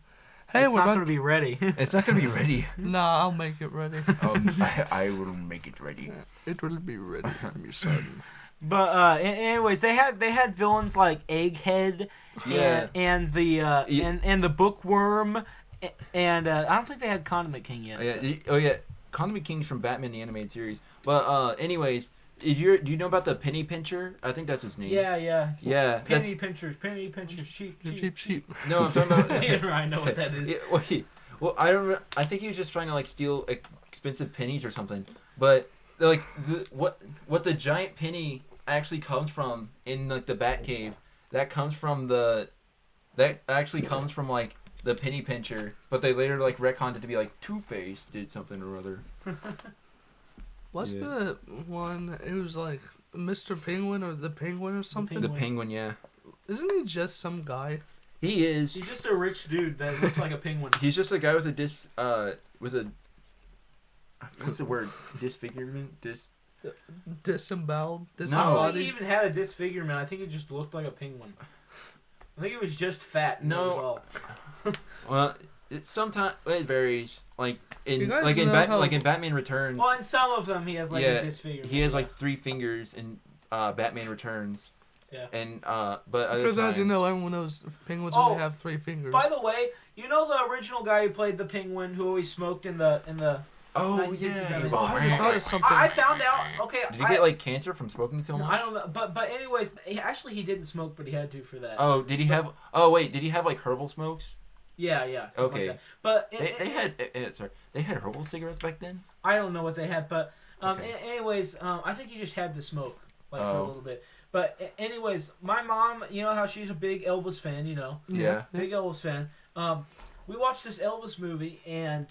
Hey, It's we're not about. going to be ready. It's not gonna be ready. Nah, I'll make it ready. I will make it ready. It will be ready, my son. But anyways, they had villains like Egghead Yeah. and the and the Bookworm and I don't think they had Condiment King yet. Yeah. Condiment King's from Batman the Animated Series. But anyways, do you know about the Penny Pincher? I think that's his name. Yeah. Yeah. Penny pinchers, cheap. Cheap. No, I'm talking about. Yeah, I know what that is. Yeah, well, I don't. I think he was just trying to like steal expensive pennies or something. But like what the giant penny actually comes from in like the Batcave, that actually comes from like the Penny Pincher. But they later like retconned it to be like Two-Face did something or other. What's Yeah. the one? It was like Mr. Penguin or the Penguin or something. The Penguin, yeah. Isn't he just some guy? He is. He's just a rich dude that looks like a penguin. He's just a guy with a what's the word? Disfigurement? Disemboweled, I don't disembodied. think he even had a disfigurement. I think he just looked like a penguin. I think he was just fat. And No. that was all. Well, it varies. Like You in guys know how- like in Batman Returns. Well, in some of them, he has like Yeah, a disfigurement. He has like 3 fingers in Batman Returns. Yeah. And but other Because as you times- know, everyone knows penguins Oh, only have 3 fingers. By the way, you know the original guy who played the penguin who always smoked in the. Oh 1967. yeah. Oh, I just thought of something. I found out. Okay. Did he get like cancer from smoking so No, much? I don't know, but anyways, he didn't smoke, but he had to for that. Oh, did he have? Oh wait, did he have like herbal smokes? Yeah. something Okay. like that. But They had herbal cigarettes back then. I don't know what they had, but Okay. anyways, I think he just had to smoke like for a Oh. little bit. But anyways, my mom, you know how she's a big Elvis fan, you know, Yeah. big Elvis fan. We watched this Elvis movie and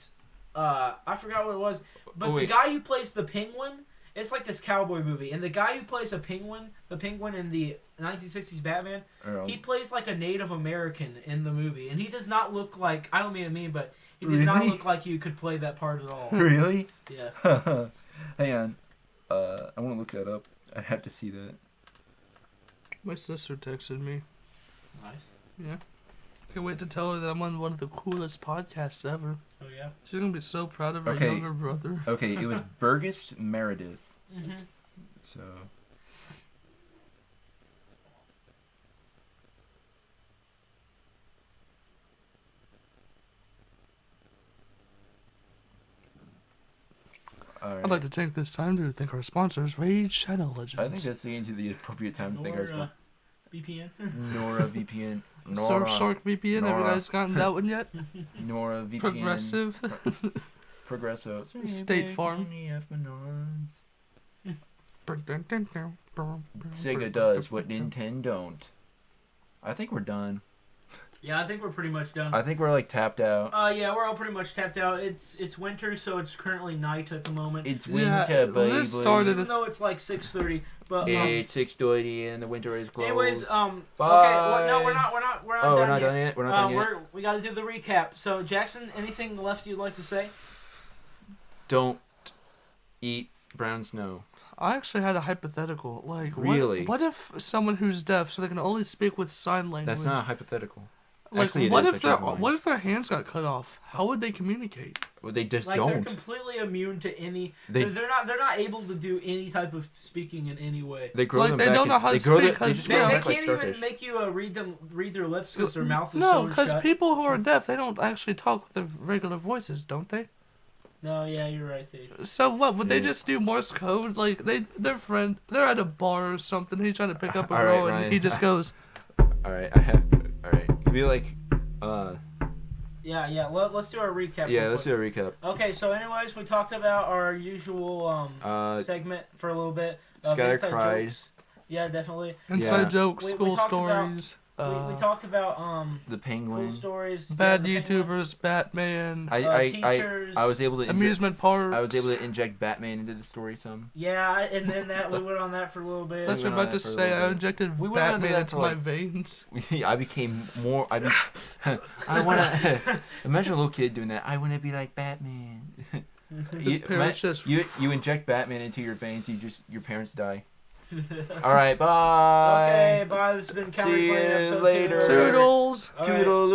I forgot what it was, but the guy who plays the penguin, it's like this cowboy movie, and the guy who plays the penguin in the 1960s Batman, he plays like a Native American in the movie, and he does not look like, I don't mean to mean, but he does not Really? look like you could play that part at all. Really? Yeah. Hang on. I want to look that up. I have to see that. My sister texted me. Nice. Can't wait to tell her that I'm on one of the coolest podcasts ever. Oh yeah. She's gonna be so proud of her Okay. younger brother. Okay, it was Burgess Meredith. Mm-hmm. So. All right. I'd like to take this time to thank our sponsors, Raid Shadow Legends. I think that's getting to the appropriate time to think our sponsor. VPN. Nora VPN. Surfshark VPN. Have you Nora. guys gotten that one yet? Nora VPN. Progressive. Progresso. State Farm. Sega does what Nintendo don't. I think we're done. Yeah, I think we're pretty much done. I think we're like tapped out. Yeah, we're all pretty much tapped out. It's winter, so it's currently night at the moment. It's Yeah, winter, baby. this started- Even though it's like 6:30, but It's 6:30 and the winter is closed. anyways, okay. Bye. Well, no, we're not Oh, done we're not yet. done yet. We're not done yet. We got to do the recap. So, Jackson, anything left you'd like to say? Don't eat brown snow. I actually had a hypothetical. Like, Really? what if someone who's deaf, so they can only speak with sign language? That's not hypothetical. Like, Actually, it what is, if I their changed mine. what if their hands got cut off? How would they communicate? Well, they just Like don't. they're completely immune to any. They- They're not able to do any type of speaking in any way. They grow Like, them they back. don't know how to speak They 'cause just they grow them They back like can't even starfish. make you read their lips because their mouth is No, sewn because shut. people who are deaf, they don't actually talk with their regular voices, don't they? No, yeah, you're right, Thief. So what? Would they Yeah. just do Morse code? Like they're at a bar or something. He's trying to pick up a All girl, right, and Ryan. he just goes, All right, I have. All right, it'd be like, Yeah. Let's do our recap. yeah. real Let's quick. do a recap. Okay, so anyways, we talked about our usual segment for a little bit. of Skylar inside cried. jokes. Yeah, definitely. inside Yeah. jokes, We school talked about- stories, we talked about The cool penguin. stories. bad yeah, the penguin, YouTubers, Batman, teachers. I was able to. amusement parks. I was able to inject Batman into the story some. Yeah, and then that we went on that for a little bit. That's what went I'm on about that to for a say. little I bit. injected We went on to Batman that into for, my like- veins. I became more. I wanna. Imagine a little kid doing that. I wanna be like Batman. His parents just you inject Batman into your veins. Your parents die. All right, bye. Okay, bye. This has been County See Clan you episode later. 2. Toodles. All right. Toodaloo.